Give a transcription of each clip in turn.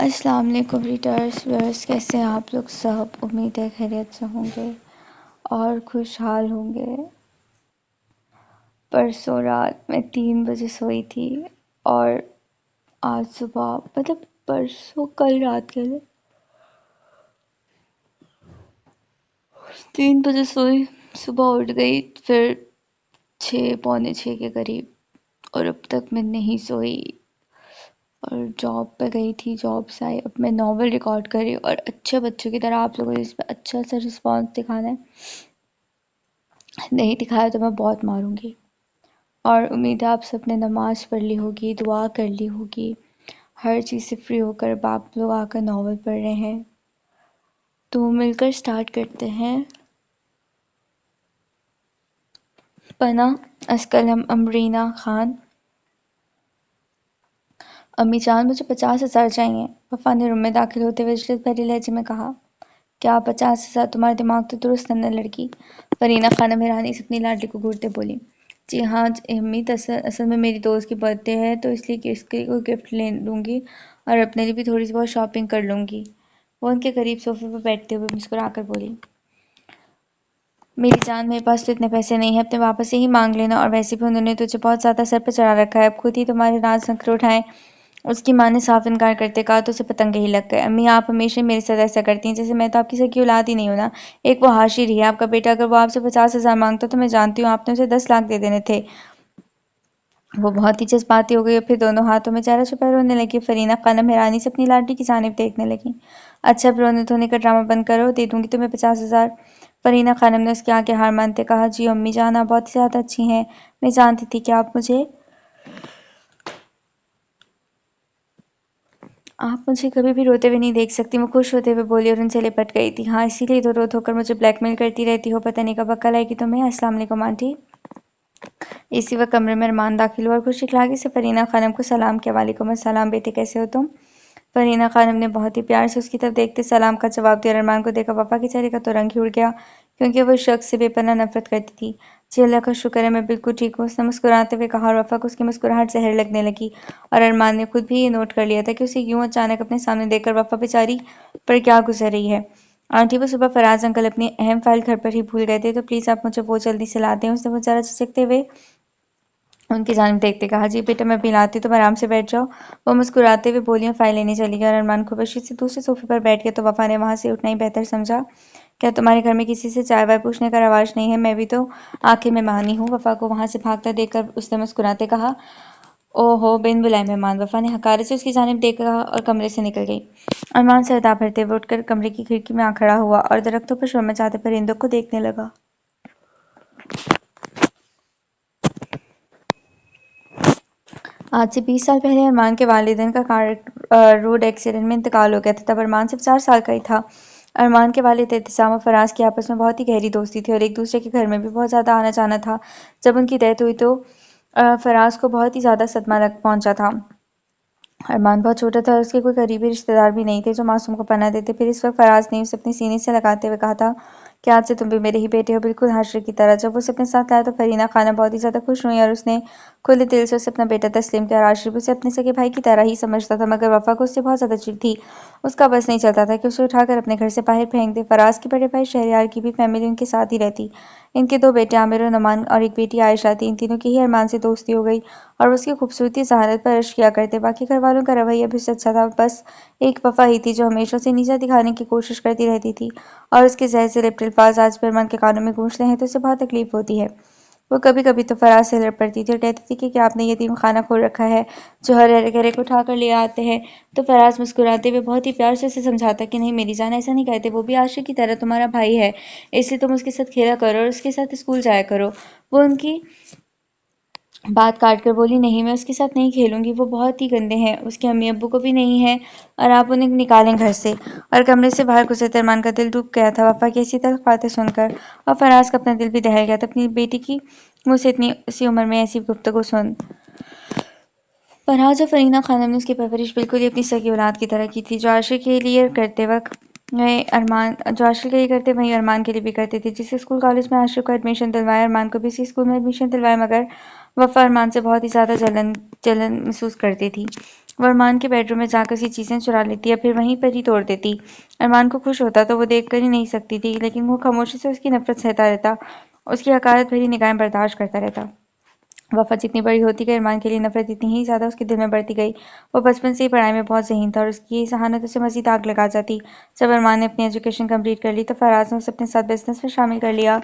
अस्सलाम वालेकुम रीडर्स कैसे हैं आप लोग सब। उम्मीद है खैरियत से होंगे और खुशहाल होंगे। परसों रात मैं 3 बजे सोई थी और आज सुबह परसों कल रात के लिए 3 बजे सोई, सुबह उठ गई फिर 6 पौने 6 के करीब और अब तक मैं नहीं सोई और जॉब पे गई थी। जॉब से आई, अब मैं नॉवल रिकॉर्ड कर रही हूँ और अच्छे बच्चों की तरह आप लोगों ने इस पर अच्छा सा रिस्पॉन्स दिखाना है। नहीं दिखाया तो मैं बहुत मारूंगी। और उम्मीद है आप सबने नमाज पढ़ ली होगी, दुआ कर ली होगी, हर चीज़ से फ्री होकर अब आप लोग आकर नॉवल पढ़ रहे हैं। तो मिलकर स्टार्ट करते हैं। पना असकलम अमरीना खान। अम्मी जान मुझे 50,000 चाहिए। वफा ने रूम में दाखिल होते हुए इजलत भरे लहजे में कहा। क्या 50,000? तुम्हारा दिमाग तो दुरुस्त है न लड़की। फरीना खानम हैरानी से अपनी लाडली को घूरते बोली। जी हाँ अम्मी, असल में मेरी दोस्त की बर्थडे है तो इसलिए कि इसके कोई गिफ्ट ले लूँगी और अपने लिए भी थोड़ी सी बहुत शॉपिंग कर लूँगी। वो उनके करीब सोफे पर बैठते हुए मुस्कुराकर बोली। मेरी जान, मेरे पास तो इतने पैसे नहीं है, अपने पापा से ही मांग लेना। और वैसे भी उन्होंने तुझे बहुत ज़्यादा सर पर चढ़ा रखा है, अब खुद ही तुम्हारे नाज नखरे उठाए। उसकी माँ ने साफ इनकार करते कहा तो उसे पतंगे ही लग गए। अम्मी, आप हमेशा ही मेरे साथ ऐसा करती हैं, जैसे मैं तो आपकी सगी औलाद ही नहीं हूं ना। एक वो हाशिर ही है आपका बेटा, अगर वो आपसे 50,000 मांगता तो मैं जानती हूँ आपने उसे 10 लाख दे देने थे। वो बहुत ही जज्बाती हो गई और फिर दोनों हाथों में चेहरा छुपाए रोने लगी। फरीना खानम हैरानी से अपनी लाडली की जानिब देखने लगी। अच्छा, अब रोने धोने का ड्रामा बंद करो, दे दूंगी तुम्हें 50,000। फरीना खानम ने उसके आगे हार मानते कहा। जी अम्मी जान, आप बहुत ही ज़्यादा अच्छी हैं। मैं जानती थी कि आप मुझे कभी भी रोते हुए नहीं देख सकती। मैं खुश होते हुए बोली और उनसे लिपट गई थी। हाँ, इसीलिए तो रो धोकर मुझे ब्लैकमेल करती रहती हो, पता नहीं कब अक्ल आएगी तुम्हें। अस्सलाम वालेकुम आंटी। इसी वक्त कमरे में अरमान दाखिल हुआ और खुशी खिलागी से फरीना खानम को सलाम किया। वालेकुम अस्सलाम बेटे, कैसे हो तुम? फरीना खानम ने बहुत ही प्यार से उसकी तरफ देखते सलाम का जवाब दिया। अरमान को देखा वफा के चेहरे का तो रंग ही उड़ गया, क्योंकि वो इस शख्स से बेपनाह नफरत करती थी। जी अल्लाह का शुक्र है, मैं बिल्कुल ठीक हूँ, उसने मुस्कुराते हुए कहा और वफा को उसकी मुस्कुराहट जहर लगने लगी। और अरमान ने खुद भी ये नोट कर लिया था कि उसे यूं अचानक अपने सामने देखकर वफा बेचारी पर क्या गुजर रही है। आंटी, वो सुबह फराज अंकल अपनी अहम फाइल घर पर ही भूल गए थे, तो प्लीज़ आप मुझे वो जल्दी से ला दें। उसने वो जरा झिझकते हुए उनकी जानिब देखते कहा। जी बेटा, मैं पिलाती, तुम आराम से बैठ जाओ। वो मुस्कुराते हुए बोलियां फाइल लेने चली गई और अरमान खुबशी से दूसरे सोफे पर बैठ गया तो वफा ने वहां से उठना ही बेहतर समझा। क्या तुम्हारे घर में किसी से चाय वाय पूछने का रवाज नहीं है? मैं भी तो आखिर मेहमान ही हूँ। वफा को वहां से भागता देखकर उसने मुस्कुराते कहा। ओहो, बिन बुलाए मेहमान? वफा ने हकारत से उसकी जानिब देखा और कमरे से निकल गई। अरमान सरदा भरते हुए उठकर कमरे की खिड़की में आ खड़ा हुआ और दरख्तों पर शोर मचाते परिंदों को देखने लगा। आज से 20 साल पहले अरमान के वालिदैन का कार रोड एक्सीडेंट में इंतकाल हो गया था। तब अरमान सिर्फ 4 साल का ही था। अरमान के वालिद एहतिसाम और फराज की आपस में बहुत ही गहरी दोस्ती थी और एक दूसरे के घर में भी बहुत ज़्यादा आना जाना था। जब उनकी डेथ हुई तो फराज को बहुत ही ज़्यादा सदमा लग पहुंचा था। अरमान बहुत छोटा था और उसके कोई करीबी रिश्तेदार भी नहीं थे जो मासूम को पनाह देते। फिर इस वक्त फराज ने उसे अपने सीने से लगाते हुए कहा था कि आज से तुम भी मेरे ही बेटे हो, बिल्कुल हाशिर की तरह। जब वो उसे अपने साथ लाया तो फरीना खानम बहुत ही ज़्यादा खुश हुई और उसने खुले दिल से उसे अपना बेटा तस्लीम किया। आशिर भी उसे अपने सगे भाई की तरह ही समझता था, मगर वफा को उससे बहुत ज़्यादा चिढ़ थी। उसका बस नहीं चलता था कि उसे उठाकर अपने घर से बाहर फेंक दे। फराज के बड़े भाई शहरयार की भी फैमिली उनके साथ ही रहती। इनके 2 बेटे आमिर और नमान और एक बेटी आयशा थी। इन तीनों की ही अरमान से दोस्ती हो गई और उसकी खूबसूरती जहानत पर रश्क किया करते। बाकी घर वालों का रवैया भी उससे अच्छा था। बस एक वफा ही थी जो हमेशा उसे नीचा दिखाने की कोशिश करती रहती थी और उसके जहर से लिपटे अल्फाज आज भी अरमान के कानों में गूंजते हैं तो उसे बहुत तकलीफ होती है। वो कभी कभी तो फराज से लड़ पड़ती थी और कहती थी कि क्या आपने यतीम खाना खोल रखा है जो हर हरे को उठा कर ले आते हैं। तो फराज मुस्कुराते हुए बहुत ही प्यार से उसे समझाता कि नहीं मेरी जान, ऐसा नहीं कहते, वो भी आशिक की तरह तुम्हारा भाई है, इसलिए तुम उसके साथ खेला करो और उसके साथ स्कूल जाया करो। वो उनकी बात काट कर बोली। नहीं, मैं उसके साथ नहीं खेलूंगी, वो बहुत ही गंदे हैं, उसके अम्मी अब्बू को भी नहीं है और आप उन्हें निकालें घर से। और कमरे से बाहर गुजरते अरमान का दिल डूब गया था वफा की ऐसी तल्ख बातें सुनकर। और फराज का अपना दिल भी दहल गया था अपनी बेटी की मुँह से इतनी सी उम्र में ऐसी गुफ्तगू सुन। फराज और फरीना खानम ने उसकी परवरिश बिल्कुल ही अपनी सगी औलाद की तरह की थी। जो आशिक के लिए करते वक्त वही अरमान जो आशिक के लिए करते वही अरमान के लिए भी करते थे। जिस स्कूल कॉलेज में आशिक को एडमिशन दिलवाया, अरमान को भी इसी स्कूल में एडमिशन दिलवाया, मगर वफ़ा अरमान से बहुत ही ज़्यादा जलन महसूस करती थी। वो अरमान के बेडरूम में जाकर उसकी चीज़ें चुरा लेती या फिर वहीं पर ही तोड़ देती। अरमान को खुश होता तो वो देख कर ही नहीं सकती थी, लेकिन वो खामोशी से उसकी नफ़रत सहता रहता, उसकी हक़ारत भरी निगाहें बर्दाश्त करता रहता। वफ़ा जितनी बड़ी होती गई, अरमान के लिए नफ़रत इतनी ही ज़्यादा उसके दिल में बढ़ती गई। वो बचपन से ही पढ़ाई में बहुत ज़हीन था और उसकी ज़हानत उसे मज़ीद आग लगा जाती। जब अरमान ने अपनी एजुकेशन कंप्लीट कर ली तो फराज ने उसे अपने साथ बिज़नेस में शामिल कर लिया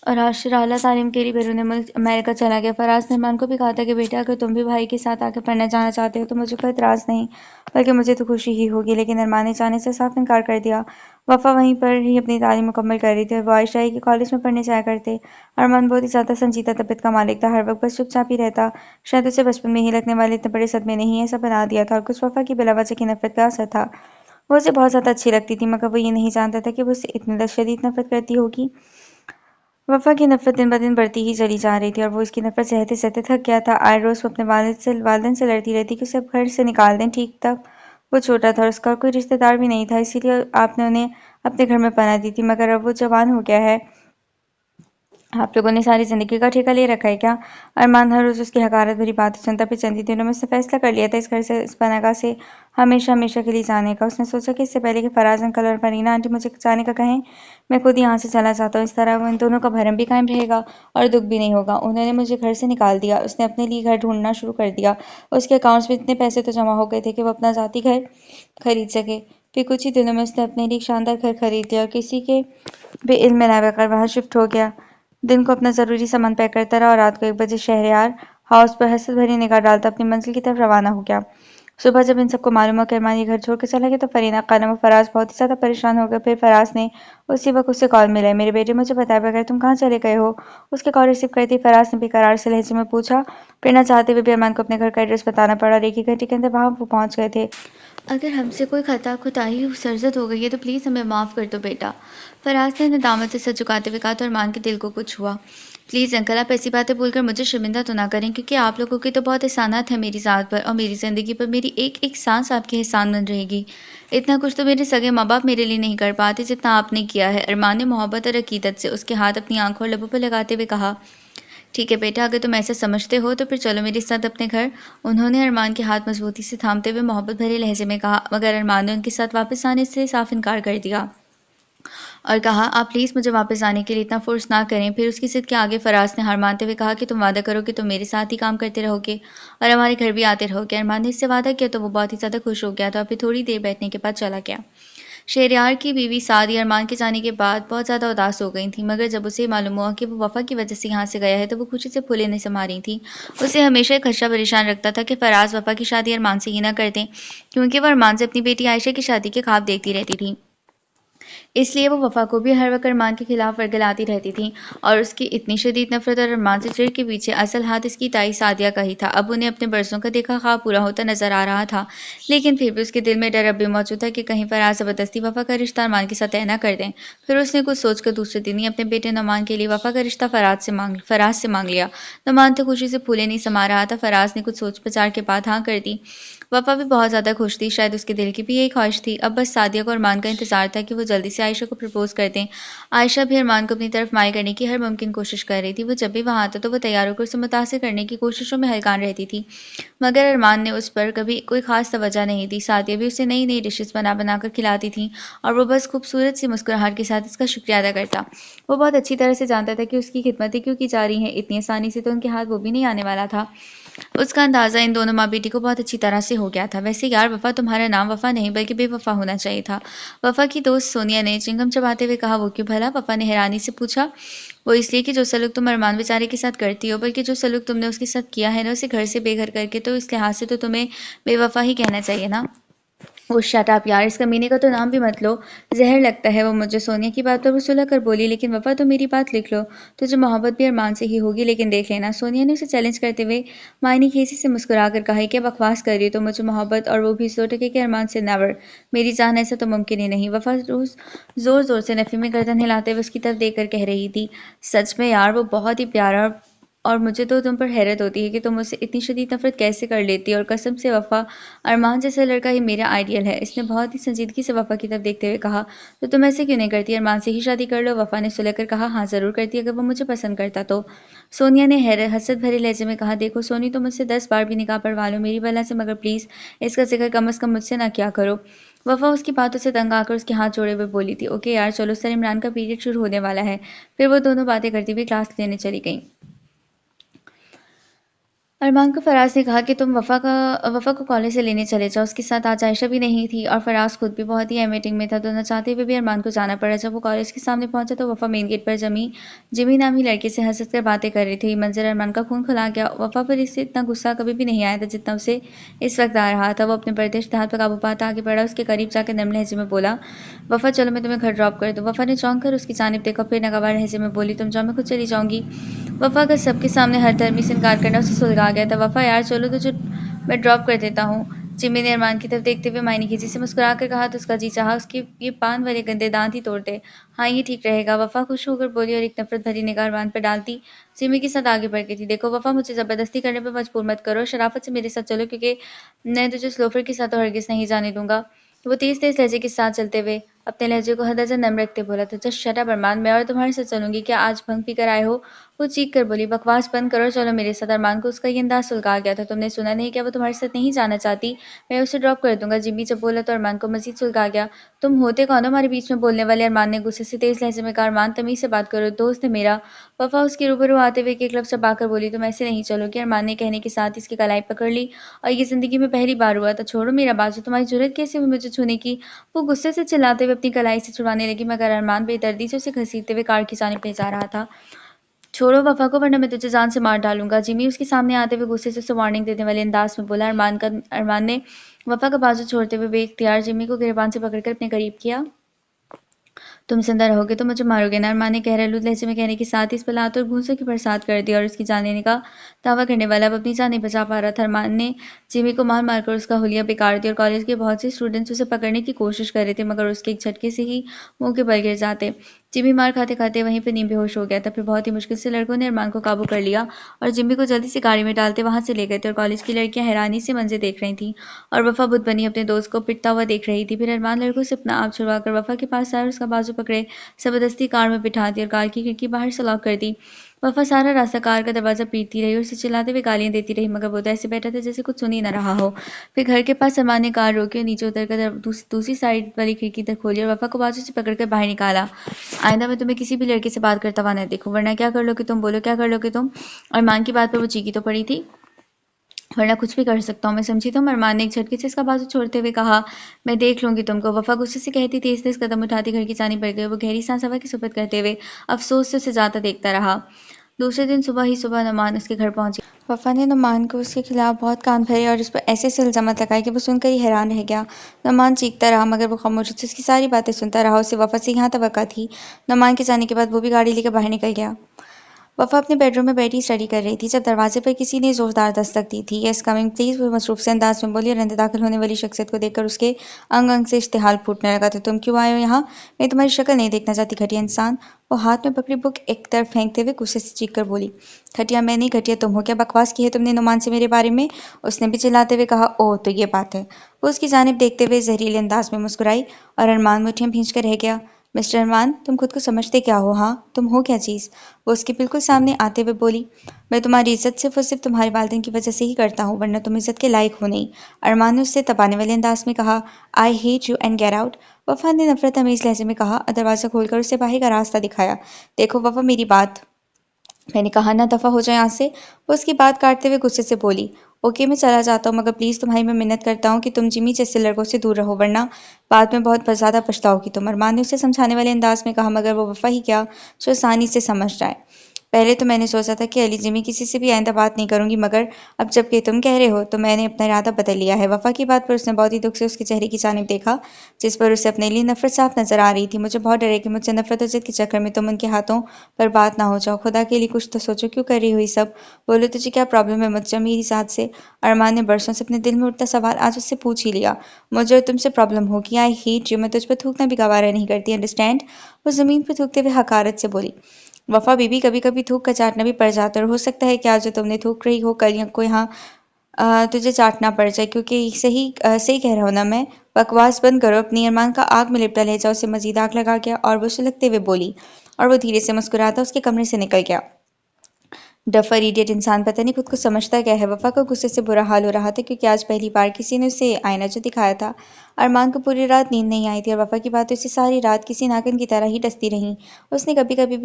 और आशिर आला तालीम के लिए बैरून मुल्क अमेरिका चला गया। फराज ने अरमान को भी कहा था कि बेटा, अगर तुम भी भाई के साथ आगे पढ़ना जाना चाहते हो तो मुझे कोई एतराज़ नहीं, बल्कि मुझे तो खुशी ही होगी, लेकिन अरमान ने जाने से साफ इनकार कर दिया। वफ़ा वहीं पर ही अपनी तालीम मुकम्मल कर रही थी और वो आयशा ही के कॉलेज में पढ़ने जाया करते। अरमान बहुत ही ज़्यादा संजीदा तबीयत का मालिक था, हर वक्त बस चुपचाप ही रहता। शायद उसे बचपन में ही लगने वाले इतने बड़े सदमे ने ही ऐसा बना दिया था और कुछ वफ़ा की बिलावजह की नफ़रत का असर था। वो उसे बहुत ज़्यादा अच्छी लगती थी, मगर वो ये नहीं जानता था कि वो उससे इतनी शदीद नफ़रत करती होगी। वफ़ा की नफ़रत दिन-ब-दिन बढ़ती ही चली जा रही थी और वो इसकी नफ़रत सहते-सहते थक गया था। आए रोज़ वो अपने वालिदैन से लड़ती रहती कि उसे अब घर से निकाल दें। ठीक तब वो छोटा था और उसका कोई रिश्तेदार भी नहीं था, इसीलिए आपने उन्हें अपने घर में पनाह दी थी, मगर अब वो जवान हो गया है। आप लोगों ने सारी ज़िंदगी का ठेका ले रखा है क्या? अरमान हर रोज़ उसकी हक़ारत भरी बातें सुनता, फिर चंद ही दिनों में उसने फ़ैसला कर लिया था इस घर से, इस पनाहगाह से हमेशा-हमेशा के लिए जाने का। उसने सोचा कि इससे पहले कि फराज अंकल और फरीना आंटी मुझे जाने का कहें, मैं खुद यहाँ से चला जाता हूँ। इस तरह वो इन दोनों का भरम भी कायम रहेगा और दुःख भी नहीं होगा। उन्होंने मुझे घर से निकाल दिया। उसने अपने लिए घर ढूँढना शुरू कर दिया। उसके अकाउंट्स में इतने पैसे तो जमा हो गए थे कि वो अपना ज़ाती घर खरीद सके। फिर कुछ ही दिनों में उसने अपने लिए एक शानदार घर खरीद लिया और किसी के भी इल्म में ना बगैर वहाँ शिफ्ट हो गया। दिन को अपना ज़रूरी सामान पैक करता रहा और रात को 1 बजे शहरयार हाउस पर हसरत भरी निगाह डालता अपनी मंजिल की तरफ रवाना हो गया। सुबह जब इन सबको मालूम हुआ कि अरमान ये घर छोड़कर चला गया तो फरीना, कानम और फराज बहुत ही ज़्यादा परेशान हो गए। फिर फराज ने उसी वक्त उससे कॉल मिलाई, मेरे बेटे मुझे बताए बगैर तुम कहाँ चले गए हो? उसके कॉल रिसीव करते ही फराज ने बेकरार से लहजे में पूछा। फिर न चाहते हुए भी अरमान को अपने घर का एड्रेस बताना पड़ा और एक ही घंटे के अंदर वहाँ वो पहुँच गए थे। अगर हमसे कोई खता कोताही सरजद हो गई है तो प्लीज़ हमें माफ़ कर दो बेटा। फराज ने नदामत से सर झुकाते हुए कहा तो अरमान के दिल को कुछ हुआ। प्लीज़ अंकल, आप ऐसी बातें बोलकर मुझे शर्मिंदा तो ना करें, क्योंकि आप लोगों की तो बहुत एहसानात हैं मेरी ज़ात पर और मेरी ज़िंदगी पर। मेरी एक एक सांस आपके एहसानमंद रहेगी। इतना कुछ तो मेरे सगे माँ बाप मेरे लिए नहीं कर पाते जितना आपने किया है। अरमान ने मोहब्बत और अकीदत से उसके हाथ अपनी आंखों और लबों पर लगाते हुए कहा, ठीक है बेटा, अगर तुम ऐसा समझते हो तो फिर चलो मेरे साथ अपने घर। उन्होंने अरमान के हाथ मजबूती से थामते हुए मोहब्बत भरे लहजे में कहा, मगर अरमान ने उनके साथ वापस आने से साफ इनकार कर दिया और कहा, आप प्लीज़ मुझे वापस आने के लिए इतना फोर्स ना करें। फिर उसकी जिद के आगे फराज ने हार मानते हुए कहा कि तुम वादा करो कि तुम मेरे साथ ही काम करते रहोगे और हमारे घर भी आते रहोगे। अरमान ने इससे वादा किया तो वो बहुत ही ज़्यादा खुश हो गया था। फिर थोड़ी देर बैठने के बाद चला गया। शहरयार की बीवी सादी अरमान के जाने के बाद बहुत ज़्यादा उदास हो गई थी, मगर जब उसे मालूम हुआ कि वो वफ़ा की वजह से यहाँ से गया है तो वो खुशी से फूले नहीं समा रही थी। उसे हमेशा एक खदशा परेशान रखता था कि फराज वफ़ा की शादी अरमान से ही ना कर दें, क्योंकि वह अरमान से अपनी बेटी आयशा की शादी के ख्वाब देखती रहती थी। इसलिए वो वफ़ा को भी हर वक्त अरमान के खिलाफ वर्गलाती रहती थी और उसकी इतनी शदीद नफरत और अरमान से चिढ़ के पीछे असल हाथ इसकी ताई सादिया का ही था। अब उन्हें अपने बरसों का देखा ख्वाब पूरा होता नजर आ रहा था, लेकिन फिर भी उसके दिल में डर अब भी मौजूद था कि कहीं फराज ज़बरदस्ती वफ़ा का रिश्ता अरमान के साथ तय न कर दें। फिर उसने कुछ सोचकर दूसरे दिन ही अपने बेटे नुमान के लिए वफ़ा का रिश्ता फराज से मांग लिया। नुमान तो खुशी से फूले नहीं समा रहा था। फराज ने कुछ सोच विचार के बाद हाँ कर दी। वफ़ा भी बहुत ज़्यादा खुश थी, शायद उसके दिल की भी यही ख्वाहिश थी। अब बस सादिया को अरमान का इंतज़ार था कि वो जल्दी से आयशा को प्रपोज़ कर दें। आयशा भी अरमान को अपनी तरफ माइल करने की हर मुमकिन कोशिश कर रही थी। वो जब भी वहाँ आता तो वो तैयार होकर उसे मुतासिर करने की कोशिशों में हलकान रहती थी, मगर अरमान ने उस पर कभी कोई ख़ास तवज्जो नहीं दी। सादिया भी उसे नई-नई डिशेज़ बना-बना कर खिलाती थी और वो बस खूबसूरत सी मुस्कुराहट के साथ इसका शुक्रिया अदा करता। वो बहुत अच्छी तरह से जानता था कि उसकी खिदमतें क्यों की जा रही हैं, इतनी आसानी से तो उनके हाथ वो भी नहीं आने वाला था। उसका अंदाज़ा इन दोनों माँ-बेटी को बहुत अच्छी तरह से हो गया था। वैसे यार वफ़ा, तुम्हारा नाम वफ़ा नहीं बल्कि बेवफ़ा होना चाहिए था। वफ़ा की दोस्त सोनिया ने चिंगम चबाते हुए कहा, वो क्यों भला? वफ़ा ने हैरानी से पूछा। वो इसलिए कि जो सलूक तुम अरमान बेचारे के साथ करती हो, बल्कि जो सलूक तुमने उसके साथ किया है ना, उसे घर से बेघर करके, तो इस लिहाज से तो तुम्हें बेवफ़ा ही कहना चाहिए ना। ओह शट अप यार, इस कमीने का तो नाम भी मत लो। ज़हर लगता है वो मुझे। सोनिया की बात पर वो सुलह कर बोली, लेकिन वफ़ा तुम मेरी बात लिख लो। तुझे मोहब्बत भी अरमान से ही होगी, लेकिन देख लेना। सोनिया ने उसे चैलेंज करते हुए मायने खीसी से मुस्कुरा कर कहा, क्या बकवास कर रही हो? तो मुझे मोहब्बत, और वो भी 100% के अरमान से, नेवर। मेरी जान, ऐसा तो मुमकिन ही नहीं। वफ़ा रोज़ ज़ोर ज़ोर से नफ़ी में गर्दन हिलाते हुए उसकी तरफ देख कर कह रही थी, सच में यार वो बहुत ही प्यारा और मुझे तो तुम पर हैरत होती है कि तुम मुझसे इतनी शदीद नफरत कैसे कर लेती है। और कसम से वफ़ा, अरमान जैसा लड़का ही मेरा आइडियल है। इसने बहुत ही संजीदगी से वफ़ा की तरफ देखते हुए कहा। तो तुम ऐसे क्यों नहीं करती? अरमान से ही शादी कर लो। वफ़ा ने सुलह कर कहा, हाँ ज़रूर करती अगर वो मुझे पसंद करता तो। सोनिया ने हसरत भरे लहजे में कहा, देखो सोनी, तुम मुझसे 10 बार भी निकाह पढ़वा लो मेरी बला से, मगर प्लीज़ इसका जिक्र कम अज़ कम मुझसे ना किया करो। वफ़ा उसकी बातों से तंग आकर उसके हाथ जोड़े हुए बोली थी, ओके यार चलो, सर इमरान का पीरियड शुरू होने वाला है। फिर वो दोनों बातें करती हुई क्लास लेने चली गईं। अरमान को फराज ने कहा कि तुम वफ़ा को कॉलेज से लेने चले जाओ। उसके साथ आज आयशा भी नहीं थी और फराज खुद भी बहुत ही अहम मीटिंग में था, तो न चाहते हुए भी अरमान को जाना पड़ा। जब वो कॉलेज के सामने पहुंचा तो वफ़ा मेन गेट पर जिमी नामी लड़के से हंस कर बातें कर रही थी। मंजर अरमान का खून खुला गया। वफ़ा पर इससे इतना गुस्सा कभी भी नहीं आया था जितना उसे इस वक्त आ रहा था। वो अपने बर्दिश हाथ पर काबू पाता आगे बढ़ा, उसके करीब जाकर नम लहजे में बोला, वफ़ा चलो मैं तुम्हें घर ड्रॉप कर दूँ। वफ़ा ने चौंक कर उसकी जानिब देखा, फिर नागवार लहजे में बोली, तुम जाओ मैं खुद चली जाऊंगी। वफ़ा का सबके सामने हर धर्मी से इनकार करना उसे सुलगा गया था। वफ़ा यार चलो तो मैं ड्रॉप कर देता हूँ। जिमी ने अरमान की तरफ देखते हुए मायने खींची से मुस्कुरा कर कहा, तो उसका जी चाहा उसके ये पान वाले गंदे दांत ही तोड़ दे। हाँ ये ठीक रहेगा। वफ़ा खुश होकर बोली और एक नफरत भरी निगाह अरमान पर डालती जिमी के साथ आगे बढ़ गई थी। देखो वफ़ा, मुझे ज़बरदस्ती करने पर मजबूर मत करो, शराफत से मेरे साथ चलो, क्योंकि मैं तुझे उस लोफर के साथ तो हरगिज़ नहीं जाने दूंगा। वो तेज तेज लहजे के साथ चलते हुए अपने लहजे को हदाजा नम रखते बोला था, जस्ट शट अप अरमान, मैं और तुम्हारे साथ चलूंगी क्या? आज भंग पीकर आए हो? वो चीख कर बोली, बकवास बंद करो, चलो मेरे साथ। अरमान को उसका ये अंदाज सुलगा गया था। तुमने सुना नहीं क्या? वो तुम्हारे साथ नहीं जाना चाहती। मैं उसे ड्रॉप कर दूंगा। जिम्मी जब बोला तो अरमान को मजीद सुलगा गया। तुम होते कौन हो हमारे बीच में बोलने वाले? अरमान ने गुस्से से तेज लहजे में कहा। अरमान तमीज से बात करो, दोस्त है मेरा। वफा उसके रूबरू आते हुए एक लफ्ज चबाकर बोली, तुम ऐसे नहीं चलोगी। अरमान ने कहने के साथ ही इसकी कलाई पकड़ ली। और ये जिंदगी में पहली बार हुआ था। छोड़ो मेरा बाजू, तुम्हारी जुर्रत कैसे हुई मुझे छूने की? वो गुस्से से चिल्लाते हुए अपनी कलाई से छुड़वाने लगी, मगर अरमान बेदर्दी से उसे घसीटते हुए कार की जानिब ले जा रहा था। छोड़ो वफा को, वरना मैं तुझे जान से मार डालूंगा। जिमी उसके सामने आते हुए गुस्से से उसे वार्निंग देने वाले अंदाज में बोला। अरमान ने वफा का बाजू छोड़ते हुए बेख्तियार जिमी को गिरबान से पकड़कर अपने करीब किया। तुम जिंदा रहोगे तो मुझे मारोगे ना? अरमान ने गहरालूद लहजे में कहने के साथ ही इस पर लात और घूंसों की बरसात कर दी, और उसकी जान लेने का दावा करने वाला अब अपनी जान नहीं बचा पा रहा था। अरमान ने जिमी को मार मारकर उसका हुलिया बेकार दिया, और कॉलेज के बहुत से स्टूडेंट्स उसे पकड़ने की कोशिश कर रहे थे, मगर उसके एक झटके से ही मुंह के बल गिर जाते। जिमी मार खाते खाते वहीं पर नींद बेहोश हो गया था। फिर बहुत ही मुश्किल से लड़कों ने अरमान को काबू कर लिया और जिमी को जल्दी से गाड़ी में डालते वहां से ले गए थे। और कॉलेज की लड़कियां हैरानी से मंजर देख रही थी और वफा बुत बनी अपने दोस्त को पिटता हुआ देख रही थी। फिर अरमान लड़कों से अपना आप छुड़वाकर वफा के पास आया और उसका बाजू पकड़े जबरदस्ती कार में बिठा दी और कार की खिड़की बाहर से लॉक कर दी। वफा सारा रास्ता कार का दरवाजा पीटती रही और उसे चिल्लाते हुए गालियां देती रही, मगर वो तो ऐसे बैठा था जैसे कुछ सुन ही न रहा हो। फिर घर के पास अरमान ने कार रोकी और नीचे उतरकर दूसरी साइड वाली खिड़की तक खोली और वफा को बाजू से पकड़कर बाहर निकाला। आइंदा मैं तुम्हें किसी भी लड़के से बात करता हुआ न देखूं, वरना क्या कर लोगे तुम? बोलो क्या कर लोगे तुम? अरमान की बात पर वो चीखी तो पड़ी थी, वरना कुछ भी कर सकता हूँ मैं, समझी तुम? अरमान ने एक झटके से इसका बाजू छोड़ते हुए कहा। मैं देख लूंगी तुमको। वफा गुस्से से कहती तेज तेज कदम उठाती घर की जानिब बढ़ गई। वो गहरी सांस हवा की सुपत करते हुए अफसोस से उसे जाता देखता रहा। दूसरे दिन सुबह ही सुबह नुमान उसके घर पहुंची। वफ़ा ने नुमान को उसके खिलाफ बहुत कान भरे और उस पर ऐसे से इल्ज़ामात लगाए कि वो सुनकर ही हैरान रह गया। नुमान चीखता रहा, मगर वो खामोशी से उसकी सारी बातें सुनता रहा। उसे वफ़ा से यहाँ तवक्का थी। नुमान के जाने के बाद वो भी गाड़ी लेकर बाहर निकल गया। वफ़ा अपने बेडरूम में बैठी स्टडी कर रही थी जब दरवाजे पर किसी ने जोरदार दस्तक दी थी। यस कमिंग प्लीज, वो मसरूफ से अंदाज में बोली और अंदर दाखिल होने वाली शख्सियत को देखकर उसके अंग अंग से इश्तिहाल फूटने लगा। तो तुम क्यों आए हो यहाँ? मैं तुम्हारी शक्ल नहीं देखना चाहती, घटिया इंसान। वो हाथ में पकड़ी बुक एक तरफ फेंकते हुए गुस्से से चीख कर बोली, घटिया मैं नहीं, घटिया तुम हो। क्या बकवास की है तुमने नुमान से मेरे बारे में? उसने भी चिल्लाते हुए कहा। ओह तो ये बात है। वो उसकी जानिब देखते हुए जहरीले अंदाज में मुस्कुराई और अरमान मुठ्ठियां भींच कर रह गया। मिस्टर अरमान, तुम खुद को समझते क्या हो? हाँ, तुम हो क्या चीज़? वो उसके बिल्कुल सामने आते हुए बोली, मैं तुम्हारी इज्जत सिर्फ और सिर्फ तुम्हारे वालिदैन की वजह से ही करता हूँ, वरना तुम इज्जत के लायक हो नहीं। अरमान ने उससे तपाने वाले अंदाज में कहा, I hate you and get out. वफा ने नफरत अमीज लहजे में कहा और दरवाजा खोलकर उसे बाहर का रास्ता दिखाया। देखो वफा, मेरी बात, मैंने कहा ना दफ़ा हो जाए यहाँ से। वो उसकी बात काटते हुए गुस्से से बोली, ओके मैं चला जाता हूँ, मगर प्लीज़ तुम्हारी मैं मिन्नत करता हूँ कि तुम जिमी जैसे लड़कों से दूर रहो, वरना बाद में बहुत ज़्यादा पछताओगी तुम। अरमान ने उसे समझाने वाले अंदाज में कहा, मगर वो वफ़ा ही क्या जो आसानी से समझ जाए। पहले तो मैंने सोचा था कि अली जिमी किसी से भी आइंदा बात नहीं करूंगी, मगर अब जबकि तुम कह रहे हो तो मैंने अपना इरादा बदल लिया है। वफा की बात पर उसने बहुत ही दुख से उसके चेहरे की जानिब देखा, जिस पर उसे अपने लिए नफरत साफ नजर आ रही थी। मुझे बहुत डर है कि मुझसे नफरत और जिद के चक्कर में तुम उनके हाथों पर बात ना हो जाओ। खुदा के लिए कुछ तो सोचो, क्यों कर रही हो ये सब? बोलो तुझे क्या प्रॉब्लम है मुझसे, मेरी साथ से? अरमान ने बरसों से अपने दिल में उठता सवाल आज उससे पूछ ही लिया। मुझे और तुमसे प्रॉब्लम होगी? I hate you. मैं तुझ पर थूकना भी गवारा नहीं करती, अंडरस्टैंड? वो जमीन पर थूकते हुए हकारत से बोली। वफा बीबी, कभी कभी थूक का चाटना भी पड़ जाता है और हो सकता है कि आज जो तुमने थूक रही हो कल या कोई यहाँ तुझे चाटना पड़ जाए, क्योंकि सही कह रहा हूं ना मैं। बकवास बंद करो अपनी। अरमान का आग में लिपटा लहजा उसे मजीद आग लगा गया और वो सुलगते हुए बोली, और वो धीरे से मुस्कुराता उसके कमरे से निकल गया। डफर इडियट इंसान, पता नहीं खुद को समझता क्या है। वफा को गुस्से से बुरा हाल हो रहा था क्योंकि आज पहली बार किसी ने उसे आईना जो दिखाया था। अरमान को पूरी रात नींद नहीं आई थी और वफा की बातें उसे सारी रात किसी नागिन की तरह ही डसती रहीं। उसने कभी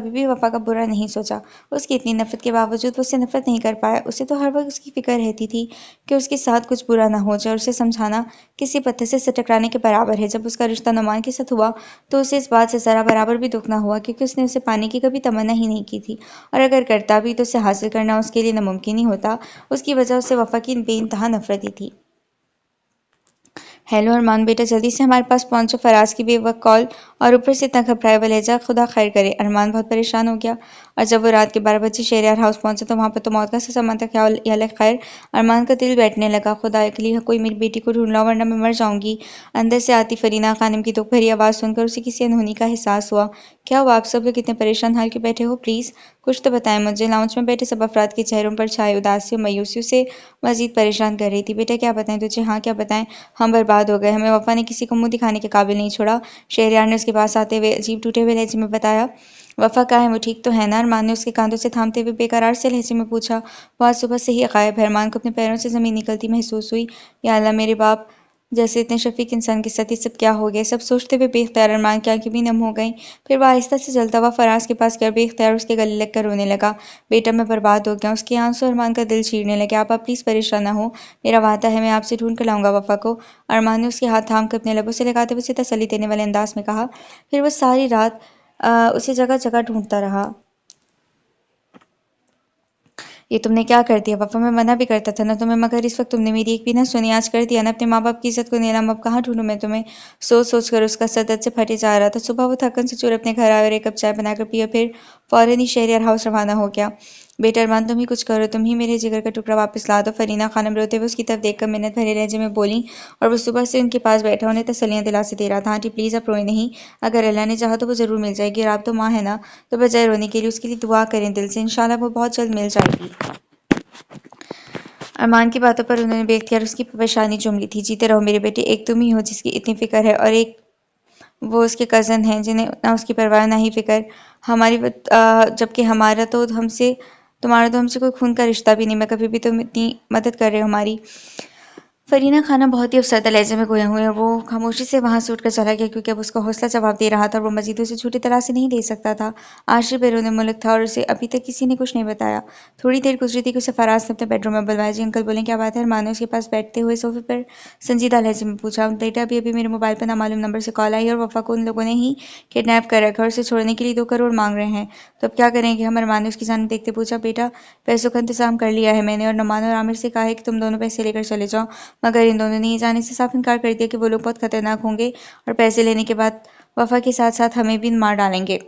भी वफा का बुरा नहीं सोचा। उसकी इतनी नफरत के बावजूद वो उससे नफरत नहीं कर पाया। उसे तो हर वक्त उसकी फिक्र रहती थी कि उसके साथ कुछ बुरा ना हो जाए, और उसे समझाना किसी पत्थर से टकराने के बराबर है। जब उसका रिश्ता नुमान के साथ हुआ तो उसे इस बात से जरा बराबर भी दुख न हुआ, क्योंकि उसने उसे पाने की कभी तमन्ना ही नहीं की थी, और अगर करता भी तो उसे हासिल करना उसके लिए नामुमकिन ही होता। उसकी वजह उसे वफा की बेइंतहा नफरत ही थी। हेलो अरमान बेटा, जल्दी से हमारे पास पहुंचो। फराज की बेवक्त कॉल, और ऊपर से इतना घबराया हुआ लहजा। खुदा खैर करे। अरमान बहुत परेशान हो गया, और जब वो रात के 12 बजे शहरयार हाउस पहुंचा तो वहां पर तो मौत का सा सामान था। क्या या खैर। अरमान का दिल बैठने लगा। खुदा के लिए कोई मेरी बेटी को ढूंढ लो, वरना मैं मर जाऊंगी। अंदर से आती फरीना खानम की दुख भरी आवाज सुनकर उसे किसी अनहोनी का एहसास हुआ। क्या हुआ? आप सब लोग इतने परेशान हाल क्यों बैठे हो? प्लीज कुछ तो बताएं मुझे। लाउंज में बैठे सब अफराद के चेहरों पर छाई उदासी और मायूसी उसे मजीद परेशान कर रही थी। बेटा क्या बताएं तुझे? हाँ क्या बताएं? हम बर्बाद हो गए। हमें वफा ने किसी को मुंह दिखाने के काबिल नहीं छोड़ा। शहरयार ने उसके पास आते हुए अजीब टूटे हुए लहजे में बताया। वफा कहाँ है? वो ठीक तो है ना? अरमान ने उसके कांधों से थामते हुए बेकरार से लहजे में पूछा। वो आज सुबह से ही गायब है। अरमान को अपने पैरों से जमीन निकलती महसूस हुई। या अल्लाह, मेरे बाप जैसे इतने शफीक इंसान के साथ ये सब क्या हो गया? सब सोचते हुए बेख्तियार अरमान की आंखें भी नम हो गईं। फिर वह आहिस्ता से जलता हुआ फराज के पास गया, बेख्तियार उसके गले लगकर रोने लगा। बेटा मैं बर्बाद हो गया। उसके आंसू अरमान का दिल चीरने लगे। आप प्लीज परेशान ना हो। मेरा वादा है, मैं आपसे ढूंढ कर लाऊंगा वफा को। अरमान ने उसके हाथ थाम कर अपने लबों से लगाते हुए उसे तसल्ली देने वाले अंदाज में कहा। फिर वो सारी रात उसे जगह जगह ढूंढता रहा। ये तुमने क्या कर दिया वफा? मैं मना भी करता था ना तुम्हें, मगर इस वक्त तुमने मेरी एक भी ना सुनी। आज कर दिया ना अपने माँ बाप की इज्जत को नीलाम। अब कहाँ ढूंढूं मैं तुम्हें? सोच सोच कर उसका सर दर्द से फटे जा रहा था। सुबह वो थकन से चूर अपने घर आए और एक कप चाय बनाकर पिया, फिर फौरन ही शहरियार हाउस रवाना हो गया। बेटा अरमान, तुम ही कुछ करो, तुम ही मेरे जिगर का टुकड़ा वापस ला दो। फरीना खानम रोते हुए उसकी तरफ देखकर मिन्नत भरे लहजे में बोली, और वो सुबह से उनके पास बैठा उन्हें तसल्लियां दिलासे दे रहा था। आंटी प्लीज आप रोए नहीं। अगर अल्लाह ने चाहा तो वो जरूर मिल जाएगी, और आप तो माँ है ना, तो बजाय रोने के लिए उसके लिए दुआ करें दिल से। इंशाल्लाह वो बहुत जल्द मिल जाएगी। अरमान की बातों पर उन्होंने बेख्तियार उसकी परेशानी चूम ली थी। जीते रहो मेरे बेटे, एक तुम ही हो जिसकी इतनी फिक्र है, और एक वो उसके कज़न हैं जिन्हें ना उसकी परवाह ना ही फिक्र। जबकि तुम्हारा तो हमसे कोई खून का रिश्ता भी नहीं। मैं कभी भी तुम इतनी मदद कर रहे हो हमारी। फरीना खाना बहुत ही अफसरदा लहजे में गोया हुए, वो खामोशी से वहां से उठकर चला गया, क्योंकि अब उसका हौसला जवाब दे रहा था और वो मजीद उसे झूठी तरह से नहीं दे सकता था। आशिर बैरून मुल्क था और उसे अभी तक किसी ने कुछ नहीं बताया। थोड़ी देर गुजरी थी कि उसे फराज ने अपने बेडरूम में बुलवाया। जी अंकल बोले, क्या बात है? अरमान ने उसके पास बैठते हुए सोफे पर संजीदा लहजे में पूछा। बेटा अभी अभी मेरे मोबाइल पर नामालूम नंबर से कॉल आई, और वफा को उन लोगों ने ही किडनैप कर रखा है और उसे छोड़ने के लिए 2 करोड़ मांग रहे हैं। तो अब क्या करेंगे हम? अरमान ने उसकी जान देखते पूछा। बेटा पैसों का इंतजाम कर लिया है मैंने, और नुमान और आमिर से कहा है कि तुम दोनों पैसे लेकर चले जाओ। मगर इन दोनों ने ये जाने से साफ इनकार कर दिया कि वो लोग बहुत खतरनाक होंगे, और पैसे लेने के बाद वफा के साथ साथ हमें भी मार डालेंगे।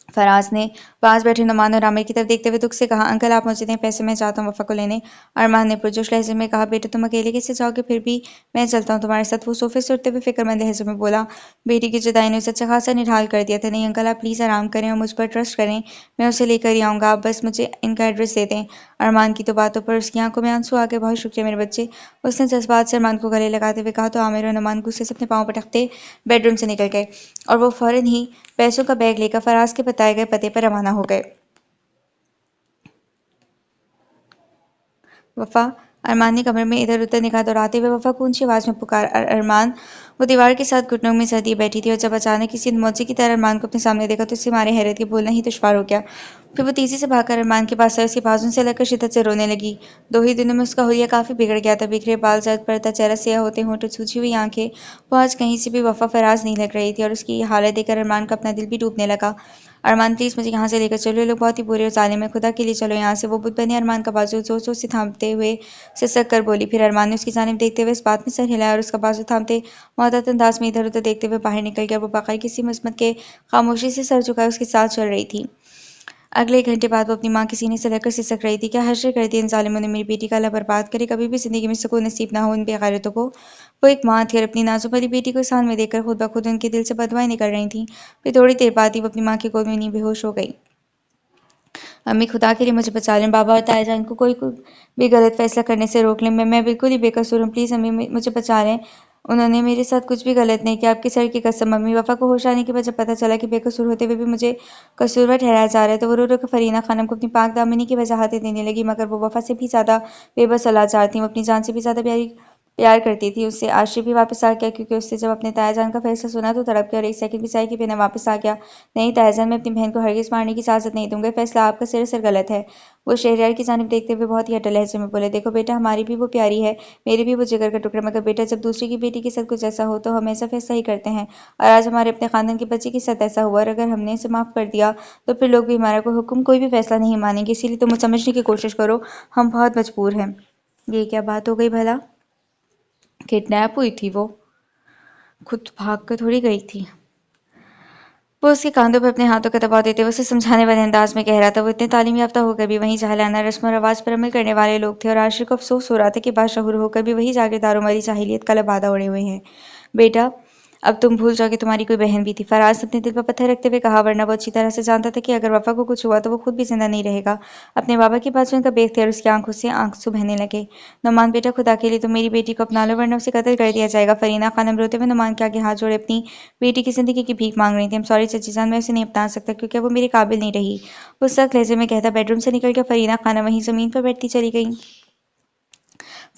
फराज ने पास बैठे नुमान और आमिर की तरफ देखते हुए दुख से कहा, अंकल आप मुझे दें पैसे, मैं चाहता हूँ वफा को लेने। अरमान ने पुरजोश लहजे में कहा, बेटे तुम अकेले कैसे जाओगे? फिर भी मैं चलता हूँ तुम्हारे साथ। वो सोफे से उठते हुए फिक्रमंद लहजे में बोला। बेटी की जुदाई ने उसे अच्छा खासा निढाल कर दिया था। नहीं अंकल, आप प्लीज़ आराम करें और मुझ पर ट्रस्ट करें, मैं उसे लेकर ही आऊँगा। आप बस मुझे इनका एड्रेस दे दें। अरमान की तो बातों पर उसकी आंखों में आंसू आ गए। बहुत शुक्रिया मेरे बच्चे, उसने जज्बात से अरमान को गले लगाते हुए कहा। तो आमिर और नुमान गुस्से से अपने पाँव पटकते बेडरूम से निकल गए, और वो फौरन ही पैसों का बैग लेकर फराज के बताए गए पते पर रवाना हो गए। वफा, अरमान ने कमरे में इधर उधर निगाह दौड़ाते हुए वफा को ऊंची आवाज में पुकार। अरमान, वो दीवार के साथ घुटनों में सर दिए बैठी थी, और जब अचानक किसी मौजे की तरह अरमान को अपने सामने देखा तो उससे मारे हैरत के बोलना ही दुश्वार हो गया। फिर वो तेजी से भागकर अरमान के पास आई, उसकी बाजुओं से लगकर शिद्दत से रोने लगी। 2 ही दिनों में उसका हुलिया काफी बिगड़ गया था। बिखरे बाल, जर्द पड़ता चेहरा, सियाह होते होंठ, सूजी हुई आंखें। वो आज कहीं से भी वफा फराज नहीं लग रही थी, और उसकी ये हालत देखकर अरमान का अपना दिल भी डूबने लगा। अरमान प्लीज मुझे यहाँ से लेकर चलो, ये लोग बहुत ही बुरे और जालिम हैं, खुदा के लिए चलो यहाँ से। वो बुत बने अरमान का बाजू जोर जोर से थामते हुए सिसक कर बोली। फिर अरमान ने उसकी जानिब देखते हुए इस बात में सर हिलाया और उसका बाजू थामते मुअत्तत अंदाज में इधर उधर देखते हुए बाहर निकल गया। वो बाकाई किसी मस्मत के खामोशी से सर झुकाए उसके साथ चल रही थी। अगले 1 घंटे बाद वो अपनी माँ के सीने से लगकर सिसक रही थी। क्या हश्र कर दिया इन जालिमों ने मेरी बेटी का, अल्लाह बर्बाद करे, कभी भी जिंदगी में सुकून नसीब ना हो इन बेगैरतों को। वो एक माँ थी और अपनी नाजुक वाली बेटी को इस हाल में देखकर खुद ब खुद उनके दिल से बददुआएं निकल रही थीं। फिर थोड़ी देर बाद ही वो अपनी माँ की गोद में नीं बेहोश हो गई। अम्मी खुदा के लिए मुझे बचा लें, बाबा और ताईजान को कोई भी गलत फैसला करने से रोक लें। मैं बिल्कुल ही बेकसूर हूँ, प्लीज़ अम्मी मुझे बचा लें। उन्होंने मेरे साथ कुछ भी गलत नहीं किया, आपके सर की कसम। अम्मी वफ़ा को होश आने के बाद जब पता चला कि बेकसूर होते हुए भी मुझे कसूरवार ठहराया जा रहा है तो वो रो रो कर फरीना खानम को अपनी पाक दामनी की वजाहतें देने लगी, मगर वो वफ़ा से भी ज़्यादा बेबस और लाचार थी। वो अपनी जान से भी ज़्यादा प्यार करती थी उससे। आशिफ भी वापस आ गया, क्योंकि उससे जब अपने तायाजान का फैसला सुना तो तड़प गया और एक सेकंड भी सही के बिना वापस आ गया। नहीं तायाजान, मैं अपनी बहन को हरगिज़ मारने की इजाज़त नहीं दूंगा, फैसला आपका सरासर गलत है। वो शहरयार की जानिब देखते हुए बहुत ही अटल लहजे में बोले, देखो बेटा, हमारी भी वो प्यारी है, मेरी भी वो जिगर का टुकड़ा, मगर बेटा जब दूसरे की बेटी के साथ कुछ ऐसा हो तो हम ऐसा फैसला ही करते हैं। और आज हमारे अपने खानदान के बच्चे के साथ ऐसा हुआ और अगर हमने इसे माफ़ कर दिया तो फिर लोग भी हमारा कोई हुक्म, कोई भी फैसला नहीं मानेंगे। इसीलिए तुम समझने की कोशिश करो, हम बहुत मजबूर हैं। ये क्या बात हो गई भला? किडनैप हुई थी वो? खुद भाग कर थोड़ी गई थी। वो उसके कांधों पर अपने हाथों का दबाव देते हुए उसे समझाने वाले अंदाज में कह रहा था। वो इतने तालीम याफ्ता होकर भी वहीं जाहिलाना रस्म और रवाज पर अमल करने वाले लोग थे और आशिक को अफसोस हो रहा था कि बाशऊर होकर भी वही जागीरदारों वाली जाहिलियत का लबादा ओढ़े हुए हैं। बेटा, अब तुम भूल जाओ कि तुम्हारी कोई बहन भी थी, फराज ने अपने दिल पर पत्थर रखते हुए कहा, वरना वो अच्छी तरह से जानता था कि अगर वफा को कुछ हुआ तो वो खुद भी जिंदा नहीं रहेगा। अपने बाबा की बात सुनकर बेख्तियार उसकी आंखों से आंसू बहने लगे। नुमान बेटा, खुदा के लिए तुम मेरी बेटी को अपना लो, वरना उसे कत्ल कर दिया जाएगा। फरीना खानम रोते हुए नुमान के आगे हाथ जोड़े अपनी बेटी की जिंदगी की भीख मांग रही थी। सॉरी चची जान, मैं उसे नहीं अपना सकता क्योंकि वो मेरे काबिल नहीं रही। वो सख्त लहजे में कहता बेडरूम से निकल कर फरीना खानम वहीं जमीन पर बैठती चली गई।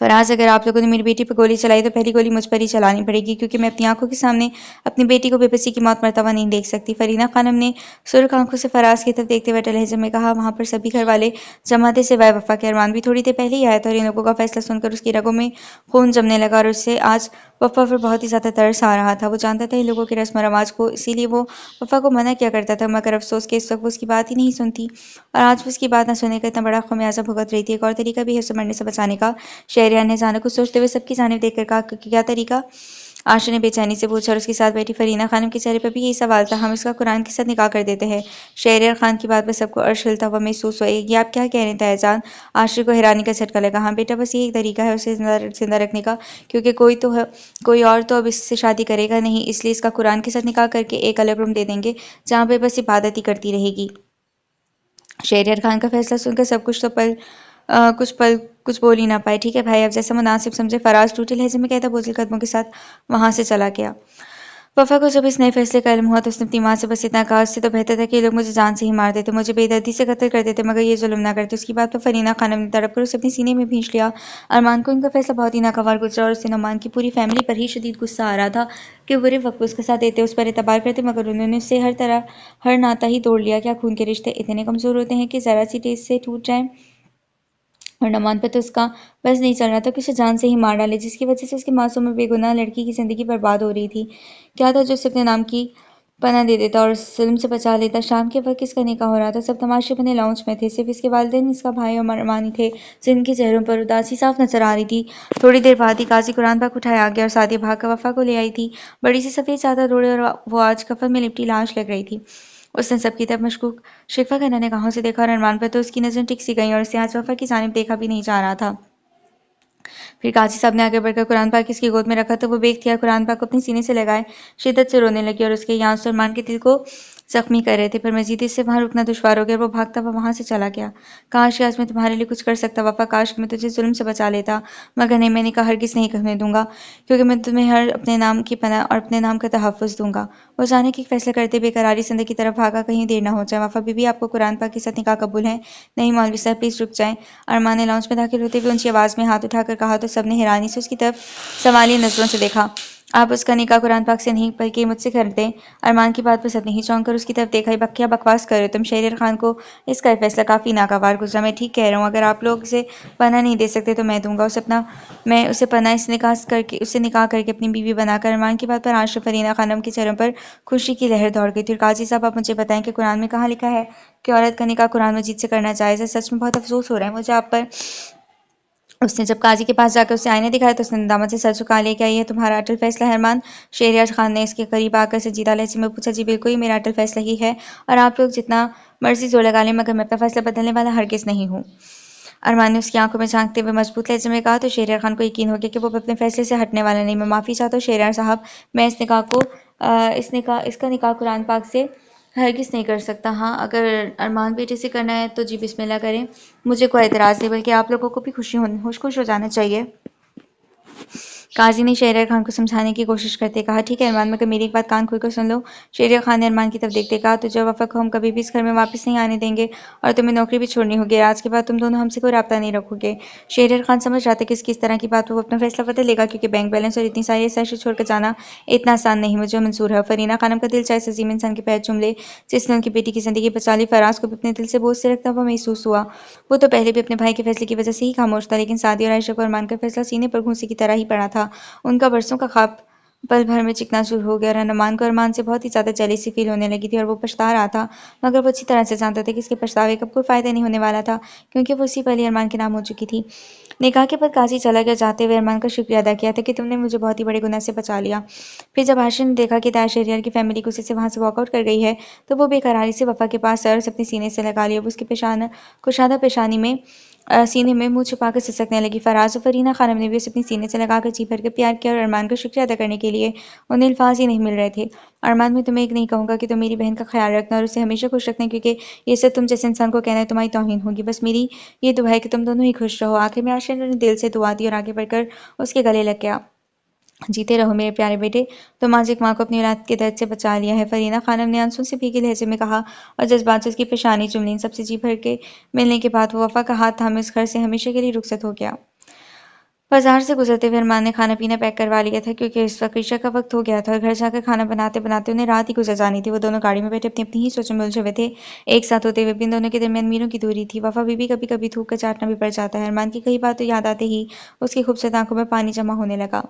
फराज, अगर आप लोगों ने मेरी बेटी पर गोली चलाई तो पहली गोली मुझ पर ही चलानी पड़ेगी, क्योंकि मैं अपनी आंखों के सामने अपनी बेटी को बेबसी की मौत मरता हुआ नहीं देख सकती। फरीना खानम ने सुर्ख आंखों से फराज की तरफ देखते हुए लहजे में कहा, वहां पर सभी घर वाले जमा थे सिवाय वफा के। अरमान भी थोड़ी देर पहले ही आया था और इन लोगों का फैसला सुनकर उसकी रगों में खून जमने लगा और उससे आज वफा पर बहुत ही ज्यादा तरस आ रहा था। वो जानता था इन लोगों के रस्म रवाज को, इसीलिए वो वफा को मना किया करता था, मगर अफसोस के इस वक्त वो उसकी बात ही नहीं सुनती और आज वो उसकी बात न सुनने का इतना बड़ा खमियाजा भुगत रही थी। एक और तरीका भी है उसे मरने से बचाने का। शहरयार ने अचानक कुछ सोचते हुए सबकी जानिब देखकर कहा, क्या तरीका? आशा ने बेचैनी से पूछा और उसके साथ बैठी फरीना खानम के चेहरे पर भी यही सवाल था। हम इसका कुरान के साथ निकाह कर देते हैं। शहरयार खान की बात पर सबको अर्श हिलता हुआ महसूस हुआ। ये आप क्या कह रहे हैं तायाजान? आशिर को हैरानी का झटका लगा। हाँ बेटा, बस यही तरीका है उसे जिंदा रखने का, क्योंकि कोई और तो अब इससे शादी करेगा नहीं, इसलिए इसका कुरान के साथ निकाह करके एक अलग रूम दे देंगे जहाँ पे बस इबादत ही करती रहेगी। शहरयार खान का फैसला सुनकर सब कुछ पल कुछ बोल ही ना पाए। ठीक है भाई, अब जैसा मुनासिब समझे। फराज टूटे लहजे में कहता बोझिल कदमों के साथ वहां से चला गया। वफा को जब इस नए फैसले का इल्म हुआ तो उसने अपनी माँ से बस इतना कहा, उससे तो बेहतर था कि ये लोग मुझे जान से ही मार देते, मुझे बेदर्दी से कत्ल कर देते, मगर ये जुल्म ना करते। उसकी बात पर फरीना खानम ने तड़प कर उसे अपने सीने में भींच लिया। अरमान को इनका फैसला बहुत ही नागवार गुजरा और उसे नुमान की पूरी फैमिली पर ही शदीद गुस्सा आ रहा था कि बुरे वक्त उसका साथ देते, उस पर एतबार करते, मगर उन्होंने उससे हर नाता ही तोड़ लिया। क्या खून के रिश्ते इतने कमजोर होते हैं कि जरा सी टेस्ट से टूट जाए? और नुमान पे तो उसका बस नहीं चल रहा था कि उसे जान से ही मार डाले, जिसकी वजह से उसकी मासूम और बेगुनाह लड़की की जिंदगी बर्बाद हो रही थी। क्या था जो उसे अपने नाम की पनाह दे देता और जुल्म से बचा लेता। शाम के वक्त किसका निकाह हो रहा था, सब तमाशे बने लाउंज में थे, सिर्फ इसके वालिदैन, इसका भाई और अरमानी थे जिनके चेहरों पर उदासी साफ नजर आ रही थी। थोड़ी देर बाद ही काजी कुरान पाक उठाए आ गया और सादिया भाग कर वफा को ले आई थी। बड़ी सी सफेद चादर ओढ़े और वो आज कफन में लिपटी लाश लग रही थी। उसने सबकी तरफ मशकूक शिकवा करने निगाहों से देखा और अरमान पर तो उसकी नजर टिक सी गई और उसे आज वफा की जानिब देखा भी नहीं जा रहा था। फिर काजी साहब ने आगे बढ़कर कुरान पाक इसकी गोद में रखा तो वो बेख्तियार कुरान पाक को अपने सीने से लगाए शिद्दत से रोने लगी और उसके ये आंसू अरमान के दिल को जख्मी कर रहे थे। पर मजीद इससे वहां रुकना दुश्वार हो गया और वो भागता हुआ वहां से चला गया। काश कि आज मैं तुम्हारे लिए कुछ कर सकता वफा, काश कि मैं तुझे जुल्म से बचा लेता, मगर नहीं, मैंने कहा हरगिज नहीं करने दूंगा, क्योंकि मैं तुम्हें हर अपने नाम की पनाह और अपने नाम का तहफ़्फ़ुज़ दूंगा। वो अचानक एक फैसला करते बेकरारी जिंदगी की तरफ भागा, कहीं देर न हो जाए। वफा बीबी, आपको कुरान पाक के साथ निकाह कबूल है? नहीं मौलवी साहब, प्लीज रुक जाएं। अरमान ने लाउंज में दाखिल होते हुए ऊंची आवाज में हाथ उठाकर कहा तो सबने हैरानी से उसकी तरफ सवालिया नजरों से देखा। आप उसका निकाह कुरान पाक से नहीं बल्कि मुझसे कर दें। अरमान की बात पर सबने ही चौंक कर उसकी तरफ देखा। क्या बकवास कर रहे हो तुम? शहरयार खान को इसका फैसला काफी नागवार गुजरा। मैं ठीक कह रहा हूँ, अगर आप लोग इसे पनाह नहीं दे सकते तो मैं दूंगा मैं उसे पनाह उससे निकाह करके अपनी बीवी बनाकर। अरमान की बात पर आशिफ फरीना खानम के चेहरों पर खुशी की लहर दौड़ गई थी। काजी साहब, आप मुझे बताएं कि कुरान में कहाँ लिखा है कि औरत का निकाह कुरान मजीद से करना जायज़ है? सच में बहुत अफसोस हो रहा है मुझे आप पर। उसने जब काजी के पास जाकर उसे आईने दिखाया तो उसने नदामत से सर झुका लिया। क्या ये तुम्हारा अटल फैसला है अरमान? शहरयार खान ने इसके करीब आकर संजीदा लहजे में पूछा। जी बिल्कुल, ही मेरा अटल फैसला ही है और आप लोग जितना मर्जी जोर लगा लें, मगर मैं अपना फैसला बदलने वाला हरगिज नहीं हूँ। अरमान ने उसकी आंखों में झांकते हुए मजबूत लहजे में कहा तो शहरयार खान को यकीन हो गया कि वो अपने फैसले से हटने वाला नहीं। मैं माफ़ी चाहता हूँ शहरयार साहब, मैं इसका निकाह कुरान पाक से हरगिज़ नहीं कर सकता। हाँ, अगर अरमान बेटे से करना है तो जी बिस्मिल्लाह करें, मुझे कोई एतराज़ नहीं, बल्कि आप लोगों को भी खुश हो जाना चाहिए। काजी ने शहरयार खान को समझाने की कोशिश करते कहा, ठीक है अरमान, मगर मेरी एक बात कान खोलकर सुन लो। शहरयार खान ने अरमान की तरफ देखते कहा, तुझे वफा को हम कभी भी इस घर में वापस नहीं आने देंगे और तुम्हें नौकरी भी छोड़नी होगी। आज के बाद तुम दोनों हमसे कोई रब्ता नहीं रखोगे। शहरयार खान समझ रहा था कि इसकी इस तरह की बात वो अपना फैसला बदलेगा, क्योंकि बैंक बैलेंस और इतनी सारी ऐश छोड़कर जाना इतना आसान नहीं। मुझे मंजूर है। फरीना खानम का दिल चाहे अजीम इंसान के पैर चूम ले, जिसने उनकी बेटी की जिंदगी बचा ली। फराज को भी अपने दिल से बोझ से रखता हुआ महसूस हुआ। वो तो पहले भी अपने भाई के फैसले की वजह से ही खामोश था, लेकिन सादी और आयशा को अरमान का फैसला सीने पर घूंसे की तरह ही पड़ा था। उनका बरसों का ख्वाब पल भर में चिकनाचूर हो गया और अरमान को अरमान से बहुत ही ज्यादा जेलसी फील होने लगी थी और वो पछता रहा था। मगर वो अच्छी तरह से जानता था कि इसके पछतावे का कोई फायदा नहीं होने वाला था, क्योंकि वो उसी पल ही अरमान के नाम हो चुकी थी। निकाह के बाद काजी चला गया, जाते हुए अरमान का शुक्रिया अदा किया था कि तुमने मुझे बहुत ही बड़े गुनाह से बचा लिया। फिर जब आशिर ने देखा कि दायर शहरियार की फैमिली गुस्से से वहां से वॉकआउट कर गई है, तो वो बेकरारी से वफा के पास सर अपने सीने से लगा लिया। वो उसकी कुशादा पेशानी में सीने में मुंह छुपाकर सिसकने लगी। फराज और फरीना खानम ने भी उसे अपनी सीने से लगाकर जी भर के प्यार किया और अरमान का शुक्रिया अदा करने के लिए उन्हें अल्फाज ही नहीं मिल रहे थे। अरमान, मैं तुम्हें एक नहीं कहूंगा कि तुम मेरी बहन का ख्याल रखना और उसे हमेशा खुश रखना, क्योंकि ये सब तुम जैसे इंसान को कहना है तुम्हारी तौहीन होगी। बस मेरी ये दुआ है कि तुम दोनों ही खुश रहो। आखिर में आशिर ने दिल से दुआ दी और आगे बढ़कर उसके गले लग गया। जीते रहो मेरे प्यारे बेटे, तुम आज एक माँ को अपनी औलाद के दर्द से बचा लिया है। फरीना खानम ने आंसू से भीगे लहजे में कहा और जज्बात से उसकी पेशानी चुम ली। इन सबसे जी भर के मिलने के बाद वो वफा का हाथ थामे उस घर से हमेशा के लिए रुखसत हो गया। बाजार से गुजरते हुए अरमान ने खाना पीना पैक करवा लिया था, क्योंकि इस वक्त ईशा का वक्त हो गया था और घर जाकर खाना बनाते बनाते उन्हें रात ही गुजर जानी थी। वो दोनों गाड़ी में बैठे अपनी अपनी ही सोचों में उलझे हुए थे। एक साथ होते हुए भी इन दोनों के दरमियान मीलों की दूरी थी। वफा बीबी कभी कभी थूक कर चाटना भी पड़ जाता है। अरमान की कई बात तो याद आते ही उसकी खूबसूरत आंखों में पानी जमा होने लगा।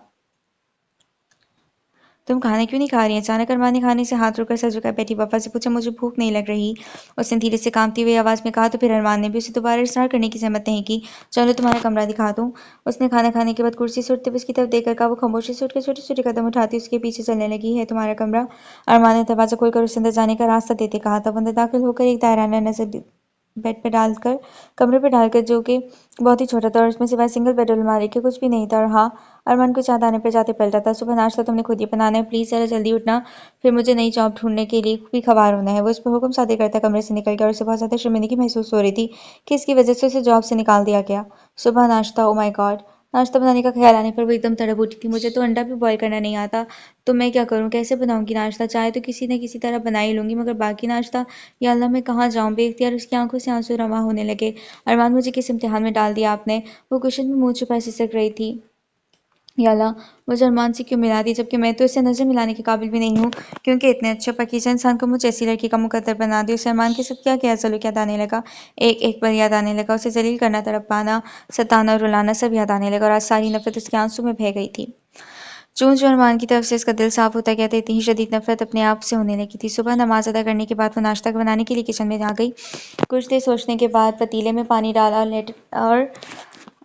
तुम खाना क्यों नहीं खा रही? अचानक अरमान ने खाने से हाथ रोककर सर झुकाए बैठी वफा से पूछा। मुझे भूख नहीं लग रही, उसने धीरे से कांपती हुई आवाज में कहा। तो फिर अरमान ने भी उसे दोबारा इसरार करने की जहमत नहीं की। चलो तुम्हारा कमरा दिखा दूं। उसने खाना खाने के बाद कुर्सी से उठते हुए उसकी तरफ देखकर कहा। वो खामोशी से उठकर छोटे छोटे कदम उठाती उसके पीछे चलने लगी। है तुम्हारा कमरा? अरमान ने दरवाजा खोलकर उसे अंदर जाने का रास्ता देते कहा था। वो अंदर दाखिल होकर एक दायराना नजर बेड पे डालकर कमरे पे डालकर, जो कि बहुत ही छोटा था और उसमें सिवाय सिंगल बेड और अलमारी के कुछ भी नहीं था। और हाँ, अरमान को चाँद आने पर जाते पलटा था। सुबह नाश्ता तुमने खुद ही बनाना है, प्लीज़ ज़रा जल्दी उठना, फिर मुझे नई जॉब ढूंढने के लिए भी खबर होना है। वो उस पर हुक्म सादे करता कमरे से निकल गया और उसे बहुत ज़्यादा शर्मिंदगी महसूस हो रही थी कि इसकी वजह से उसे जॉब से निकाल दिया गया। सुबह नाश्ता, ओ माय गॉड! नाश्ता बनाने का ख्याल आने पर वो एकदम तड़प उठी थी। मुझे तो अंडा भी बॉयल करना नहीं आता, तो मैं क्या करूँ? कैसे बनाऊंगी नाश्ता? चाय तो किसी न किसी तरह बना ही लूंगी, मगर बाकी नाश्ता, या अल्लाह मैं कहाँ जाऊँ? बेख्तियार उसकी आंखों से आंसू रवा होने लगे। अरमान, मुझे किस इम्तिहान में डाल दिया आपने? वो कुशन में मुंह छुपा सिसक रही थी। या अल्लाह, मुझे अरमान से क्यों मिला दी, जबकि मैं तो इसे नजर मिलाने के काबिल भी नहीं हूँ, क्योंकि इतने अच्छे पाकीज़ा इंसान को मुझे ऐसी लड़की का मुकद्दर बना दिया। उसे अरमान के साथ क्या क्या सलूक याद आने लगा, एक एक पर याद आने लगा। उसे जलील करना, तड़पाना, सताना और रुलाना सब याद आने लगा और आज सारी नफरत उसके आंसू में बह गई थी। चूं चूं अरमान की तरफ से इसका दिल साफ होता गया था, इतनी ही शदीद नफरत अपने आप से होने लगी थी। सुबह नमाज अदा करने के बाद वो नाश्ता बनाने के लिए किचन में आ गई। कुछ देर सोचने के बाद पतीले में पानी डाला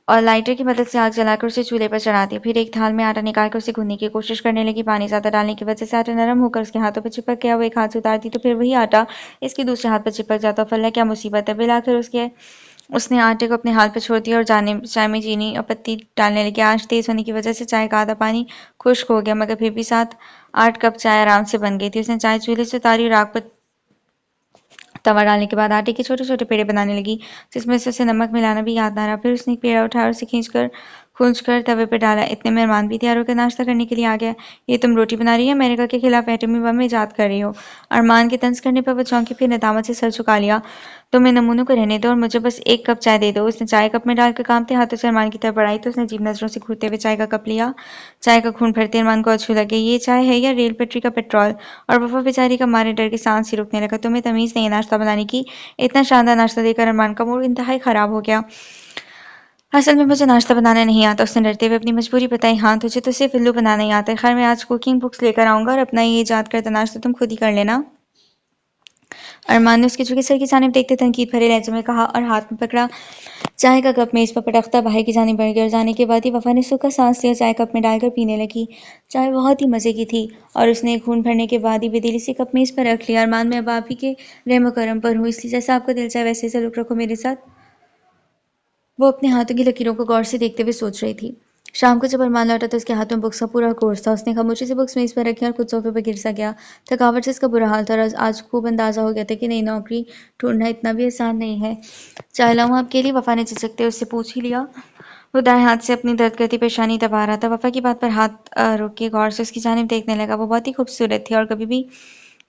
और लाइटर की मदद से आग जलाकर उसे चूल्हे पर चढ़ा दिया। फिर एक थाल में आटा निकालकर उसे गूंदने की कोशिश करने लगी। पानी ज्यादा डालने की वजह से आटा नरम होकर उसके हाथों पर चिपक गया। वो एक हाथ से उतारती तो फिर वही आटा इसके दूसरे हाथ पर चिपक जाता। फल्ला, क्या मुसीबत है! बिलाखिर उसने आटे को अपने हाथ पर छोड़ दिया और जाने चाय में चीनी और पत्ती डालने लगी। आंच तेज होने की वजह से चाय का आधा पानी खुश्क हो गया, मगर फिर भी 7-8 कप चाय आराम से बन गई थी। उसने चाय चूल्हे से उतारी और आग पर तवा डालने के बाद आटे के छोटे छोटे पेड़े बनाने लगी, जिसमें से उसे नमक मिलाना भी याद ना रहा। फिर उसने एक पेड़ा उठाया और उसे खूंच कर तवे पर डाला। इतने में अरमान भी तैयार होकर नाश्ता करने के लिए आ गया। ये तुम रोटी बना रही है? अमेरिका के खिलाफ एटमी बम ईजाद कर रही हो? अरमान के तंज करने पर वो चौंकी, फिर नदामत से सर झुका लिया। तुम्हें नमूनों को रहने दो और मुझे बस एक कप चाय दे दो। उसने चाय कप में डालकर कांपते हाथों से अरमान की तरफ बढ़ाई तो उसने अजीब नजरों से घूरते हुए चाय का कप लिया। चाय का खून भरते अरमान को अच्छू लगे। ये चाय है या रेल पटरी का पेट्रोल? और वफा बेचारी का मारे डर के सांस ही रुकने लगा। तुम्हें तमीज नहीं है नाश्ता बनाने की? इतना शानदार नाश्ता देकर अरमान का मूड इंतहाई खराब हो गया। असल में मुझे नाश्ता बनाना नहीं आता, उसने डरते हुए अपनी मजबूरी बताई। हाँ, तुझे तो सिर्फ उल्लू बनाना ही आता है। खैर, मैं आज कुकिंग बुक्स लेकर आऊंगा और अपना ये ईजाद करता नाश्ता तुम खुद ही कर लेना। अरमान ने उसके झुके सर की जानिब देखते तनकीद भरे लहजे में कहा और हाथ में पकड़ा चाय का कप मेज पर पटकता बाहर की जानिब बढ़ गया और जाने के बाद ही वफा ने सूखा सांस लिया, चाय कप में डालकर पीने लगी। चाय बहुत ही मजे की थी और उसने खून भरने के बाद ही बेदिली से कप मेज पर रख लिया। अरमान, मैं अब आप ही के रहम करम पर हूँ, इसलिए जैसा आपका दिल चाहे वैसे सलूक रखो मेरे साथ। वो अपने हाथों की लकीरों को गौर से देखते हुए सोच रही थी। शाम को जब अरमान लौटा तो उसके हाथों में बुक्स का पूरा कोर्स था। उसने खामोशी से बुक्स मेज पर रखी और खुद सोफे पर गिर सा गया। थकावट से उसका बुरा हाल था और आज खूब अंदाजा हो गया था कि नई नौकरी ढूंढना इतना भी आसान नहीं है। चाय लाऊं आपके लिए? वफा ने झिझकते उससे पूछ ही लिया। वो दाएं हाथ से अपनी दर्द करती परेशानी दबा रहा था। वफा की बात पर हाथ रोक के गौर से उसकी जानिब देखने लगा। वो बहुत ही खूबसूरत थी और कभी भी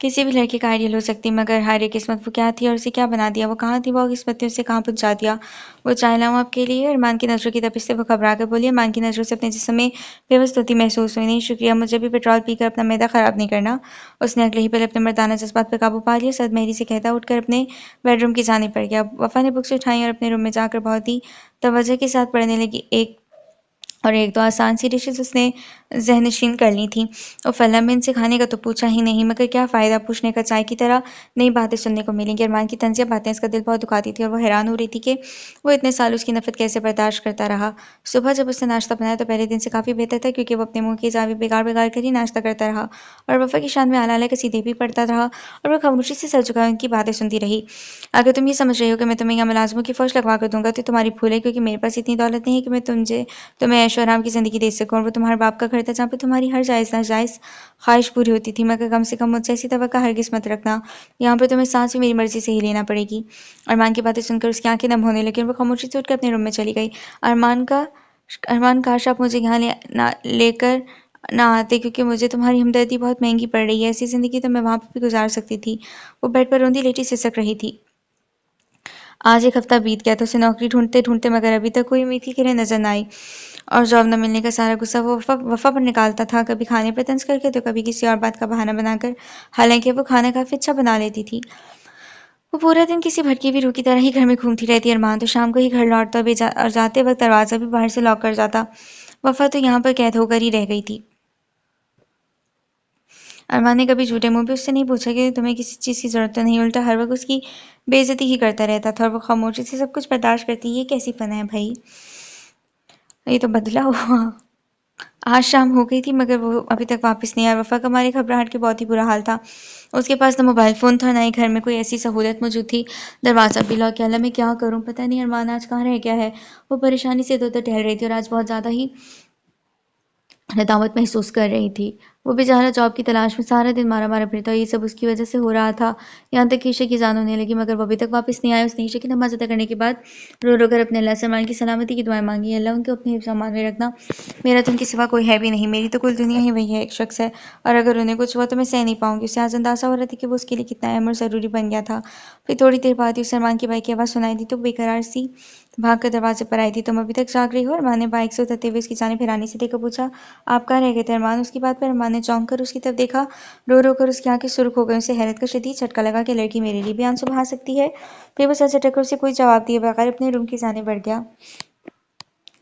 किसी भी लड़के का आइडियल हो सकती, मगर हाय किस्मत, वो क्या थी और उसे क्या बना दिया? वो कहाँ थी? वो किस्मत ने उसे कहाँ पहुंचा दिया? वो चाय लाऊं आपके लिए? अरमान की नजरों की तपिश से वो घबरा कर बोली। अरमान की नजरों से अपने जिस्म में बेवस्तोती महसूस हुई। नहीं शुक्रिया, मुझे भी पेट्रोल पीकर अपना मैदा खराब नहीं करना। उसने अगले ही पल अपने मर्दाना जज्बात पर काबू पा लिया। सदमेरी से कहता उठकर अपने बेडरूम की जानिब बढ़ गया। वफा ने बुक्स उठाई और अपने रूम में जाकर बहुत ही तवज्जो के साथ पढ़ने लगी। एक दो आसान सी डिशेस उसने ज़हनशीन कर ली थीं। फला में इनसे खाने का तो पूछा ही नहीं, मगर क्या फ़ायदा पूछने का? चाय की तरह नई बातें सुनने को मिलेंगी। अरमान की तंज़िया बातें इसका दिल बहुत दुखाती थी और वो हैरान हो रही थी कि वो इतने साल उसकी नफ़रत कैसे बर्दाश्त करता रहा। सुबह जब उसने नाश्ता बनाया तो पहले दिन से काफ़ी बेहतर था, क्योंकि वो अपने मुँह की चाबी बिगाड़-बिगाड़ कर ही नाश्ता करता रहा और वफ़ा की शान में आला-आला कसीदे भी पढ़ता रहा और वो खामोशी से सर झुकाए उनकी बातें सुनती रही। अगर तुम ये समझ रही हो कि मैं तुम्हें यहाँ मुलाज़िमों की फ़ौज लगवा कर दूँगा, तो तुम्हारी भूल है, क्योंकि मेरे पास इतनी दौलत नहीं है कि मैं तुम्हें ऐशो-आराम की ज़िंदगी दे सकूँ। और वो तुम्हारे बाप का घर था, जहाँ पे तुम्हारी हर जायज़-नाजायज़ ख़्वाहिश पूरी होती थी, मगर कम से कम मुझसे ऐसी तवक्को हरगिज़ मत रखना। यहाँ पर तुम्हें साँस भी मेरी मर्ज़ी से ही लेना पड़ेगी। अरमान की बातें सुनकर उसकी आँखें नम होने लगीं और वो खामोशी से उठकर अपने रूम में चली गई। अरमान का अरमान, काश आप मुझे यहाँ लेकर ना आते, क्योंकि मुझे तुम्हारी हमदर्दी बहुत महँगी पड़ रही है। ऐसी ज़िंदगी तो मैं वहाँ पर भी गुज़ार सकती थी। वो बेड पर रोंदी लेटी सिसक रही थी। आज एक हफ्ता बीत गया था उसे नौकरी ढूंढते-ढूंढते, मगर अभी तक कोई उम्मीद की किरण नज़र न आई और जॉब न मिलने का सारा गुस्सा वो वफ़ा पर निकालता था, कभी खाने पर तंज़ करके तो कभी किसी और बात का बहाना बनाकर। हालाँकि वो खाना काफ़ी अच्छा बना लेती थी। वो पूरा दिन किसी भटकी हुई रूह की तरह ही घर में घूमती रहती। अरमान तो शाम को ही घर लौटता और जाते वक़्त दरवाज़ा भी बाहर से लॉक कर जाता। वफ़ा तो यहाँ पर कैद होकर ही रह गई थी। अरमान ने कभी झूठे मुँह पे उससे नहीं पूछा कि तुम्हें किसी चीज़ की ज़रूरत तो नहीं, उल्टा हर वक़्त उसकी बेइज़्ज़ती ही करता रहता था और वो खामोशी से सब कुछ बर्दाश्त करती। ये कैसी पना है भई? ये तो बदला हुआ। आज शाम हो गई थी, मगर वो अभी तक वापस नहीं आया। वफ़ा का मारे घबराहट के बहुत ही बुरा हाल था। उसके पास ना मोबाइल फ़ोन था, ना ही घर में कोई ऐसी सहूलियत मौजूद थी। दरवाज़ा भी लॉक है। अल्लाह, मैं क्या करूँ? पता नहीं अरमान आज कहाँ रह गया है? वो परेशानी से इधर-उधर टहल रही थी और आज बहुत ज़्यादा ही नदामत महसूस कर रही थी। वो बेचारा जॉब की तलाश में सारा दिन मारा-मारा फिरता और ये सब उसकी वजह से हो रहा था। यहाँ तक कि ईशा की जान होने लगी, मगर वो अभी तक वापस नहीं आया। उसने ईशा की नमाज़ अदा करने के बाद रो-रो कर अपने अल्लाह से अरमान की सलामती की दुआएँ माँगी। अल्लाह, उनको अपने हिफ्ज़-ओ-अमान में रखना। मेरा तो उनके सिवा कोई है भी नहीं। मेरी तो कुल दुनिया ही वही है, एक शख्स है, और अगर उन्हें कुछ हुआ तो मैं सह नहीं पाऊँगी। उसे आज अंदाज़ा हो रहा था कि वो उसके लिए कितना अहम और ज़रूरी बन गया था। फिर थोड़ी देर बाद ही उसे अरमान की बाइक की आवाज़ सुनाई दी, तो बेकरार सी भाग कर दरवाज़े पर आई थी। तुम अभी तक जाग रही हो? अरमान ने बाइक से उतरते हुए उसकी जानिब हैरानी से देखकर पूछा। आप कहाँ रह गए थे अरमान? उसकी बात पर अरमान ने चौंक कर उसकी तरफ देखा। रो-रो कर उसकी आंखें सुर्ख हो गईं। उसे हैरत का शदीद झटका लगा कि लड़की मेरे लिए भी आंसू बहा सकती है। फिर वो सर झटक कर उसे कोई जवाब दिए बगैर अपने रूम की जानिब बढ़ गया।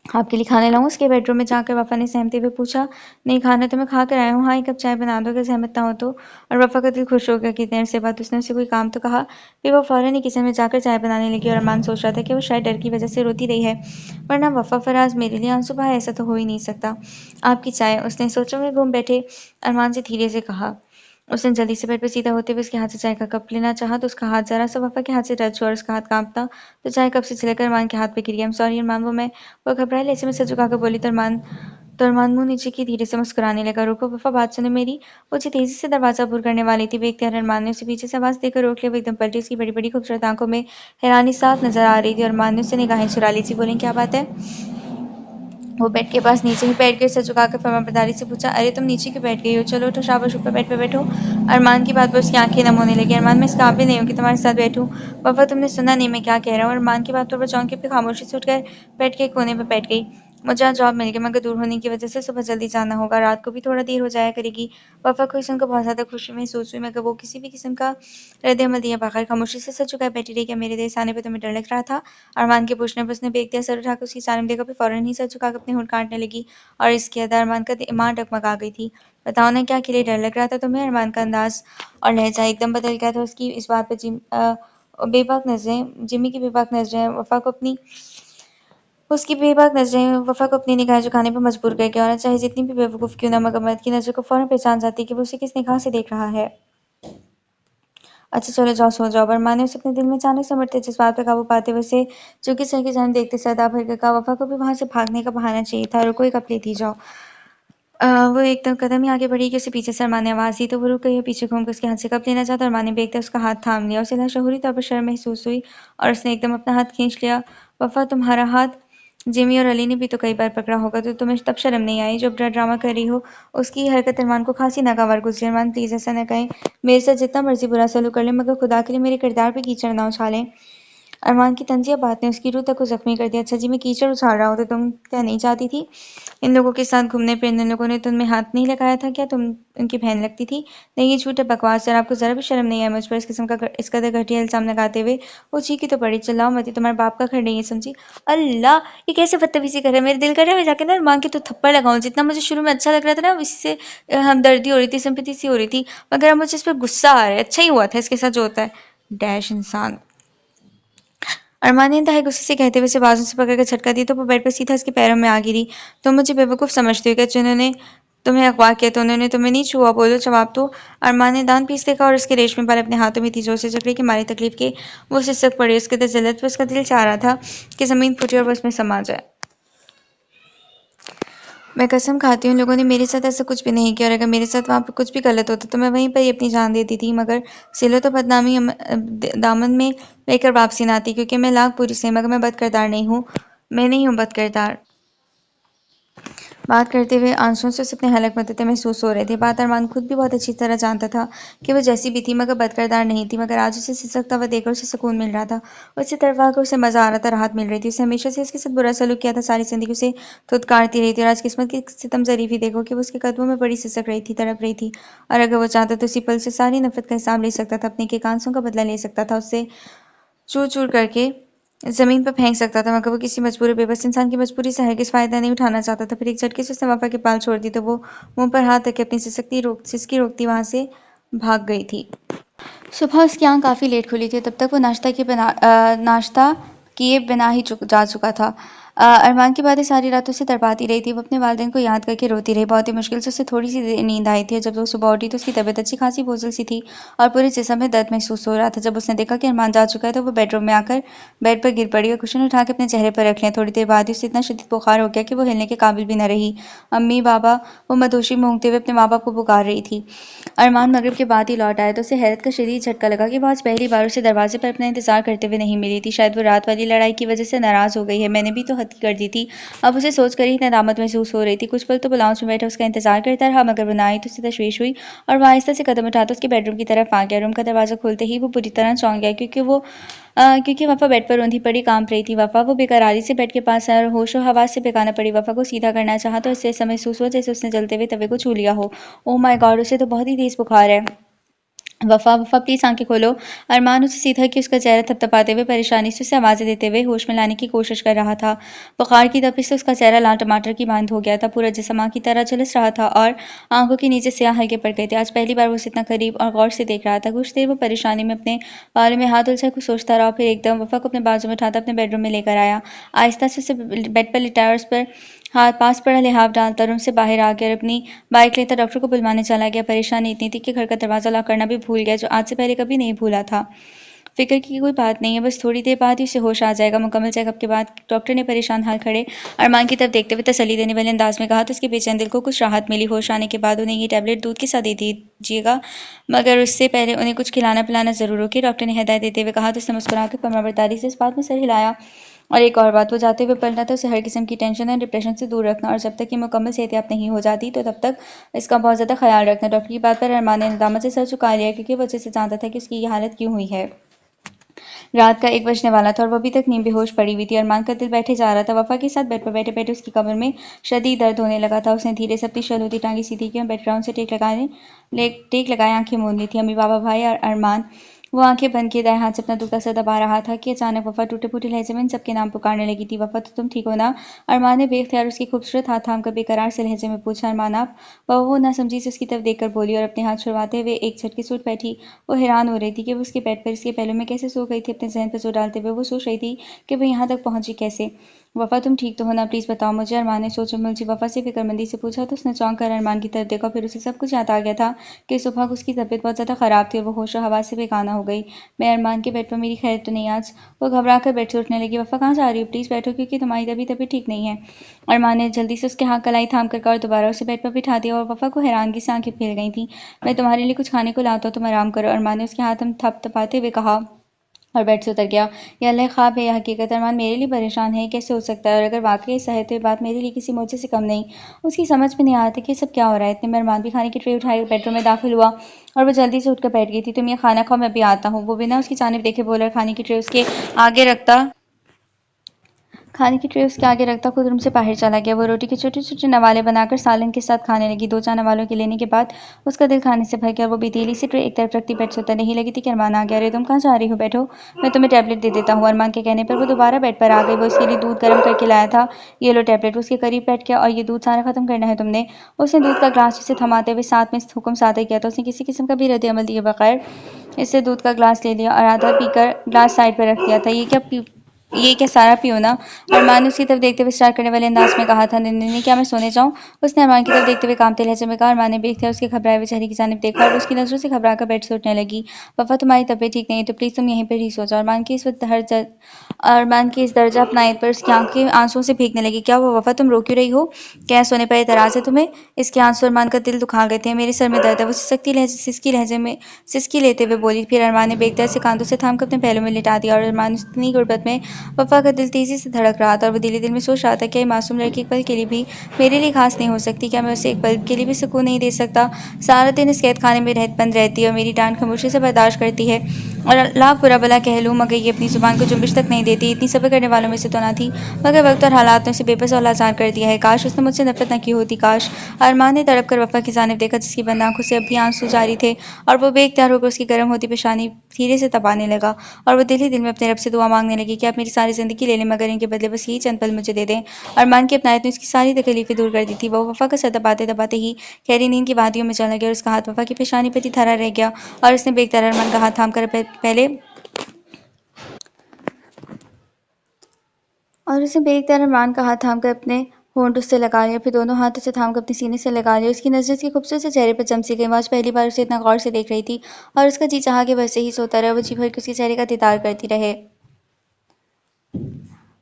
आपके लिए खाना लाऊं? उसके बेडरूम में जाकर वफ़ा ने सहमते हुए पूछा। नहीं, खाना तो मैं खा कर आया हूँ। हाँ, एक कप चाय बना दो अगर ज़हमत ना हो तो। और वफ़ा का दिल खुश हो गया कि इतने अरसे बाद उसने उसे कोई काम तो कहा। फिर वो फ़ौरन ही किचन में जाकर चाय बनाने लगी और अरमान सोच रहा था कि वो शायद डर की वजह से रोती रही है, वरना वफ़ा फराज मेरे लिए आंसू बहाए, ऐसा तो हो ही नहीं सकता। आपकी चाय, उसने सोचों में गुम बैठे अरमान से धीरे से कहा। उसने जल्दी से बेड पर सीधा होते हुए उसके हाथ से चाय का कप लेना चाहा, तो उसका हाथ जरा सा वफ़ा के हाथ से टच हुआ और उसका हाथ कांपता तो चाय कप से छिलकर अरमान के हाथ पे गिर गया। सॉरी अरमान, वो घबराए लहजे में सर झुकाकर बोली। तो अरमान मुंह नीचे की धीरे से मुस्कुराने लगा। रुको वफ़ा, बात सुनो मेरी। वो जी तेजी से दरवाज़ा अबूर करने वाली थी। वे इख्तियार अरमान ने उसे पीछे से आवाज़ देकर रोक लिया। वो एकदम पलटी। उसकी बड़ी-बड़ी खूबसूरत आंखों में हैरानी साफ नज़र आ रही थी और अरमान ने उससे निगाहें चुरा ली थी। बोलें, क्या बात है? वो बेड के पास नीचे ही बैठ गई, सर झुकाकर फर्माबरदारी से पूछा। अरे तुम नीचे क्यों बैठ गई हो? चलो उठो, शाबाश, ऊपर बेड पे बैठो। अरमान की बात पर उसकी आंखें नम होने लगी। अरमान, मैं इस काबिल नहीं हूँ कि तुम्हारे साथ बैठूं। वफ़ा, तुमने सुना नहीं मैं क्या कह रहा हूँ? अरमान की बात पर वो चौंकी, फिर खामोशी से उठकर बेड के एक कोने पर बैठ गई। मुझे आज जॉब मिल गई, मगर दूर होने की वजह से सुबह जल्दी जाना होगा, रात को भी थोड़ा देर हो जाया करेगी। वफ़ा को सुनकर बहुत ज़्यादा खुशी महसूस हुई, मगर वो किसी भी किस्म का रद्द-ए-अमल दिए बगैर खामोशी से सर झुकाए बैठी रही। क्या मेरे देर से आने पे तुम्हें डर लग रहा था? अरमान के पूछने पर उसने बेख्तियार सर उठाकर उसकी जानिब देखा, फिर फौरन ही सर झुकाकर अपने होंठ काटने लगी और इसके अदा अरमान का ईमान डगमगा गई थी। बताओ ना, क्या के लिए डर लग रहा था तुम्हें? अरमान का अंदाज और लहजा एकदम बदल गया था। उसकी इस बात पर जिम्मी की बेबाक नजरें वफ़ा को अपनी निगाहें झुकाने पर मजबूर कर गया। औरत चाहे जितनी भी बेवकूफ़ क्यों ना, मगर मर्द की नज़र को फ़ौरन पहचान जाती कि वो उसे किस निगाह से देख रहा है। अच्छा चलो जाओ सो जाओ। अरमान ने उसे अपने दिल में अचानक से उमड़ते जज्बात पे काबू पाते हुए उसे चुपके से की जान देखते सदा भर कर कहा, वफा को भी वहां से भागने का बहाना चाहिए था। रुको एक अपनी थी जाओ। वो एकदम कदम ही आगे बढ़ी कि उसे पीछे से अरमान ने आवाज दी तो वो रुक गई और पीछे घूमकर उसके हाथ से कप लेना चाहा तो अरमान ने बेखते उसका हाथ थाम लिया। उसे लाशऊरी तौर पर शर्म महसूस हुई और उसने एकदम अपना हाथ खींच लिया। वफा तुम्हारा हाथ जिमी और अली ने भी तो कई बार पकड़ा होगा तो तुम्हें तब शर्म नहीं आई जो ड्रामा कर रही हो। उसकी हरकत अरमान को खासी नागवार गुजरी। अरमान प्लीज ऐसा न कहें, मेरे साथ जितना मर्जी बुरा सलूक कर ले मगर खुदा के लिए मेरे किरदार पे कीचड़ ना उछालें। अरमान की तंजिया बात ने उसकी रूह तक को जख्मी कर दिया। अच्छा जी मैं कीचड़ उछाल रहा हूँ तो तुम क्या नहीं चाहती थी इन लोगों के साथ घूमने फिरने? इन लोगों ने तुम्हें हाथ नहीं लगाया था क्या? तुम उनकी बहन लगती थी? नहीं ये झूठ है, बकवास है। आपको जरा भी शर्म नहीं आई मुझ पर इस किस्म का इस कदर घटिया इल्जाम लगाते हुए? वो चीखी तो पड़ी, चिल्लाओ मत, ये तुम्हारे बाप का घर नहीं है समझी? अल्लाह, ये कैसे बदतमीजी कर रहा है? मेरे दिल कर रहा है मैं जाके ना अरमान के तो थप्पड़ लगाऊं। जितना मुझे शुरू में अच्छा लग रहा था ना इससे हमदर्दी हो रही थी, सिंपैथी सी हो रही थी, मगर अब मुझे इस पर गुस्सा आ रहा है। अच्छा ही हुआ था इसके साथ जो होता है। डैश इंसान। अरमान ने इंतहाई गुस्से से कहते हुए उसे बाजू से पकड़कर झटका दिया तो वो बेड पर सीधा उसके पैरों में आ गिरी। तुम मुझे बेवकूफ़ समझते हो क्या? जिन्होंने तुम्हें अगवा किया तो उन्होंने तुम्हें नहीं छुआ? बोलो जवाब दो। अरमान ने दांत पीस देखा और उसके रेशमी बाल अपने हाथों में थी जो उसे जकड़े के मारे तकलीफ के वो सिसक पड़ी। उसके अंदर जिल्लत पे उसका दिल चाह रहा था कि जमीन फूटे और वो उसमें समा जाए। मैं कसम खाती हूँ, इन लोगों ने मेरे साथ ऐसा कुछ भी नहीं किया और अगर मेरे साथ वहाँ पे कुछ भी गलत होता तो मैं वहीं पर ही अपनी जान देती थी, मगर सिलो तो बदनामी दामन में लेकर वापसी ना आती क्योंकि मैं लाख बुरी सही मगर मैं बदकिरदार नहीं हूँ। मैं नहीं हूँ बदकिरदार। बात करते हुए आंसुओं से उसे अपने हलक बदलते महसूस हो रहे थे। बात अरमान खुद भी बहुत अच्छी तरह जानता था कि वो जैसी भी थी मगर बदकिरदार नहीं थी, मगर आज उसे सिसकता हुआ देखकर उसे सुकून मिल रहा था। उससे तड़वा कर उसे मजा आ रहा था, राहत मिल रही थी। उसे हमेशा से उसके साथ बुरा सलूक किया था, सारी जिंदगी उसे धुतकारती रही थी और आज किस्मत की सितम जरीफी देखो कि वो उसके कदमों में बड़ी सिसक रही थी, तड़प रही थी। और अगर वो चाहता तो उसी पल से सारी नफरत का हिसाब ले सकता था, अपने के कांसों का बदला ले सकता था, उससे चूर चूर करके ज़मीन पर फेंक सकता था, मगर वो किसी मजबूर बेबस इंसान की मजबूरी से हरगिज़ फ़ायदा नहीं उठाना चाहता था। फिर एक झटके से उसने वफ़ा के पाल छोड़ दी तो वो मुंह पर हाथ रख के अपनी सिसकी रोकती वहाँ से भाग गई थी। सुबह उसकी आँख काफ़ी लेट खुली थी, तब तक वो नाश्ता किए बिना ही जा चुका था। अरमान की बातें सारी रात उसे तड़पाती रही थी। वो अपने वालिदैन को याद करके रोती रही। बहुत ही मुश्किल से उसे थोड़ी सी नींद आई थी और जब वो सुबह उठी तो उसकी तबीयत अच्छी खासी बोझिल सी थी और पूरे जिस्म में दर्द महसूस हो रहा था। जब उसने देखा कि अरमान जा चुका है तो वो बेडरूम में आकर बेड पर गिर पड़ी और कुशन उठा के अपने चेहरे पर रख लिया। थोड़ी देर बाद ही उसे इतना शदीद बुखार हो गया कि वो हिलने के काबिल भी न रही। अम्मी बाबा, वो मदहोशी में ऊँघते हुए अपने माँ बाप को पुकार रही थी। अरमान मगरिब के बाद ही लौट आया तो उसे हैरत का शदीद झटका लगा कि वो आज पहली बार उसे दरवाजे पर अपना इंतजार करते हुए नहीं मिली थी। शायद वो रात वाली लड़ाई की वजह से नाराज हो गई है। मैंने भी तो हद कर दी थी। अब उसे सोच कर ही नदामत महसूस हो रही थी। कुछ पल तो वो लाउंज में बैठा उसका इंतजार करता रहा, मगर वो ना आई तो उसे तशवीश हुई और वो आहिस्ता से कदम उठाकर उसके बेडरूम की तरफ आ गया। रूम का दरवाजा खोलते ही वो बुरी तरह चौंक गया क्योंकि वफ़ा बेड पर औंधी पड़ी कांप रही थी। वफ़ा, वो बेकरारी से बेड के पास आया और होशो हवास से बेगाना पड़ी वफ़ा को सीधा करना चाहा तो उसे ऐसा महसूस हुआ जैसे उसने जलते हुए तवे को छू लिया हो। ओह माय गॉड, उसे तो बहुत ही तेज बुखार है। वफ़ा वफ़ा प्लीज़ आंखें खोलो। अरमान उसे सीधा कि उसका चेहरा थपथपाते हुए परेशानी से उसे आवाज़ें देते हुए होश में लाने की कोशिश कर रहा था। बुखार की तपिश से उसका चेहरा लाल टमाटर की मांद हो गया था। पूरा जिस्म आग की तरह झुलस रहा था और आंखों के नीचे स्याह हल्के पड़ गए थे। आज पहली बार वो उसे इतना करीब और गौर से देख रहा था। कुछ देर वो परेशानी में अपने बालों में हाथ उलझा कुछ सोचता रहा, फिर एकदम वफ़ा को अपने बाजू में उठाता अपने बेडरूम में लेकर आया। आहिस्ता से उसे बेड पर लिटाया और उस पर हाथ पास पड़ा लिहाफ डालता रूम से बाहर आ गया और अपनी बाइक लेकर डॉक्टर को बुलवाने चला गया। परेशानी इतनी थी कि घर का दरवाज़ा लॉक करना भी भूल गया, जो आज से पहले कभी नहीं भूला था। फ़िक्र की कोई बात नहीं है, बस थोड़ी देर बाद ही उसे होश आ जाएगा। मुकम्मल चेकअप के बाद डॉक्टर ने परेशान हाल खड़े अरमान की तरफ देखते हुए तसल्ली देने वाले अंदाज में कहा तो उसके बेचैन दिल को कुछ राहत मिली। होश आने के बाद उन्हें ये टैबलेट दूध के साथ दे दीजिएगा, मगर उससे पहले उन्हें कुछ खिलाना पिलाना ज़रूर होगी, डॉक्टर ने हिदायत देते हुए कहा तो उसने मुस्कुराकर फर्माबरदारी से इस बात में सर हिलाया। और एक और बात, वो जाते हुए पढ़ना था उसे हर किस्म की टेंशन और डिप्रेशन से दूर रखना और जब तक ये मुकम्मल सेहतियाब नहीं हो जाती तो तब तक इसका बहुत ज़्यादा ख्याल रखना। डॉक्टर की बात पर अरमान ने नदामत से सर झुका लिया क्योंकि वो अच्छे से जानता था कि उसकी ये हालत क्यों हुई है। रात का 1 बजने वाला था और वो अभी तक नींद बेहोश पड़ी हुई थी। अरमान का दिल बैठे जा रहा था। वफ़ा के साथ बेड पर बैठे-बैठे उसकी कमर में शदीद दर्द होने लगा था। उसने धीरे से अपनी शलूती टाँगें सीधी की और बेड ग्राउंड से टेक लगाए आँखें मूंद ली थी। अम्मी बाबा भाई और अरमान, वो आंखें बंद किए दाएं हाथ से अपना दूल्हा सर दबा रहा था कि अचानक वफ़ा टूटे-फूटे लहजे में इन सबके नाम पुकारने लगी थी। वफ़ा, तो तुम ठीक हो ना? अरमान ने बेख्तियार उसकी खूबसूरत हाथ थाम कर बेकरार से लहजे में पूछा। अरमान, आप? वो नासमझी से उसकी तरफ देखकर बोली और अपने हाथ छुड़वाते हुए एक झटके से उठ बैठी। वो हैरान हो रही थी कि वो उसके बेड पर इसके पहलू में कैसे सो गई थी। अपने ज़हन पर जोर डालते हुए वो सोच रही थी कि वो यहाँ तक पहुंची कैसे। वफ़ा तुम ठीक तो हो ना? प्लीज़ बताओ मुझे। अरमान ने सोची-समझी वफ़ा से फ़िक्रमंदी से पूछा तो उसने चौंक कर अरमान की तरफ देखा। फिर उसे सब कुछ याद आ गया था कि सुबह को उसकी तबीयत बहुत ज़्यादा ख़राब थी और वो होशो हवास से बेगाना हो गई। मैं अरमान के बेड पर मेरी खैर तो नहीं आज? वो घबरा कर बेड से उठने लगी। वफ़ा कहाँ जा रही हो? प्लीज़ बैठो क्योंकि तुम्हारी तबीयत ठीक नहीं है। अरमान ने जल्दी से उसके हाथ कलाई थाम कर कहा और दोबारा उसे बेड पर बिठा दिया और वफ़ा को हैरानगी से आंखें फैल गई थीं। मैं तुम्हारे लिए कुछ खाने को लाता हूँ, तुम आराम करो। अरमान ने उसके हाथ थपथपाते हुए कहा और बेड से उतर गया। ये अल्लाह ख्वाब है या हकीकत? अरमान मेरे लिए परेशान है, कैसे हो सकता है? और अगर वाकई ऐसा है तो ये बात मेरे लिए किसी मौजे से कम नहीं। उसकी समझ में नहीं आ रहा था कि ये सब क्या हो रहा है। इतने में अरमान भी खाने की ट्रे उठाए बेडरूम में दाखिल हुआ और वो जल्दी से उठकर बैठ गई थी। तुम ये खाना खाओ, मैं अभी आता हूँ। वो बिना उसकी जानिब देखे बोला और खाने की ट्रे उसके आगे रखता खाने की ट्रे उसके आगे रखता खुद रूम से बाहर चला गया। वो रोटी के छोटे-छोटे नवाले बनाकर सालन के साथ खाने लगी। 2-4 नवालों के लेने के बाद उसका दिल खाने से भर गया और वो बेतीली सी ट्रे एक तरफ रखती बेड से उतरने ही लगी थी कि अरमान आ गया। अरे तुम कहाँ जा रही हो? बैठो, मैं तुम्हें टैबलेट दे देता हूँ। अरमान के कहने पर वो दोबारा बेड पर आ गई। वो उसके लिए दूध गर्म करके लाया था। ये लो टैबलेट। वो उसके करीब बैठ गया और ये दूध सारा खत्म करना है तुमने। उसने दूध का ग्लास उसे थमाते हुए साथ में हुक्म सादर किया था। उसने किसी किस्म का भी रद्द अमल दिए बगैर इससे दूध का ग्लास ले लिया और आधा पीकर ग्लास साइड पर रख दिया था। ये क्या सारा पियो ना? अरमान ने उसकी तरफ देखते हुए स्टार्ट करने वाले अंदाज में कहा था। नहीं क्या मैं सोने जाऊं? उसने अरमान की तरफ देखते हुए कांपते लहजे में कहा। अरमान ने देखते उसके घबराए हुए चेहरे की जानिब देखा और उसकी नजरों से घबरा कर बेड से उठने लगी। वफा तुम्हारी तबीयत ठीक नहीं है तो प्लीज तुम यहीं पर ही सो जाओ। अरमान की इस दर्जा अपनाई पर उसकी आंखें आंसुओं से भीगने लगी। क्या हुआ वफा, तुम रो क्यों रही हो? क्या सोने पर एतराज है तुम्हें? इसके आंसू अरमान का दिल दुखा गए थे। मेरे सर में दर्द है, वो सिसकी लेते हुए बोली। फिर अरमान ने बेगदर से कांधों से थाम कर अपने पहलू में लिटा दिया और अरमान इतनी गुर्बत में वफा का दिल तेजी से धड़क रहा था और वो दिल में सोच रहा था क्या ये मासूम लड़की एक पल के लिए भी मेरे लिए खास नहीं हो सकती? क्या मैं उसे एक पल के लिए भी सुकून नहीं दे सकता? सारा दिन इस कैद खाने में बंद रहती है और मेरी डांट खामोशी से बर्दाश्त करती है और लाख बुरा भला कह लूँ मगर ये अपनी जुबान को जुम्बिश तक नहीं देती। इतनी सब्र करने वालों में से तो ना थी मगर वक्त और हालात ने उसे बेबस और लाचार कर दिया है। काश उसने मुझसे नफरत न की होती। काश। अरमान ने तड़प कर वफा की जानिब देखा जिसकी बंद आंखों से अब भी आंसू जारी थे और वो बेख्तियार होकर उसकी गर्म होती पेशानी धीरे से तपाने लगा और वो दिल ही दिल में अपने रब से दुआ मांगने लगी कि आप मेरी सारी जिंदगी ले लें मगर इनके बदले बस यही चंद पल मुझे दे दें। अरमान की अपनायत ने उसकी सारी तकलीफें दूर कर दी थी। वो वफा का सर दबाते दबाते ही गहरी नींद की वादियों में चला गया और उसका हाथ वफा की पेशानी पर ही धरा रह गया और उसने बेख्तियार अरमान का हाथ थाम कर पहले और उसे बेख्तियार अरमान का हाथ थामकर अपने होंठ उससे लगा लिया। फिर दोनों हाथ उसे थामकर अपने सीने से लगा लिया। उसकी नजर उसके खूबसूरत से चेहरे पर चमकी गई। वो आज पहली बार उसे इतना गौर से देख रही थी और उसका जी चाहा कि वैसे ही सोता रहे। वो जी भर के उसके चेहरे का दीदार करती रहे।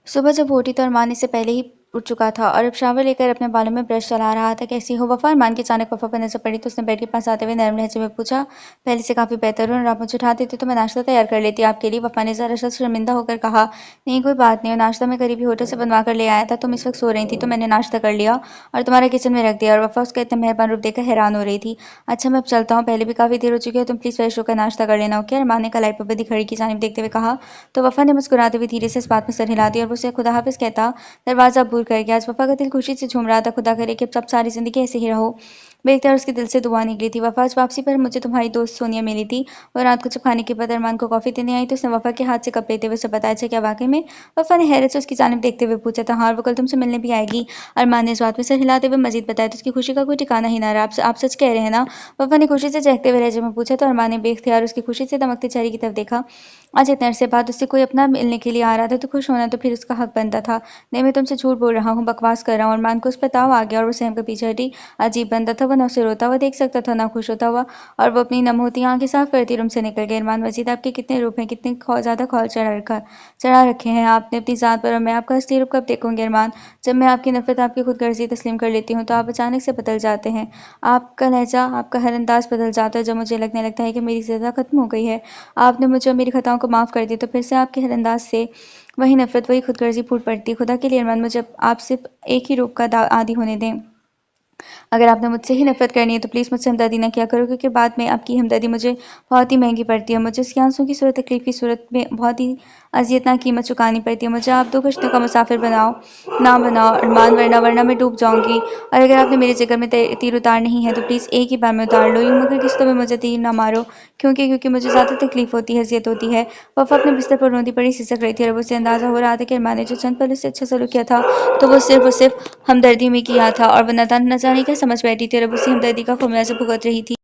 सुबह जब वो उठी तो अरमान इससे पहले ही उठ चुका था और अब शावर लेकर अपने बालों में ब्रश चला रहा था। कैसी हो वफा? अरमान की अचानक वफा पर नजर पड़ी तो उसने बेड के पास आते हुए नरम लहजे में पूछा। पहले से काफी बेहतर हूँ और आप मुझे उठा देते तो मैं नाश्ता तैयार कर लेती आपके लिए। वफा ने जरा सा शर्मिंदा होकर कहा। नहीं कोई बात नहीं, नाश्ता मैं करीबी होटल से बनवा कर ले आया था। तुम इस वक्त सो रही थी तो मैंने नाश्ता कर लिया और तुम्हारा किचन में रख दिया। और वफा उसका इतना मेहरबान रूप देखकर हैरान हो रही थी। अच्छा मैं अब चलता हूँ, पहले भी काफी देर हो चुकी है, तुम प्लीज फ्रेश होकर नाश्ता कर लेना ओके? अरमान ने कलाई पर बंधी घड़ी की जानिब देखते हुए कहा। तो वफा ने मुस्कुराते हुए धीरे से इस बात में सर हिला दिया और वो उसे खुदा हाफिज कहता दरवाजा बूर कर गया। आज वफा का दिल खुशी से झूम रहा था। खुदा करे कि अब सब सारी जिंदगी ऐसे ही रहो। बेख्तियार उसके दिल से दुआ निकली थी। वफा आज वापसी पर मुझे तुम्हारी दोस्त सोनिया मिली थी। और रात को जब खाने के बाद अरमान को कॉफी देने आई तो उसने वफा के हाथ से कप लेते हुए उसे बताया। अच्छा क्या वाकई में? वफा ने हैरत से उसकी जानिब देखते हुए पूछा था। हाँ वो कल तुमसे मिलने भी आएगी। अरमान ने इस बात में सर हिलाते हुए मजीद बताया तो उसकी खुशी का कोई ठिकाना ही ना रहा। आप सच कह रहे हैं ना? वफा ने खुशी से चहकते हुए लहजे में पूछा तो अरमान ने बेख्तियार उसकी खुशी से दमकते चेहरे की तरफ देखा। आज इतने अरसे बाद उससे कोई अपना मिलने के लिए आ रहा था तो खुश होना तो फिर उसका हक बनता था। नहीं मैं तुमसे झूठ बोल रहा हूँ, बकवास कर रहा हूँ। अरमान को उस पर ताव आ गया और वो सहम कर पीछे हटी। अजीब बंदा था वो, ना उसे रोता हुआ देख सकता था ना खुश होता हुआ और वो अपनी नम होती आंखें साफ करती रूम से निकल गए। अरमान मजीद आपके कितने रूप हैं, कितने ज्यादा खौल चढ़ा रखे हैं आपने अपनी जात पर और मैं आपका असली रूप कब देखूंगी अरमान? जब मैं आपकी नफरत आपकी खुदगर्जी तस्लीम कर लेती हूँ तो आप अचानक से बदल जाते हैं। आपका लहजा आपका हर अंदाज बदल जाता है। जब मुझे लगने लगता है कि मेरी ज़िंदा खत्म हो गई है, आपने मुझे और मेरी खताओं को माफ़ कर दिया तो फिर से आपके हर अंदाज से वही नफरत वही खुदगर्जी फूट पड़ती है। खुदा के लिए अरमान मुझे आप सिर्फ एक ही रूप का आदी होने दें। अगर आपने मुझसे ही नफरत करनी है तो प्लीज़ मुझसे हमदर्दी ना किया करो क्योंकि बाद में आपकी हमदर्दी मुझे बहुत ही महंगी पड़ती है। मुझे उसकी आंसू की सूरत तकलीफ की सूरत में बहुत ही अजियतनाक कीमत चुकानी पड़ती है। मुझे आप 2 कश्तों का मुसाफिर ना बनाओ अरमान, वरना मैं डूब जाऊंगी। और अगर आपने मेरे जिगर में तीर उतार नहीं है तो प्लीज़ एक ही बार में उतार लो। यूं मगर किस्तों में मुझे तीर ना मारो क्योंकि मुझे ज़्यादा तकलीफ होती है, अजियत होती है। वफ़ा अपने बिस्तर पर रोंदी पड़ी सिसक रही थी और उसे अंदाज़ा हो रहा था कि अरमान ने जो चंद पल उससे अच्छा सलूक किया था तो वो सिर्फ हमदर्दी में किया था और वो न जाने क्या समझ बैठी थी और अब उसी हमदर्दी का ख़मियाज़ा भुगत रही थी।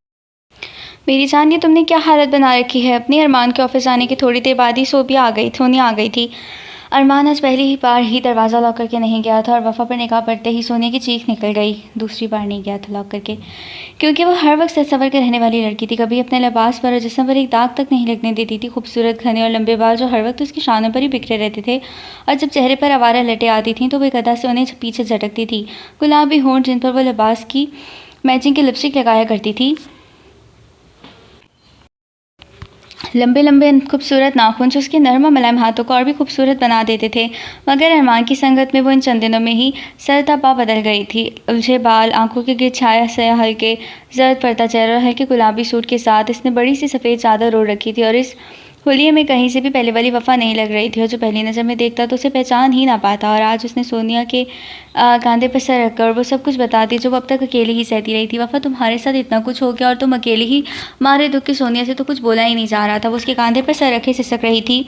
मेरी जान ये तुमने क्या हालत बना रखी है अपनी? अरमान के ऑफिस आने की थोड़ी देर बाद ही सोनिया आ गई थी। अरमान आज पहली ही बार ही दरवाज़ा लॉक करके नहीं गया था और वफ़ा पर निगाह पड़ते ही सोनिया की चीख निकल गई। दूसरी बार नहीं गया था लॉक करके, क्योंकि वो हर वक्त सच संवर के रहने वाली लड़की थी। कभी अपने लिबास पर और जिस्म पर एक दाग तक नहीं लगने देती थी। खूबसूरत घने और लंबे बाल जो हर वक्त उसकी शानों पर ही बिखरे रहते थे, और जब चेहरे पर आवारा लटें आती थीं तो वो एक अदा से उन्हें पीछे झटकती थी। गुलाबी होंठ जिन पर वो लिबास की मैचिंग की लिपस्टिक लगाया करती थी, लंबे लंबे खूबसूरत नाखून जो उसके नरम और मुलायम हाथों को और भी खूबसूरत बना देते थे। मगर अरमान की संगत में वो इन चंद दिनों में ही सरतापा बदल गई थी। उलझे बाल, आंखों के गिर छाया से हल्के जर्द पड़ता चेहरा और हल्के गुलाबी सूट के साथ इसने बड़ी सी सफ़ेद चादर ओढ़ रखी थी और इस हुलिये में कहीं से भी पहले वाली वफ़ा नहीं लग रही थी। और जो पहली नज़र में देखता तो उसे पहचान ही ना पाता। और आज उसने सोनिया के कंधे पर सर रखकर वो सब कुछ बताती जो वो अब तक अकेली ही सहती रही थी। वफ़ा, तुम्हारे साथ इतना कुछ हो गया और तुम अकेले ही मारे दुख के सोनिया से तो कुछ बोला ही नहीं जा रहा था। वो उसके कंधे पर सर रखे सिसक रही थी।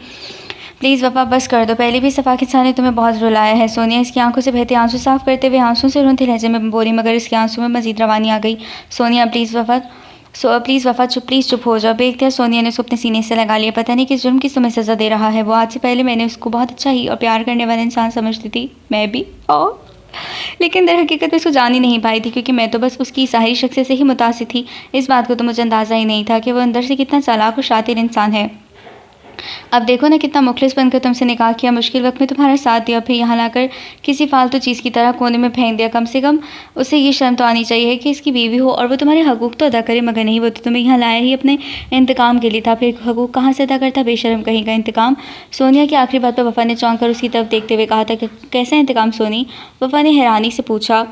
प्लीज़ वफ़ा, बस कर दो। पहले भी सफ़ा किस्सा ने तुम्हें बहुत रुलाया है। सोनिया इसकी आंखों से बहते आंसू साफ करते हुए आंसुओं से रोते लहजे में बोली, मगर इसके आंसू में मजीद रवानी आ गई। Sonia please Wafa, please Wafa, please चुप हो जाओ। बेख्तियार सोनिया ने उसको अपने सीने से लगा लिया। पता नहीं किस जुर्म की तुम्हें सज़ा दे रहा है वो। आज से पहले मैंने उसको बहुत अच्छा ही और प्यार करने वाला इंसान समझती थी, मैं भी, और लेकिन दर हकीकत में उसको जान ही नहीं पाई थी, क्योंकि मैं तो बस उसकी ज़ाहिरी शख्सियत से ही मुतासिर थी। इस बात को तो मुझे अंदाज़ा ही नहीं था कि वो अंदर से कितना चालाक और शातिर इंसान है। अब देखो ना, कितना मुखलिस बनकर तुमसे निकाह किया, मुश्किल वक्त में तुम्हारा साथ दिया, फिर यहाँ लाकर किसी फालतू चीज़ की तरह कोने में फेंक दिया। कम से कम उसे ये शर्म तो आनी चाहिए कि इसकी बीवी हो और वो तुम्हारे हकूक़ तो अदा करे, मगर नहीं, वो तो तुम्हें यहाँ लाया ही अपने इंतकाम के लिए था। फिर हकूक़ कहाँ से अदा करता बेशर्म कहीं का। इंतकाम? सोनिया की आखिरी बात पर वफ़ा ने चौंक कर उसकी तरफ देखते हुए कहा था, कैसा इंतकाम सोनी? वफ़ा ने हैरानी से पूछा।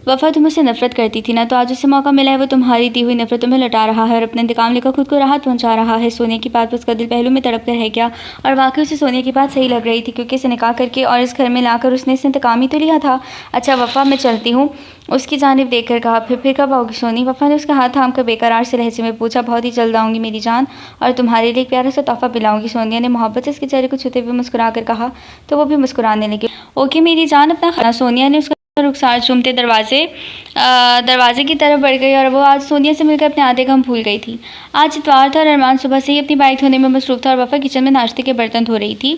वफ़ा, तुम उससे नफ़रत करती थी ना, तो आज उसे मौका मिला है वो तुम्हारी दी हुई नफ़रत तुम्हें लौटा रहा है और अपना इंतकाम लेकर खुद को राहत पहुंचा रहा है। सोनिया की बात पर उसका दिल पहलू में तड़प कर रह गया, और वाकई उसे सोनिया की बात सही लग रही थी, क्योंकि इसे निकाह करके और इस घर में लाकर उसने इसे इंतकाम ही तो लिया था। अच्छा वफ़ा, मैं चलती हूँ, उसकी जानिब देखकर कहा। फिर कब आओगी सोनी? वफ़ा ने उसका हाथ थाम कर बेकरार से लहजे में पूछा। बहुत ही जल्द आऊँगी मेरी जान, और तुम्हारे लिए एक प्यारा सा तोहफ़ा पिलाऊंगी। सोनिया ने मोहब्बत से उसके चेहरे को छूते हुए मुस्कुरा कर कहा, तो वो भी मुस्कुराने लगी। ओके मेरी जान, अपना खाना। सोनिया ने उसका रुखसार चूमते दरवाजे की तरफ बढ़ गई, और वो आज सोनिया से मिलकर अपने आधे गम भूल गई थी। आज इतवार था और अरमान सुबह से ही अपनी बाइक धोने में मसरूफ़ था, और वफ़ा किचन में नाश्ते के बर्तन धो रही थी।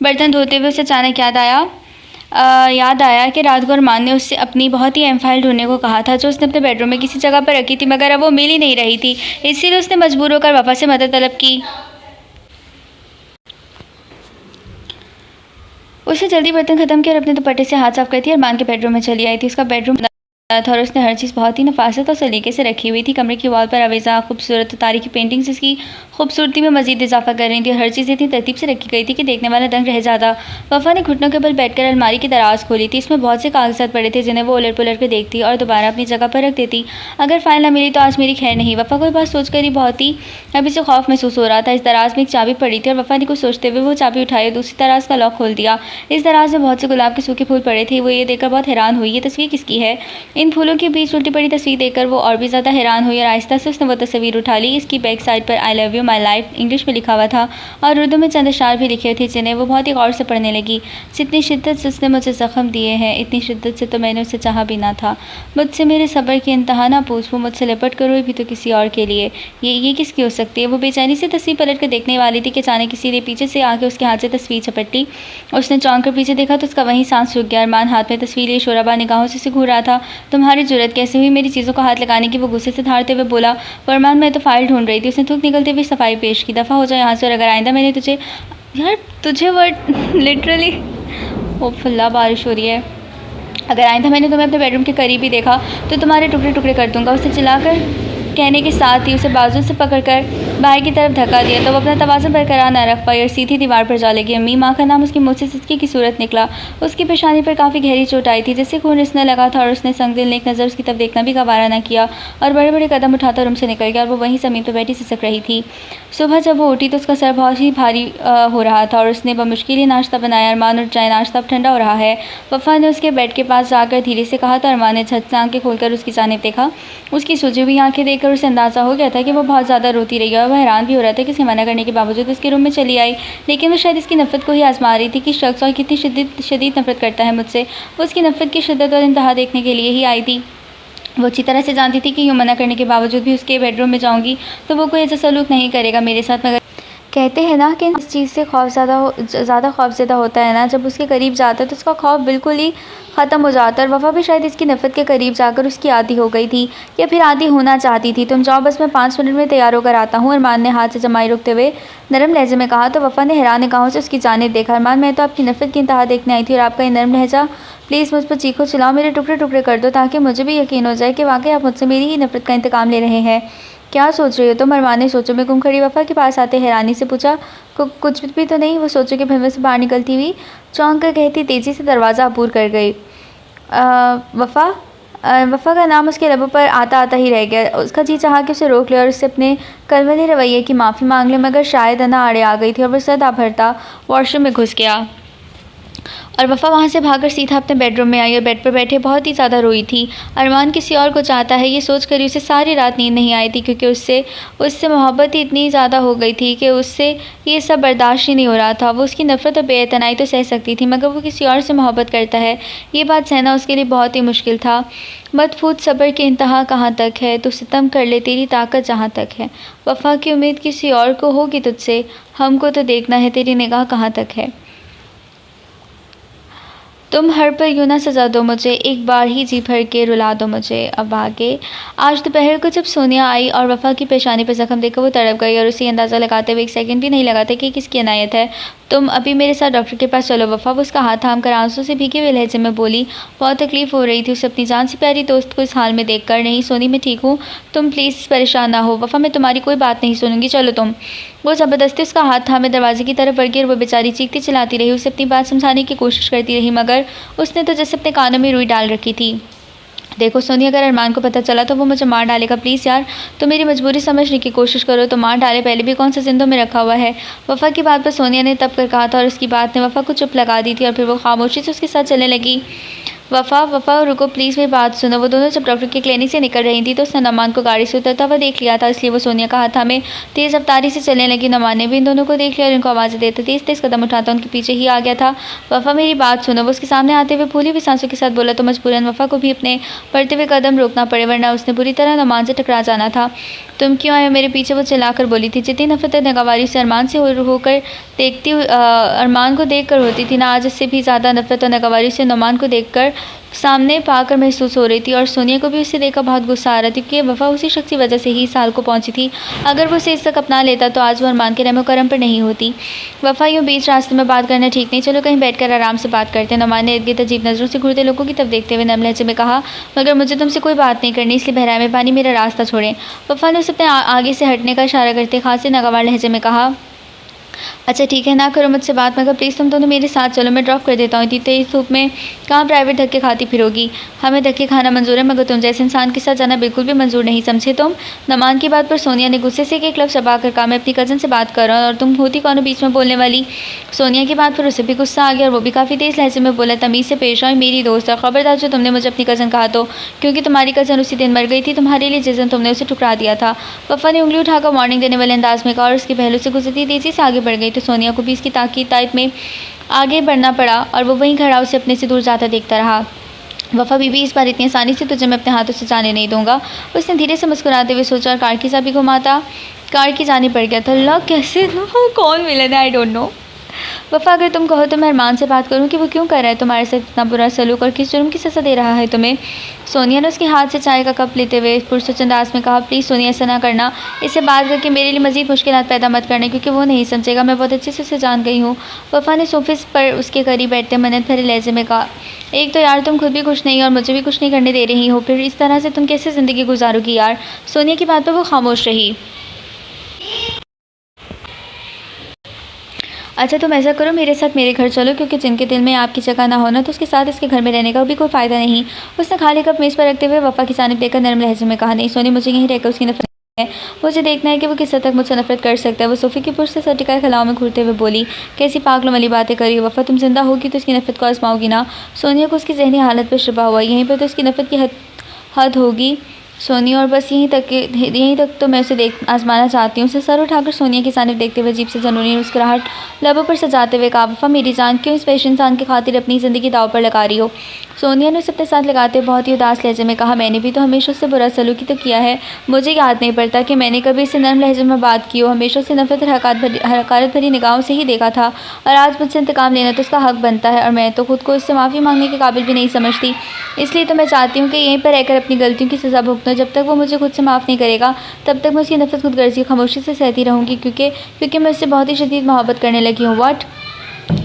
बर्तन धोते हुए उसे अचानक याद आया कि रात को अरमान ने उससे अपनी बहुत ही अहम फाइल ढूंढने को कहा था, जो उसने अपने बेडरूम में किसी जगह पर रखी थी, मगर अब वो मिल ही नहीं रही थी। इसीलिए उसने मजबूर होकर वफ़ा से मदद तलब की। उसने जल्दी बर्तन ख़त्म किया और अपने दुपट्टे से हाथ साफ करती अरमान के बेडरूम में चली आई थी। उसका बेडरूम था और उसने हर चीज़ बहुत ही नफासत और सलीके से रखी हुई थी। कमरे की वॉल पर अवेज़ा खूबसूरत तारीखी पेंटिंग्स इसकी खूबसूरती में मज़ीद इजाफा कर रही थी, और हर चीज़ इतनी तरतीब से रखी गई थी कि देखने वाला दंग रह जाता। वफ़ा ने घुटनों के बल बैठकर अलमारी की दराज खोली थी। इसमें बहुत से कागजात पड़े थे, जिन्हें वो उलट पुलट कर देखती और दोबारा अपनी जगह पर रख देती। अगर फ़ाइल न मिली तो आज मेरी खैर नहीं। वफ़ा को ये बात सोचकर ही बहुत ही अभी से खौफ महसूस हो रहा था। इस दराज में एक चाबी पड़ी थी, और वफ़ा ने कुछ सोचते हुए वो चाबी उठाई और दूसरी दराज का लॉक खोल दिया। इस दराज में बहुत से गुलाब के सूखे फूल पड़े थे। वो ये देखकर बहुत हैरान हुई, ये तस्वीर किसकी है? इन फूलों के बीच उल्टी पड़ी तस्वीर देखकर वो और भी ज़्यादा हैरान हुई, और आहिस्ता से उसने वो तस्वीर उठा ली। इसकी बैक साइड पर I love you my life English में लिखा हुआ था, और उर्दू में चंद अशआर भी लिखे थे, जिन्हें वो बहुत ही गौर से पढ़ने लगी। जितनी शिद्दत से उसने मुझे ज़ख्म दिए हैं, इतनी शिद्दत से तो मैंने उसे चाहा भी ना था। मुझसे मेरे सब्र की इंतहा ना पूछ, वो मुझसे लिपट कर रोई भी तो किसी और के लिए। ये किसकी हो सकती है? वो बेचैनी से तस्वीर पलट कर देखने वाली थी कि अचानक किसी ने पीछे से आके उसके हाथ से तस्वीर झपट ली। उसने चौंक कर पीछे देखा तो उसका वहीं सांस रुक गया। अरमान हाथ में तस्वीर लिए शोराबा निगाहों से घूर रहा था। तुम्हारी जुर्रत कैसे हुई मेरी चीज़ों को हाथ लगाने की? वो गुस्से से धारते हुए बोला। फरमान, मैं तो फाइल ढूंढ रही थी। उसने थूक निकलते हुए सफाई पेश की। दफ़ा हो जाए यहाँ से, और अगर आइंदा मैंने तुझे वर्ड लिटरली ओ फुल्ला बारिश हो रही है। अगर आइंदा मैंने तुम्हें अपने बेडरूम के करीब ही देखा तो तुम्हारे टुकड़े टुकड़े कर दूंगा। उसे चिल्लाकर कहने के साथ ही उसे बाजू से पकड़कर बाहर की तरफ धक्का दिया, तो वो अपना तवाज़ुन बरकरार न रख पाई और सीधी दीवार पर जा लगी। अम्मी माँ का नाम उसकी मुँह से सिसकी की सूरत निकला। उसकी पेशानी पर काफ़ी गहरी चोट आई थी, जिससे खून रिसने लगा था, और उसने संगदिल ने एक नज़र उसकी तरफ देखना भी गवारा न किया और बड़े बड़े कदम उठाता रूम से निकल गया, और वो वहीं ज़मीन पर बैठी सिसक रही थी। सुबह जब वो उठी तो उसका सर बहुत ही भारी हो रहा था, और उसने बमुश्किल ही नाश्ता बनाया। अरमान उठ जाए, नाश्ता अब ठंडा हो रहा है। वफ़ा ने उसके बेड के पास जाकर धीरे से कहा, तो अरमान ने झट से आँखें खोलकर उसकी जानिब देखा। उसकी सूजी हुई आँखें देखकर उसे अंदाज़ा हो गया था कि वो बहुत ज़्यादा रोती रही है, और वह हैरान भी हो रहा था कि उसके मना करने के बावजूद उसके रूम में चली आई। लेकिन वो शायद इसकी नफ़रत को ही आजमा रही थी कि शख्स और कितनी शदीद नफ़रत करता है मुझसे। वो उसकी नफ़रत की शिद्दत और इंतहा देखने के लिए ही आई थी। वो अच्छी तरह से जानती थी कि यूँ मना करने के बावजूद भी उसके बेडरूम में जाऊँगी तो वो कोई ऐसा सलूक नहीं करेगा मेरे साथ, मगर कहते हैं ना कि इस चीज़ से ज़्यादा खौफज़दा होता है ना, जब उसके करीब जाता है तो उसका खौफ बिल्कुल ही ख़त्म हो जाता है। और वफ़ा भी शायद इसकी नफ़रत के करीब जाकर उसकी आदी हो गई थी, या फिर आदी होना चाहती थी। तुम जाओ, बस मैं 5 मिनट में तैयार होकर आता हूँ, अरमान ने हाथ से जमाई रुकते हुए नरम लहजे में कहा। तो वफ़ा ने हैरान निगाहों से उसकी जानिब देखा। अरमान, मैं तो आपकी नफ़रत की इंतहा देखने आई थी, और आपका ये नरम लहजा, प्लीज़ मुझ पर चीखो चिल्लाओ, मेरे टुकड़े टुकड़े कर दो, ताकि मुझे भी यकीन हो जाए कि वाकई आप मुझसे मेरी ही नफ़रत का इंतकाम ले रहे हैं। क्या सोच रही हो तुम? अरमान ने सोचों में गुम खड़ी वफ़ा के पास आते हैरानी से पूछा। कुछ भी तो नहीं, वो सोचों के भंवर से बाहर निकलती हुई चौंक कर कहती तेज़ी से दरवाज़ा अबूर कर गई। वफ़ा वफ़ा का नाम उसके लबों पर आता आता ही रह गया। उसका जी चाहा कि उसे रोक ले और उससे अपने कलवले रवैये की माफ़ी मांग ले, मगर शायद अना आड़े आ गई थी और वह सदा भरता वॉशरूम में घुस गया। और वफ़ा वहाँ से भागकर सीधा अपने बेडरूम में आई और बेड पर बैठे बहुत ही ज़्यादा रोई थी। अरमान किसी और को चाहता है, ये सोच कर उसे सारी रात नींद नहीं आई थी, क्योंकि उससे मोहब्बत ही इतनी ज़्यादा हो गई थी कि उससे ये सब बर्दाश्त ही नहीं हो रहा था। वो उसकी नफ़रत और बेइतनाई तो सह सकती थी, मगर वो किसी और से मोहब्बत करता है, ये बात सहना उसके लिए बहुत ही मुश्किल था। मत पूछ सब्र की इंतहा कहाँ तक है, तू सितम कर ले, तेरी ताकत जहाँ तक है। वफ़ा की उम्मीद किसी और को होगी तुझसे, हमको तो देखना है तेरी निगाह कहाँ तक है। तुम हर पर यूँ ना सज़ा दो मुझे, एक बार ही जी भर के रुला दो मुझे। अब आगे। आज दोपहर को जब सोनिया आई और वफ़ा की पेशानी पर ज़ख्म देखकर वो तड़प गई, और उसे अंदाज़ा लगाते हुए एक सेकंड भी नहीं लगाता कि किसकी इनायत है। तुम अभी मेरे साथ डॉक्टर के पास चलो वफ़ा, वो उसका हाथ थाम कर आंसू से भीगे हुए लहजे में बोली। बहुत तकलीफ़ हो रही थी उसे अपनी जान से प्यारी दोस्त को इस हाल में देखकर। नहीं सोनी, मैं ठीक हूँ, तुम प्लीज़ परेशान ना हो। वफ़ा, मैं तुम्हारी कोई बात नहीं सुनूंगी, चलो तुम। वो ज़बरदस्ती उसका हाथ थामे दरवाजे की तरफ बढ़ गई, और वो बेचारी चीखती चिल्लाती रही, उसे अपनी बात समझाने की कोशिश करती रही, मगर उसने तो जैसे अपने कानों में रुई डाल रखी थी। देखो सोनिया, अगर अरमान को पता चला तो वो मुझे मार डालेगा, प्लीज़ यार तो मेरी मजबूरी समझने की कोशिश करो। तो मार डाले, पहले भी कौन सा जिंदों में रखा हुआ है। वफ़ा की बात पर सोनिया ने तब कर कहा था, और उसकी बात ने वफ़ा को चुप लगा दी थी, और फिर वो खामोशी से उसके साथ चलने लगी। वफ़ा रुको प्लीज़, मेरी बात सुनो। वो दोनों जब डॉक्टर की क्लिनिक से निकल रही थी तो उसने नमान को गाड़ी से उतरता हुआ देख लिया था, इसलिए वो सोनिया का हाथ हमें तेज़ रफ्तारी से चलने लगी। नमान ने भी इन दोनों को देख लिया और इनको आवाज़ें देते तेज़ तेज़ कदम उठाता उनके पीछे ही आ गया था। वफ़ा, मेरी बात सुनो, वो उसके सामने आते हुए फूली हुई सांसों के साथ बोला, तो मजबूरन वफ़ा को भी अपने बढ़ते हुए कदम रोकना पड़े, वरना उसने बुरी तरह नमान से टकरा जाना था। तुम क्यों आए हो मेरे पीछे, वो चिल्लाकर बोली थी। जितनी नफरत नगावारी से अरमान से होकर देखती अरमान को देखकर होती थी ना, आज इससे भी ज़्यादा नफरत और नगावारी से नमान को देखकर सामने पाकर महसूस हो रही थी। और सोनिया को भी उसे देखकर बहुत गुस्सा आ रहा था, क्योंकि वफ़ा उसी शख्स की वजह से ही इस हाल को पहुंची थी। अगर वो उसे इस तक अपना लेता तो आज वो अरमान के रहमो करम पर नहीं होती। वफ़ा, यूँ बीच रास्ते में बात करना ठीक नहीं, चलो कहीं बैठकर आराम से बात करते हैं। नमान ने इर्द-गिर्द अजीब नज़रों से घूरते लोगों की तरफ देखते हुए नम लहजे में कहा, मगर मुझे तुमसे कोई बात नहीं करनी, इसलिए बहराए में पानी मेरा रास्ता छोड़ें। वफ़ा ने उसे अपने आगे से हटने का इशारा करते खांसी नागवार लहजे में कहा, अच्छा ठीक है, ना करो मुझसे बात, मगर प्लीज़ तुम दोनों मेरे साथ चलो, मैं ड्रॉप कर देता हूँ। इतनी तेज़ धूप में कहाँ प्राइवेट धक्के खाती फिरोगी। हमें धक्के खाना मंजूर है, मगर तुम जैसे इंसान के साथ जाना बिल्कुल भी मंजूर नहीं, समझे तुम। नमान की बात पर सोनिया ने गुस्से से एक लफ्ज़ चबा कर कहा, मैं अपनी कज़न से बात कर रहा हूँ और तुम होती कौन बीच में बोलने वाली। सोनिया की बात पर उसे भी गुस्सा आ गया और वो भी काफ़ी तेज़ लहजे में बोला, तमीज़ से पेश आओ, मेरी दोस्त है, खबरदार जो तुमने मुझे अपनी कज़न कहा तो, क्योंकि तुम्हारी कज़न उसी दिन मर गई थी, तुम्हारे लिए जिस दिन तुमने उसे ठुकरा दिया था। वफ़ा ने उंगली उठाकर वार्निंग देने वाले अंदाज में कहा और उसके पहलू से गुजरती तेज़ी से आगे बढ़ गई। तो सोनिया को भी इसकी ताक़ीद में आगे बढ़ना पड़ा और वो वहीं खड़ा उसे अपने से दूर जाता देखता रहा। वफ़ा, बीबी इस बार इतनी आसानी से तुझे मैं अपने हाथों से जाने नहीं दूंगा। उसने धीरे से मुस्कुराते हुए सोचा और कार की चाबी घुमाता कार की जाने पड़ गया था। लॉक कैसे कौन मिले थे, आई डोंट नो। वफ़ा, अगर तुम कहो तो मैं अरमान से बात करूं कि वो क्यों कर रहा है तुम्हारे साथ इतना बुरा सलूक और किस जुर्म की सज़ा दे रहा है तुम्हें। सोनिया ने उसके हाथ से चाय का कप लेते हुए पुरसुच अंदाज में कहा, प्लीज़ सोनिया ऐसा ना करना, इससे बात करके मेरे लिए मज़ीद मुश्किलात पैदा मत करना, क्योंकि वो नहीं समझेगा, मैं बहुत अच्छे से उसे जान गई हूँ। वफ़ा ने सोफे पर उसके करीब बैठते मन्नत भरे लहजे में कहा, एक तो यार तुम खुद भी कुछ नहीं और मुझे भी कुछ नहीं करने दे रही हो, फिर इस तरह से तुम कैसे ज़िंदगी गुजारोगी यार। सोनिया की बात पर वो खामोश रही। अच्छा तुम ऐसा करो, मेरे साथ मेरे घर चलो, क्योंकि जिनके दिल में आपकी जगह ना होना तो उसके साथ इसके घर में रहने का भी कोई फ़ायदा नहीं। उसने खाली कप मेज़ पर रखते हुए वफ़ा की जानिब देखकर नरम लहजे में कहा, नहीं सोनी, मुझे यहीं रहकर उसकी नफरत है, मुझे देखना है कि वो किस हद तक मुझसे नफरत कर सकता है। वो सोफ़े की पुर्श से सर टिकाए खलाओं में घूरते हुए बोली, कैसी पागलों वाली बातें करी वफ़ा, तुम जिंदा होगी तो उसकी नफरत को आजमाओगी ना। सोनिया को उसकी जहनी हालत पर शुबा हुआ, यहीं पर तो उसकी नफरत की हद होगी। सोनी, और बस यहीं तक तो मैं उसे देख आजमाना चाहती हूँ। उसे सर उठाकर सोनिया की जानिब देखते हुए अजीब से जनूनी मुस्कुराहट लबों पर सजाते हुए कहा, वफ़ा मेरी जान, क्यों इस पेश इंसान की खातिर अपनी ज़िंदगी दांव पर लगा रही हो? सोनिया ने उसे अपने साथ लगाते हुए बहुत ही उदास लहजे में कहा, मैंने भी तो हमेशा उससे बुरा सलूक ही तो किया है। मुझे याद नहीं पड़ता कि मैंने कभी इससे नर्म लहजे में बात की हो। हमेशा उसे नफ़रत और हकारत भरी निगाहों से ही देखा था, और आज मुझसे इंतकाम लेना तो उसका हक बनता है, और मैं तो खुद को इससे माफ़ी मांगने के काबिल भी नहीं समझती। इसलिए तो मैं चाहती हूँ कि यहीं पर रहकर अपनी गलतियों की सज़ा भुगतूँ। जब तक वो मुझे खुद से माफ़ नहीं करेगा, तब तक मैं उसकी नफ़रत खुदगर्ज़ी खामोशी से सहती रहूँगी, क्योंकि मैं उससे बहुत ही शदीद मोहब्बत करने लगी हूँ। व्हाट?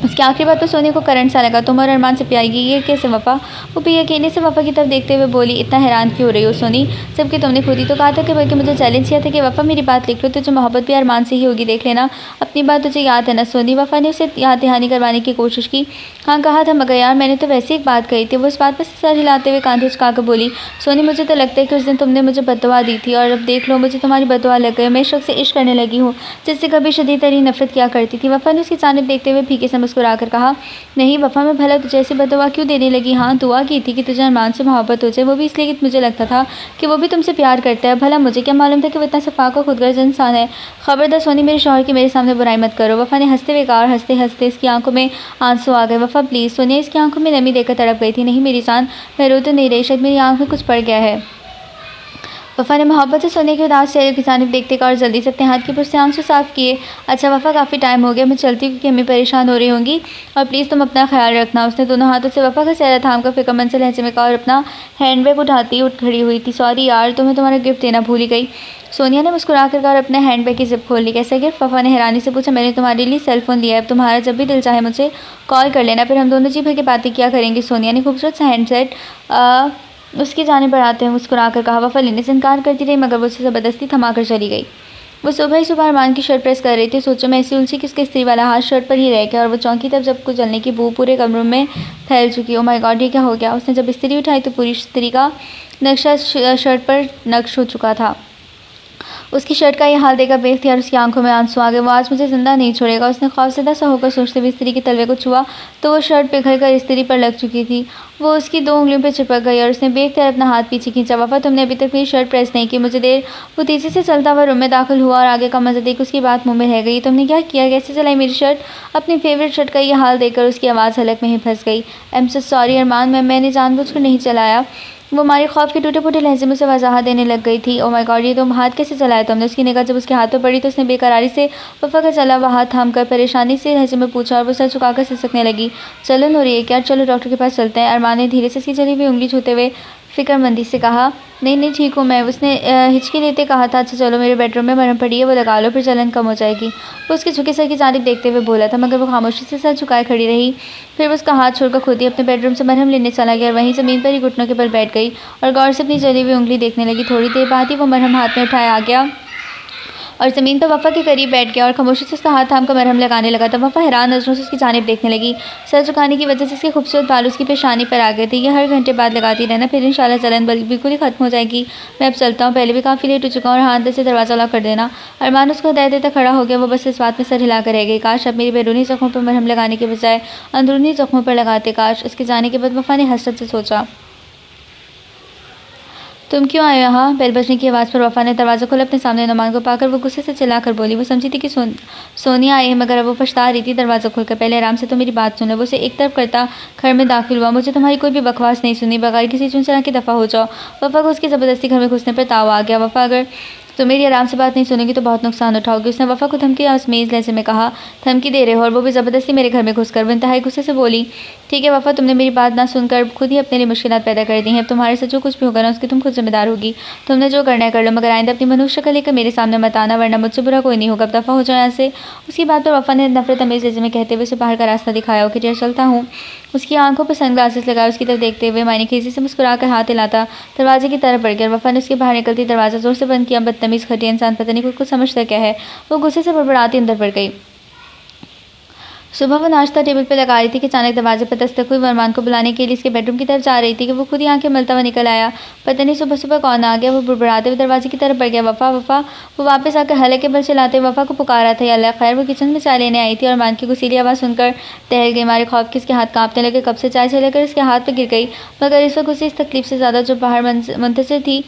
उसकी आखिरी बात पर सोनिया को करंट सा लगा। तुम और अरमान से पियाएगी, ये कैसे वफ़ा? वो बेयकीनी से वफ़ा की तरफ देखते हुए बोली, इतना हैरान क्यों हो रही हो सोनी? जबकि तुमने खुद ही तो कहा था कि बल्कि मुझे चैलेंज किया था कि वफ़ा मेरी बात लिख लो, तुझे मोहब्बत भी अरमान से ही होगी, देख लेना अपनी बात, तुझे याद है ना सोनी? वफ़ा ने उसे याद दहानी करवाने की कोशिश की। हाँ कहा था, मगर यार मैंने तो वैसे एक बात कही थी। वो इस बात पर सर हिलाते हुए कांधे झुकाकर बोली, सोनी मुझे तो लगता है कि उस दिन तुमने मुझे बददुआ दी थी, और अब देख लो मुझे तुम्हारी बददुआ लग गई। मैं इस शख्स से इश्क करने लगी हूँ जिससे कभी शदीद तरीन नफरत किया करती थी। वफ़ा ने उसकी जानिब देखते हुए फीके से मुस्कुरा कर कहा, नहीं वफ़ा, मैं भला तुझे ऐसी बददुआ क्यों देने लगी? हाँ दुआ की थी कि तुझे अरमान से मोहब्बत हो जाए, वो भी इसलिए कि मुझे लगता था कि वो भी तुमसे प्यार करता है। भला मुझे क्या मालूम था कि वो इतना सफाक और खुदगर्ज इंसान है। खबरदार सोनी, मेरे शौहर की मेरे सामने बुराई मत करो। वफ़ा ने हंसते हुए कहा, और हंसते हंसते इसकी आंखों में आंसू आ गए। वफ़ा प्लीज़। सोनिया इसकी आंखों में नमी देकर तड़प गई थी। नहीं मेरी जान, मैं रो तो नहीं रही, शायद मेरी आंख में कुछ पड़ गया है। वफ़ा ने मोहब्बत से सोने के उदास चेहरे की जानिब देखते कहा और जल्दी से अपने हाथ की पुर से आंसू साफ़ किए। अच्छा वफ़ा, काफ़ी टाइम हो गया, मैं चलती हूँ क्योंकि अम्मी परेशान हो रही होंगी, और प्लीज़ तुम अपना ख्याल रखना। उसने दोनों हाथों से वफ़ा का चेहरा थाम कर फ़िक्रमंद से लहजे में कहा और अपना हैंडबैग उठाती उठ खड़ी हुई थी। सॉरी यार, तुम्हें तुम्हारा गिफ्ट देना भूल ही गई। सोनिया ने मुस्कुरा कर कहा और अपने हैंडबैग की ज़िप खोल ली। कैसा गिफ्ट? वफ़ा ने हैरानी से पूछा। मैंने तुम्हारे लिए सेल फ़ोन लिया है, अब तुम्हारा जब भी दिल चाहे मुझे कॉल कर लेना, फिर हम दोनों जी भर की बातें किया करेंगे। सोनिया ने खूबसूरत सा हैंडसेट उसकी जानिब बढ़ाते हुए मुस्कुरा कर कहा। वफ़ा लेने से इनकार करती रही, मगर वो उसे ज़बरदस्ती थमा कर चली गई। वो सुबह ही सुबह अरमान की शर्ट प्रेस कर रही थी। सोचो मैं ऐसी उलझी कि उसका इस्त्री वाला हाथ शर्ट पर ही रह गया, और वो चौंकी तब जब कुछ जलने की बू पूरे कमरे में फैल चुकी। ओ माय गॉड, ये क्या हो गया? उसने जब इस्त्री उठाई तो पूरी इस्त्री का नक्शा शर्ट पर नक्श हो चुका था। उसकी शर्ट का ये हाल देखकर बेख्तियार उसकी आंखों में आंसू आ गए। वो आज मुझे ज़िंदा नहीं छोड़ेगा। उसने खौफज़दा सा होकर सोचते हुए इस्त्री के तलवे को छुआ तो वो शर्ट पिघल कर इस्त्री पर लग चुकी थी। वो उसकी 2 उंगलियों पर चिपक गई और उसने बेख्तियार अपना हाथ पीछे खींचा। वफ़ा, तुमने अभी तक मेरी शर्ट प्रेस नहीं की, मुझे देर। वो तेज़ी से चलता हुआ रूम में दाखिल हुआ और आगे का मंजर देख उसकी बात मुँह में रह गई। तुमने क्या किया? कैसे चलाई मेरी शर्ट? अपनी फेवरेट शर्ट का ये हाल देखकर उसकी आवाज़ हलक में ही फंस गई। आई एम सो सॉरी अरमान, मैंने जानबूझकर नहीं चलाया। वो हमारे खौफ के टूटे-फूटे लहज़े में उसे वज़ाहत देने लग गई थी। ओह माय गॉड, ये तुम हाथ कैसे चलाया तुमने? उसकी निगाह जब उसके हाथ पे पड़ी तो उसने बेकरारी से वफ़ा का चला हुआ हाथ थामकर परेशानी से लहज़े में पूछा, और वो सर झुकाकर सिसकने लगी। जलन हो रही है क्या? चलो डॉक्टर के पास चलते हैं। अरमान ने धीरे से उसकी जली हुई उंगली छूते हुए फ़िक्रमंदी से कहा। नहीं ठीक हूँ मैं। उसने हिचकी लेते कहा था। अच्छा चलो मेरे बेडरूम में मरहम पड़ी है, वो लगा लो, फिर जलन कम हो जाएगी। वो उसके झुके सर की जानिब देखते हुए बोला था, मगर वो खामोशी से सर झुकाए खड़ी रही। फिर वो उसका हाथ छोड़कर खुद ही अपने बेडरूम से मरहम लेने चला गया और वहीं ज़मीन पर ही घुटनों के बल बैठ गई और गौर से अपनी जली हुई उंगली देखने लगी। थोड़ी देर बाद ही वो मरहम हाथ में उठाया आ गया और ज़मीन पर वफ़ा के करीब बैठ गया और खामोशी से उसका हाथ थामकर मरहम लगाने लगा था। वफ़ा हैरान नज़रों से उसकी जानिब देखने लगी। सर झुकाने की वजह से उसके खूबसूरत बाल उसकी पेशानी पर आ गए थे। ये हर घंटे बाद लगाती रहना, फिर इंशाल्लाह जलन बिल्कुल ही ख़त्म हो जाएगी। मैं अब चलता हूँ, पहले भी काफ़ी लेट हो चुका हूँ, और हाँ अंदर से दरवाज़ा लॉक कर देना। अरमान उसको हदायत देता खड़ा हो गया। वो बस इस बात में सर हिला कर रह गई। काश अब मेरी बैरूनी ज़ख्मों पर मरहम लगाने के बजाय अंदरूनी ज़ख्मों पर लगाते। काश। उसके जाने के बाद वफ़ा ने हसरत से सोचा, तुम क्यों आए यहाँ? बेल बजने की आवाज़ पर वफ़ा ने दरवाज़ा खोला। अपने सामने नुमान को पाकर वो गुस्से से चिल्लाकर बोली। वो समझी थी कि सोनिया आई है, मगर अब वो पछता रही थी। दरवाज़ा खोलकर पहले आराम से तो मेरी बात सुन लो। वो उसे एक तरफ करता घर में दाखिल हुआ। मुझे तुम्हारी कोई भी बकवास नहीं सुनी, बगैर किसी चुनचुना के दफ़ा हो जाओ। वफ़ा को उसकी ज़बरदस्ती घर में घुसने पर ताव आ गया। वफ़ा, अगर तुम मेरी आराम से बात नहीं सुनोगी तो बहुत नुकसान उठाओगी। उसने वफ़ा को धमकी आसमेज़ लहजे में कहा। धमकी दे रहे हो? और वो भी ज़बरदस्ती मेरे घर में घुसकर? वो इंतहाई गुस्से से बोली। ठीक है वफ़ा, तुमने मेरी बात ना सुनकर खुद ही अपने लिए मुश्किलात पैदा कर दी हैं। अब तुम्हारे से जो कुछ भी होगा ना उसकी तुम खुद जिम्मेदार होगी। तुमने जो करना है कर लो, मगर आइंदा अपनी मनुष्य शक्ल लेकर मेरे सामने मत आना, वरना मुझसे बुरा कोई नहीं होगा। अब दफ़ा हो जाओ यहाँ से। उसकी बात पर वफ़ा ने नफरत अमेज़ लहजे में कहते हुए उसे बाहर का रास्ता दिखाया। ओके यार, चलता हूँ। उसकी आंखों पर सनग्लासेस लगाए उसकी तरफ देखते हुए मायने खीसी से मुस्कुराकर हाथ हिलाता दरवाजे की तरफ बढ़ गया। वफ़ा ने उसके बाहर निकलती दरवाज़ा ज़ोर से बंद किया। बदतमीज़ घटिया इंसान, पता नहीं खुद को समझता क्या है। वो गुस्से से बड़बड़ाती अंदर बढ़ गई। सुबह वो नाश्ता टेबल पर लगा रही थी कि अचानक दरवाजे पर दस्तक हुई। अरमान को बुलाने के लिए इसके बेडरूम की तरफ जा रही थी कि वो खुद ही आंखें मलता हुआ निकल आया। पता नहीं सुबह सुबह कौन आ गया। वो बुड़बुड़ाते हुए दरवाजे की तरफ बढ़ गया। वफ़ा वफ़ा। वो वापस आकर हल्के के बल चलाते वफ़ा को पुकारा था। या अल्लाह खैर। वो किचन में चाय लेने आई थी और अरमान की गुस्सीली आवाज़ सुनकर टहल गई। मारे खौफ के उसके हाथ कांपने लगे। कब से चाय छलक कर इसके हाथ पर गिर गई, मगर इस वक्त उसे इस तकलीफ से ज़्यादा जो बाहर मुंतज़िर थी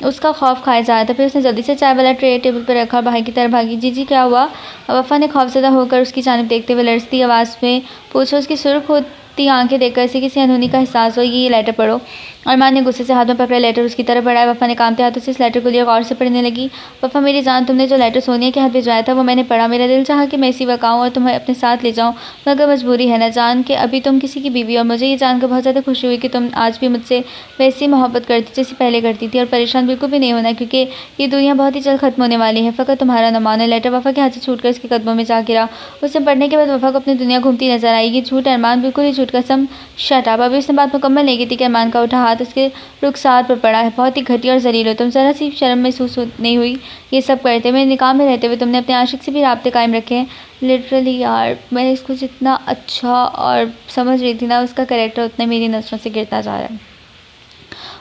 उसका खौफ खाया जा रहा था। फिर उसने जल्दी से चाय वाला ट्रे टेबल पर रखा और बाहर की तरफ भागी। जी क्या हुआ? वफ़ा ने खौफज़दा होकर उसकी जानिब देखते हुए लरजती आवाज़ में पूछा। उसकी सुर्ख होती आंखें देखकर इसे किसी अनहोनी का एहसास हुआ। ये लेटर पढ़ो। अरमान ने गुस्से से हाथ में पकड़ा लेटर उसकी तरफ बढ़ाया। वफ़ा ने कांपते हाथों से इस लेटर को लिया, गौर से पढ़ने लगी। वफ़ा मेरी जान, तुमने जो लेटर सोनिया के हाथ भिजवाया था वो मैंने पढ़ा। मेरा दिल चाहा कि मैं इसी वक्त आऊँ और तुम्हें अपने साथ ले जाऊँ, मगर मजबूरी है न जान कि अभी तुम किसी की बीवी। और मुझे ये जानकर बहुत ज़्यादा खुशी हुई कि तुम आज भी मुझसे वैसी मोहब्बत करती जैसी पहले करती थी। और परेशान बिल्कुल भी नहीं होना, क्योंकि ये दुनिया बहुत ही जल्द ख़त्म होने वाली है। फ़कत तुम्हारा न मानो। लेटर वफ़ा के हाथ से छूटकर उसके कदमों में जा गिरा। उसे पढ़ने के बाद वफ़ा को अपनी दुनिया घूमती नजर आई। ये झूठ अरमान, बिल्कुल ही झूठ। कसम। Shut up. अभी उसने बात मुकम्मल नहीं की थी कि अरमान का उठा हाथ उसके रुखसार पर पड़ा है। बहुत ही घटिया और ज़लील हो तुम। ज़रा सी शर्म महसूस नहीं हुई ये सब करते? मेरे निकाह में रहते हुए तुमने अपने आशिक से भी राब्ते कायम रखे हैं। लिटरली यार, मैंने इसको जितना अच्छा और समझ रही थी ना, उसका कैरेक्टर उतना मेरी नज़रों से गिरता जा रहा है।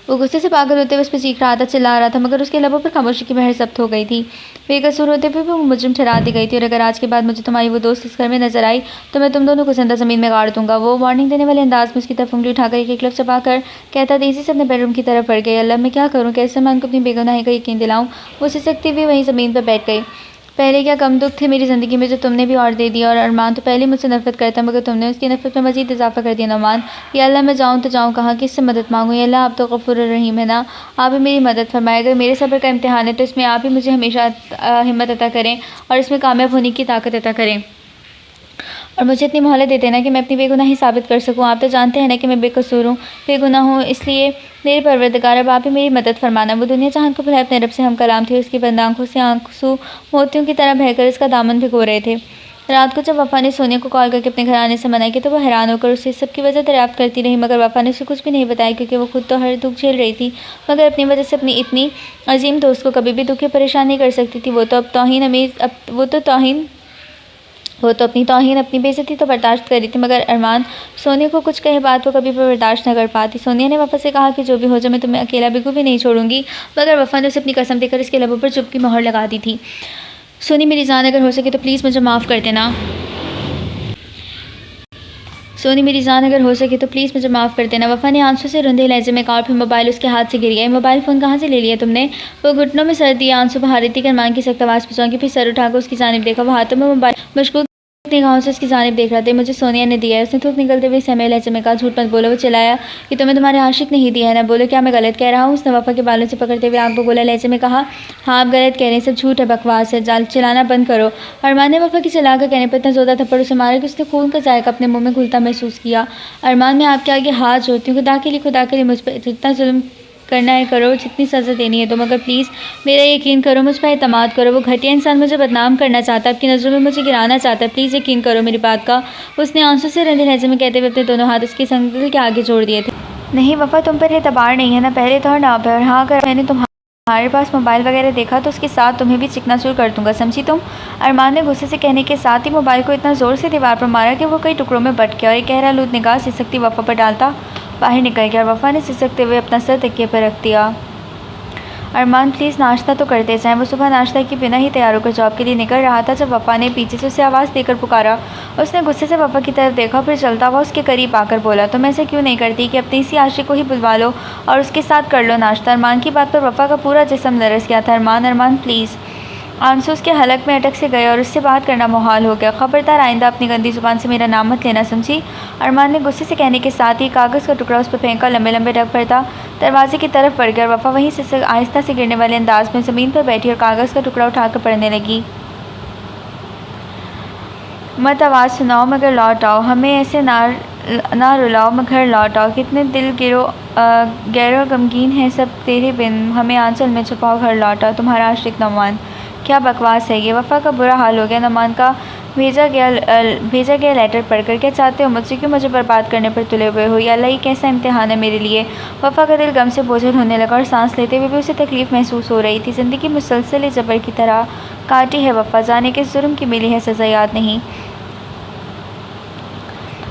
वो गुस्से से पागल होते हुए उस पर चीख रहा था, चिल्ला रहा था, मगर उसके लबों पर खामोशी की महर ज़ब्त हो गई थी। बेकसूर होते हुए वो मुजरिम ठहरा दी गई थी। और अगर आज के बाद मुझे तुम्हारी वो दोस्त इस घर में नजर आई तो मैं तुम दोनों को जिंदा ज़मीन में गाड़ दूंगा। वो वार्निंग देने वाले अंदाज में उसकी तरफ उंगली उठाकर एक लफ्ज़ चबाकर कहता तेजी से अपने बेडरूम की तरफ बढ़ गई। अल्लाह, मैं क्या करूँ? कैसे मैं उनको अपनी बेगुनाही का यकीन दिलाऊँ? वो सिसकती हुई वहीं ज़मीन पर बैठ गई। पहले क्या कम दुख थे मेरी ज़िंदगी में जो तुमने भी और दे दिया। और अरमान तो पहले मुझसे नफ़रत करता, मगर तुमने उसकी नफ़रत में मज़ीद इजाफ़ा कर दिया। नुमान, या अल्लाह, मैं जाऊँ तो जाऊँ कहाँ? किससे मदद मांगूँ? या अल्लाह, आप तो गफ़ूर रहीम है ना, आप ही मेरी मदद फरमाएं। अगर मेरे सब्र का इम्तिहान है तो इसमें आप ही मुझे हमेशा हिम्मत अता करें और इसमें कामयाब होने की ताकत अता करें। और मुझे इतनी मोहलत दे देना कि मैं अपनी बेगुनाही साबित कर सकूँ। आप तो जानते हैं ना कि मैं बेकसूर हूँ, बेगुनाह हूँ, इसलिए मेरे परवरदिगार, अब आप ही मेरी मदद फरमाना। वो दुनिया जहान को भुलाए अपने रब से हम कलाम थे। उसकी बंद आँखों से आंसू मोतियों की तरह बहकर इसका दामन भिगो रहे थे। रात को जब वफ़ा ने सोनिया को कॉल करके अपने घर आने से मना किया तो वो हैरान होकर उससे सबकी वजह दरियाफ्त करती रही, मगर वफ़ा ने उसे कुछ भी नहीं बताया, क्योंकि वो खुद तो हर दुख झेल रही थी, मगर अपनी वजह से अपनी इतनी अजीम दोस्त को कभी भी दुख या परेशान नहीं कर सकती थी। वो तो अपनी तौहीन, अपनी बेइज्जती तो बर्दाश्त कर रही थी, मगर अरमान सोनिया को कुछ कहे बात वो कभी भी बर्दाश्त न कर पाती। सोनिया ने वफ़ा से कहा कि जो भी हो जाए मैं तुम्हें अकेला बिल्कुल भी नहीं छोड़ूंगी, मगर वफ़ा ने उसे अपनी कसम देकर इसके लबों पर चुप की मोहर लगा दी थी। सोनी मेरी जान, अगर हो सके तो प्लीज़ मुझे माफ़ कर देना। सोनी मेरी जान, अगर हो सके तो प्लीज़ मुझे माफ़ कर देना। वफ़ा ने आंसू से रुंधे लहजे में कहा और फिर मोबाइल उसके हाथ से गिर गया। मोबाइल फ़ोन कहाँ से ले लिया तुमने? वो घुटनों में सर दिए आंसू बहा रही थी कि अरमान की सख्त आवाज़ पहुँची। फिर सर उठाकर उसकी जानिब देखा। वो हाथों में मोबाइल मशगूल निगाहों से उसकी जानिब देख रहा था। मुझे सोनिया ने दिया है, उसने थूक निकलते हुए सहमे लहजे में कहा। झूठ मत बोलो। वो चिल्लाया कि तुम्हें तुम्हारे आशिक नहीं दिया है ना, बोलो क्या मैं गलत कह रहा हूँ? उसने वफ़ा के बालों से पकड़ते हुए आग बगोला लहजे में कहा, हाँ आप गलत कह रहे हैं, सब झूठ है, बकवास है, जाल चिल्लाना बंद करो। अरमान ने वफ़ा की चिल्लाकर कहने पर इतना ज़ोरदार थप्पड़ उसे मारा कि उसने खून का जायका अपने मुंह में घुलता महसूस किया। अरमान, मैं आपके आगे हाथ जोड़ती हूँ, खुदा के लिए मुझ पर जितना जुल्म करना है करो, जितनी सज़ा देनी है दो, मगर प्लीज़ मेरा यकीन करो, मुझ पर एतमाद करो। वो घटिया इंसान मुझे बदनाम करना चाहता है, आपकी नज़रों में मुझे गिराना चाहता है, प्लीज़ यकीन करो मेरी बात का। उसने आंसू से रंधे लहजे में कहते हुए अपने दोनों हाथ उसके संगल के आगे जोड़ दिए थे। नहीं वफ़ा, तुम पर एतबार नहीं है ना पहले तो और ना अब। और हाँ, अगर मैंने तुम्हारे पास मोबाइल वगैरह देखा तो उसके साथ तुम्हें भी चिकनाचूर कर दूंगा, समझी तुम? अरमान ने गुस्से से कहने के साथ ही मोबाइल को इतना ज़ोर से दीवार पर मारा कि वो कई टुकड़ों में बट गया और एक गहरा आलूद निगाह सिसकती वफ़ा पर डालता बाहर निकल गया। और वफ़ा ने सिसकते हुए अपना सर तकिए पर रख दिया। अरमान प्लीज़ नाश्ता तो करते जाएं। वो सुबह नाश्ता के बिना ही तैयार होकर जॉब के लिए निकल रहा था जब वफ़ा ने पीछे से उसे आवाज़ देकर पुकारा। उसने गुस्से से वफ़ा की तरफ देखा, फिर चलता हुआ उसके करीब आकर बोला, तुम ऐसे क्यों नहीं करती कि अपने इसी आशिक को ही बुलवा लो और उसके साथ कर लो नाश्ता? अरमान की बात पर वफ़ा का पूरा जिस्म लरस गया था। अरमान प्लीज़। आंसू उसके हलक में अटक से गए और उससे बात करना मुहाल हो गया। खबरदार आइंदा अपनी गंदी ज़ुबान से मेरा नाम मत लेना, समझी? अरमान ने गुस्से से कहने के साथ ही कागज़ का टुकड़ा उस पर फेंका, लंबे लंबे डग पड़ता दरवाजे की तरफ बढ़ गया। और वफ़ा वहीं से आहिस्ता से गिरने वाले अंदाज में ज़मीन पर बैठी और कागज़ का टुकड़ा उठाकर पढ़ने लगी। मत आवाज़ सुनाओ मगर लौट आओ, हमें ऐसे ना रुलाओ मगर लौट आओ, कितने दिल गैरो गमगीन है सब तेरे बिन, हमें आंचल में छुपाओ, घर लौट आओ, तुम्हारा आशिक नुमान। क्या बकवास है ये? वफ़ा का बुरा हाल हो गया। नुमान का भेजा गया लेटर पढ़कर। क्या चाहते हो मुझसे? क्यों मुझे बर्बाद करने पर तुले हुए हो? या अल्लाह, ये कैसा इम्तिहान है मेरे लिए? वफ़ा का दिल गम से बोझल होने लगा और सांस लेते हुए भी उसे तकलीफ़ महसूस हो रही थी। ज़िंदगी मुसलसल जबर की तरह काटी है वफ़ा, जाने किस जुर्म की मिली है सज़ा याद नहीं।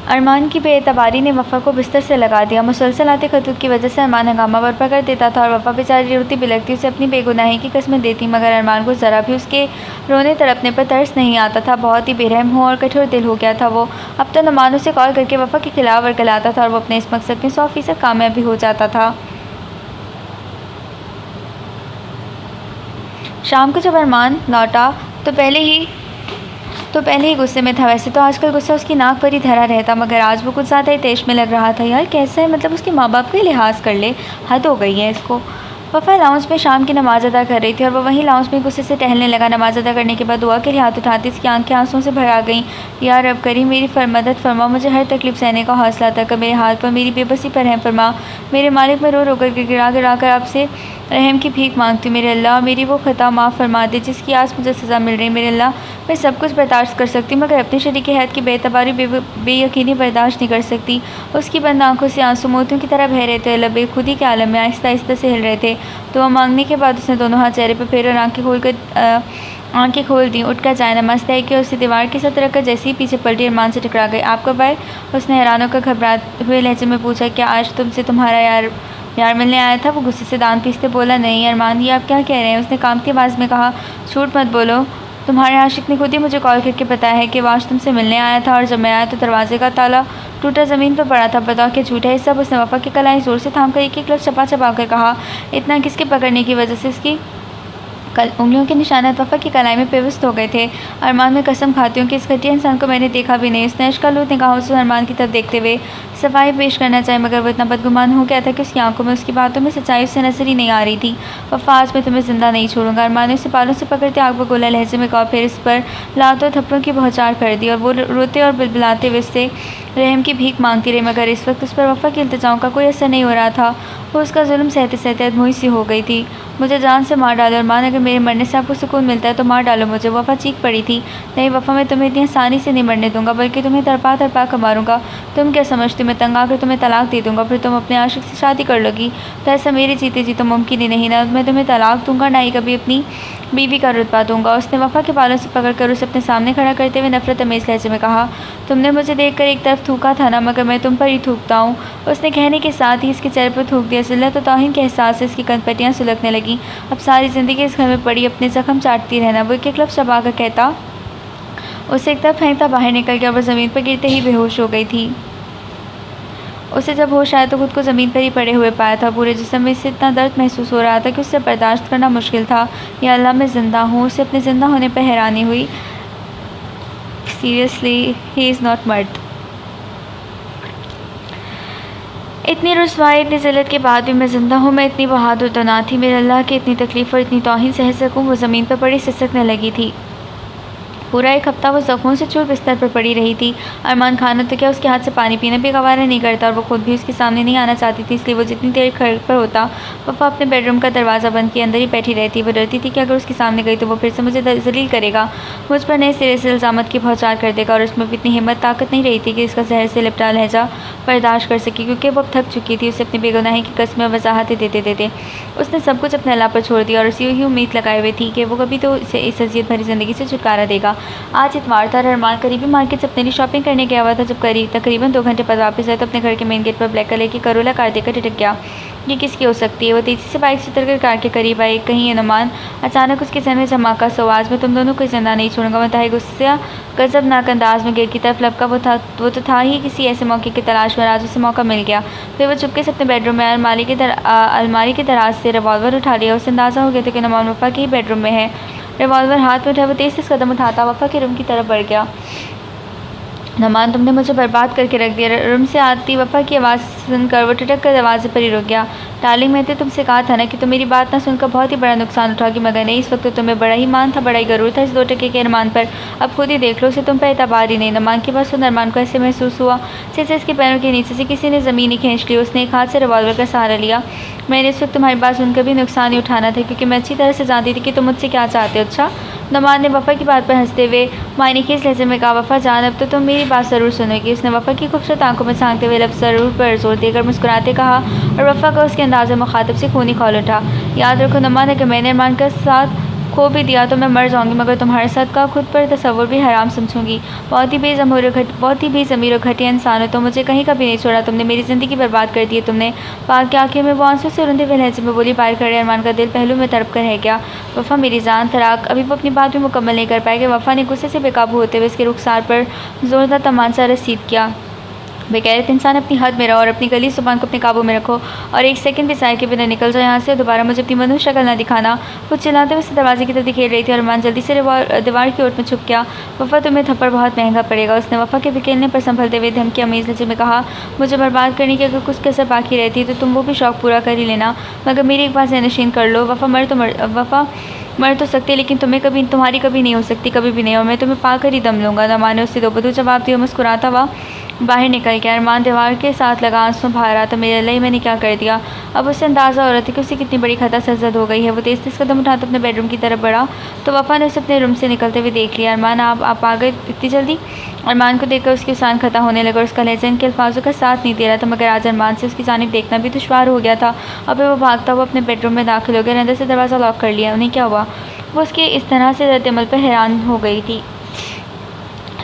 अरमान की बेएतबारी ने वफ़ा को बिस्तर से लगा दिया। मुसलसल आते खतूत की वजह से अरमान हंगामा बर्पा कर देता था और वफ़ा बेचारी रोती बिलखती उसे अपनी बेगुनाही की कस्में देती, मगर अरमान को ज़रा भी उसके रोने तड़पने पर तरस नहीं आता था। बहुत ही बेरहम हो और कठोर दिल हो गया था वो। अब तो नुमान उसे कॉल करके वफ़ा के खिलाफ वरगलाता था और वो अपने इस मकसद में 100% कामयाब भी हो जाता था। शाम को जब अरमान लौटा तो पहले ही गुस्से में था। वैसे तो आजकल गुस्सा उसकी नाक पर ही धरा रहता, मगर आज वो कुछ ज़्यादा ही तेज में लग रहा था। यार कैसा है, मतलब उसके माँ बाप का ही लिहाज कर ले, हद हो गई है इसको। वफ़ा लाउंज में शाम की नमाज़ अदा कर रही थी और वह वहीं लाउंज में गुस्से से टहलने लगा। नमाज़ अदा करने के बाद दुआ के लिए हाथ उठाते इसकी आंखें आंसुओं से भर आ गईं। यार रब करीम मेरी मदद फरमा, मुझे हर तकलीफ़ सहने का हौसला अता कर, मेरे हाल पर, मेरी बेबसी पर रहम फरमा। मेरे मालिक, मैं रो रो कर गिड़ा गिड़ा कर आपसे रहम की भीख मांगती हूँ। मेरे अल्लाह मेरी वो ख़ता माफ़ फरमा दे जिसकी आज मुझे सज़ा मिल रही। मेरे अल्लाह मैं सब कुछ बर्दाश्त कर सकती हूँ, मगर अपने शरीक हैत की बेतबारी बेयकीनी बर्दाश्त नहीं कर सकती। उसकी बंद आंखों से आंसू मोतियों की तरह बह रहे थे। लब खुदी के आलम में आहिस्ता आहिस्ता से हिल रहे थे। दुआ मांगने के बाद उसने दोनों हाथ चेहरे पर फेरे और आंखें खोल दी। उठकर जाए नमाज तय की और उसे दीवार के साथ रखकर जैसे ही पीछे पलटी अरमान से टकरा गई। आप कब आए? उसने हैरान होकर घबराते हुए लहजे में पूछा। क्या आज तुमसे तुम्हारा यार मिलने आया था? वो गुस्से से दांत पीसते बोला। नहीं अरमान, ये आप क्या कह रहे हैं? उसने कांपती आवाज़ में कहा। झूठ मत बोलो, तुम्हारे आशिक ने खुद ही मुझे कॉल करके बताया है कि वो आज तुमसे मिलने आया था, और जब मैं आया तो दरवाजे का ताला टूटा ज़मीन पर पड़ा था। बताओ क्या झूठ है ये सब? उसने वफ़ा की कलाई ज़ोर से थाम कर एक एक लफ्ज़ चपा चपा कर कहा। इतना किसके पकड़ने की वजह से उसकी उंगलियों के निशानात वफ़ा की कलाई में पेवस्त हो गए थे। अरमान, मैं कसम खाती हूँ कि इस घटिया इंसान को मैंने देखा भी नहीं। उसने अश्कालूद निगाहों से अरमान की तरफ देखते हुए सफाई पेश करना चाहिए, मगर वो इतना बदगुमान हो गया था कि उसकी आंखों में, उसकी बातों में सच्चाई उससे नजर ही नहीं आ रही थी। वफ़ा, आज मैं तुम्हें जिंदा नहीं छोड़ूंगा। अरमान ने उसे बालों से पकड़ते आग बगोला लहजे में कहा, फिर इस पर लातों थप्पड़ों की बौछार कर दी और वो रोते और बिलबिलाते हुए उससे रहम की भीख मांगती रही, मगर इस वक्त उस पर वफ़ा की इल्तिजाओं का कोई असर नहीं हो रहा था। वो उसका जुल्म सहते सहते अधमोई सी हो गई थी। मुझे जान से मार डालो अरमान, अगर मेरे मरने से आपको सुकून मिलता है तो मार डालो मुझे। वफ़ा चीख पड़ी थी। नहीं वफ़ा, मैं तुम्हें इतनी आसानी से नहीं मरने दूंगा, बल्कि तुम्हें तड़पा तड़पा कर मारूंगा। तुम क्या समझती हो मैं तंग आकर तुम्हें तलाक दे दूंगा, फिर तुम अपने आशिक से शादी कर लोगी? तो ऐसा मेरे जीते जी तो मुमकिन ही नहीं ना। मैं तुम्हें तलाक दूंगा, ना ही कभी अपनी बीवी का रुतबा दूंगा। उसने वफ़ा के बालों से पकड़कर उसे अपने सामने खड़ा करते हुए नफरत अमेज़ लहजे में कहा। तुमने मुझे देखकर एक तरफ थूका था ना, मगर मैं तुम पर ही थूकता हूँ। उसने कहने के साथ ही इसके चेहरे पर थूक दिया। जिल्लत और तौहीन के एहसास से इसकी कनपटियाँ सुलगने लगीं। अब सारी ज़िंदगी इस घर में पड़ी अपने ज़ख्म चाटती रहना। वो एक एक लफ्ज़ चबा कर कहता, उसे एक तरफ फेंकता बाहर निकल गया। वह ज़मीन पर गिरते ही बेहोश हो गई थी। उसे जब होश आया तो खुद को ज़मीन पर ही पड़े हुए पाया था। पूरे जिस्म में इससे इतना दर्द महसूस हो रहा था कि उससे बर्दाश्त करना मुश्किल था। या अल्लाह, मैं ज़िंदा हूँ। उसे अपने ज़िंदा होने पर हैरानी हुई। सीरियसली ही इज़ नॉट मर्द। इतनी रुसवाई, इतनी ज़िल्लत के बाद भी मैं ज़िंदा हूँ। मैं इतनी बहादुर तो ना थी। मेरे अल्लाह की इतनी तकलीफ़ और इतनी तौहीन सह सकूँ। वो ज़मीन पर पड़ी सिसकने लगी थी। पूरा एक हफ्ता वो ज़ख्मों से चूर बिस्तर पर पड़ी रही थी। अरमान खाना तो क्या, उसके हाथ से पानी पीना भी गवारा नहीं करता, और वो खुद भी उसके सामने नहीं आना चाहती थी। इसलिए वो जितनी देर घर पर होता, वफ़ा अपने बेडरूम का दरवाज़ा बंद किए अंदर ही बैठी रहती। वो डरती थी कि अगर उसके सामने गई तो वो फिर से मुझे जलील करेगा, मुझ पर नए सिरे से इल्ज़ामत की बौछार कर देगा। और उसमें भी इतनी हिम्मत ताकत नहीं रही थी कि इसका जहर से लिपटा लहजा बर्दाश्त कर सकी, क्योंकि वो अब थक चुकी थी। उसे अपनी बेगुनाही की कस्में वजाहतें देते देते उसने सब कुछ अपने अल्लाह पर छोड़ दिया, और उसी ही उम्मीद लगाए हुए थी कि वो कभी तो इसे इस अज़ियत भरी ज़िंदगी से छुटकारा देगा। आज इतवार था। अरमान करीबी मार्केट से अपने लिए शॉपिंग करने गया हुआ था। जब तकरीबन 2 घंटे बाद वापस आया तो अपने घर के मेन गेट पर ब्लैक कलर की करोला कार देखकर टिक गया। ये किसकी हो सकती है? वो तेज़ी से बाइक से उतरकर कार के करीब आई। कहीं अनुमान अचानक उसके जहन में धमाका सा, आज मैं तुम दोनों को जिंदा नहीं छोड़ूंगा। मैं ताही गुस्सा गजबनाक अंदाज में गेट की तरफ लपका। वो तो था ही किसी ऐसे मौके की तलाश में, आज उसे मौका मिल गया। फिर वो चुपके से अपने बेडरूम में अलमारी की दराज से रिवॉल्वर उठा लिया। उसे अंदाज़ा हो गया था कि नुमान वफ़ा के ही बेडरूम में है। रिवॉल्वर हाथ में उठा वो तेज़ से कदम उठाता वफ़ा के रूम की तरफ बढ़ गया। नुमान, तुमने मुझे बर्बाद करके रख दिया। रूम से आती वफ़ा की आवाज़ सुनकर वो टिटक कर दरवाजे पर ही रुक गया। डार्लिंग, मैंने तुमसे कहा था ना कि तुम मेरी बात ना सुनकर बहुत ही बड़ा नुकसान उठाओगी, मगर नहीं, इस वक्त तो तुम्हें बड़ा ही मान था, बड़ा ही गरूर था इस 2 टके के अरमान पर। अब खुद ही देख लो, उसे तुम पर एतबार ही नहीं। नुमान की बात सुन अरमान को ऐसे महसूस हुआ जैसे इसके पैरों के नीचे से किसी ने ज़मीन ही खींच ली। उसने एक हाथ से रिवॉल्वर का सहारा लिया। मैंने इस वक्त तुम्हारी बात सुनकर भी नुकसान ही उठाना था, क्योंकि मैं अच्छी तरह से जानती थी कि तुम मुझसे क्या चाहते हो। अच्छा? नुमान ने वफ़ा की बात पर हंसते हुए मायनेखेज़ लहजे में कहा। वफ़ा जान, अब तो तुम मेरी बात ज़रूर सुनोगी। उसने वफ़ा की खूबसूरत आंखों में झांकते हुए लफ्ज़ ज़रूर पर जोर देकर मुस्कुराते कहा, और वफ़ा का उसके अंदाज़े मुखातिब से खूनी खौल उठा। याद रखो नुमान, अगर मैंने अरमान का साथ खो भी दिया तो मैं मर जाऊंगी, मगर तुम्हारे साथ का खुद पर तसव्वुर भी हराम समझूंगी। बहुत ही बेज़मीर और घटिया इंसान हो तो मुझे कहीं का भी नहीं छोड़ा। तुमने मेरी ज़िंदगी बर्बाद कर दी है। तुमने पाक के आंखें में वो आंसू से रुंधे हुए लहजे में बोली पार कर। अरमान का दिल पहलू में तड़प कर रह गया। वफ़ा मेरी जान तराक। अभी वो अपनी बात भी मुकम्मल नहीं कर पाएगा। वफ़ा ने गुस्से से बेकाबू होते हुए इसके रुखसार पर ज़ोरदार तमाचा रसीद किया। बेगैरत इंसान, अपनी हद में रहो और अपनी गली ज़ुबान को अपने काबू में रखो और एक सेकंड भी ज़ाया के बिना निकल जाओ यहाँ से। दोबारा मुझे अपनी मनुष्य शक्ल ना दिखाना। वो चिल्लाते हुए दरवाजे की तरफ धकेल रही थी और अरमान जल्दी से दीवार की ओर में छुप गया। वफ़ा, तुम्हें थप्पड़ बहुत महंगा पड़ेगा, उसने वफ़ा के धकेलने पर संभलते हुए धमकी अमीज़ लहजे में कहा। मुझे बर्बाद करने की अगर कुछ कसर बाकी रहती तो तुम वो भी शौक़ पूरा कर ही लेना, मगर मेरी एक बात ज़हनशीन कर लो, वफ़ा मर तो सकती है लेकिन तुम्हारी कभी नहीं हो सकती, कभी भी नहीं, और मैं तुम्हें पाकर ही दम लूँगा। नमा ने उससे दोबदू जवाब दिया। मुस्कुराता हुआ बाहर निकल गया। अरमान दीवार के साथ लगा आंसू बहा रहा था। मेरे अल्लाह, मैंने क्या कर दिया। अब उसे अंदाज़ा हो रहा था कि उसे कितनी बड़ी खता सरजद हो गई है। वो तेज़ तेज़ कदम उठाकर अपने बेडरूम की तरफ बढ़ा तो वफ़ा ने उसे अपने रूम से निकलते हुए देख लिया। अरमान, आप आ गए इतनी जल्दी। अरमान को देखकर उसकी उसान खता होने लगा और उसका लहज़ा इनके अल्फाजों का साथ नहीं दे रहा था, मगर आज अरमान से उसकी जानिब देखना भी दुश्वार हो गया था। अब फिर वो भागता हुआ अपने बेडरूम में दाखिल हो गया। अंदर से दरवाज़ा लॉक कर लिया। उन्हें क्या हुआ? वो उसके इस तरह से रद्द-ए-अमल पर हैरान हो गई थी।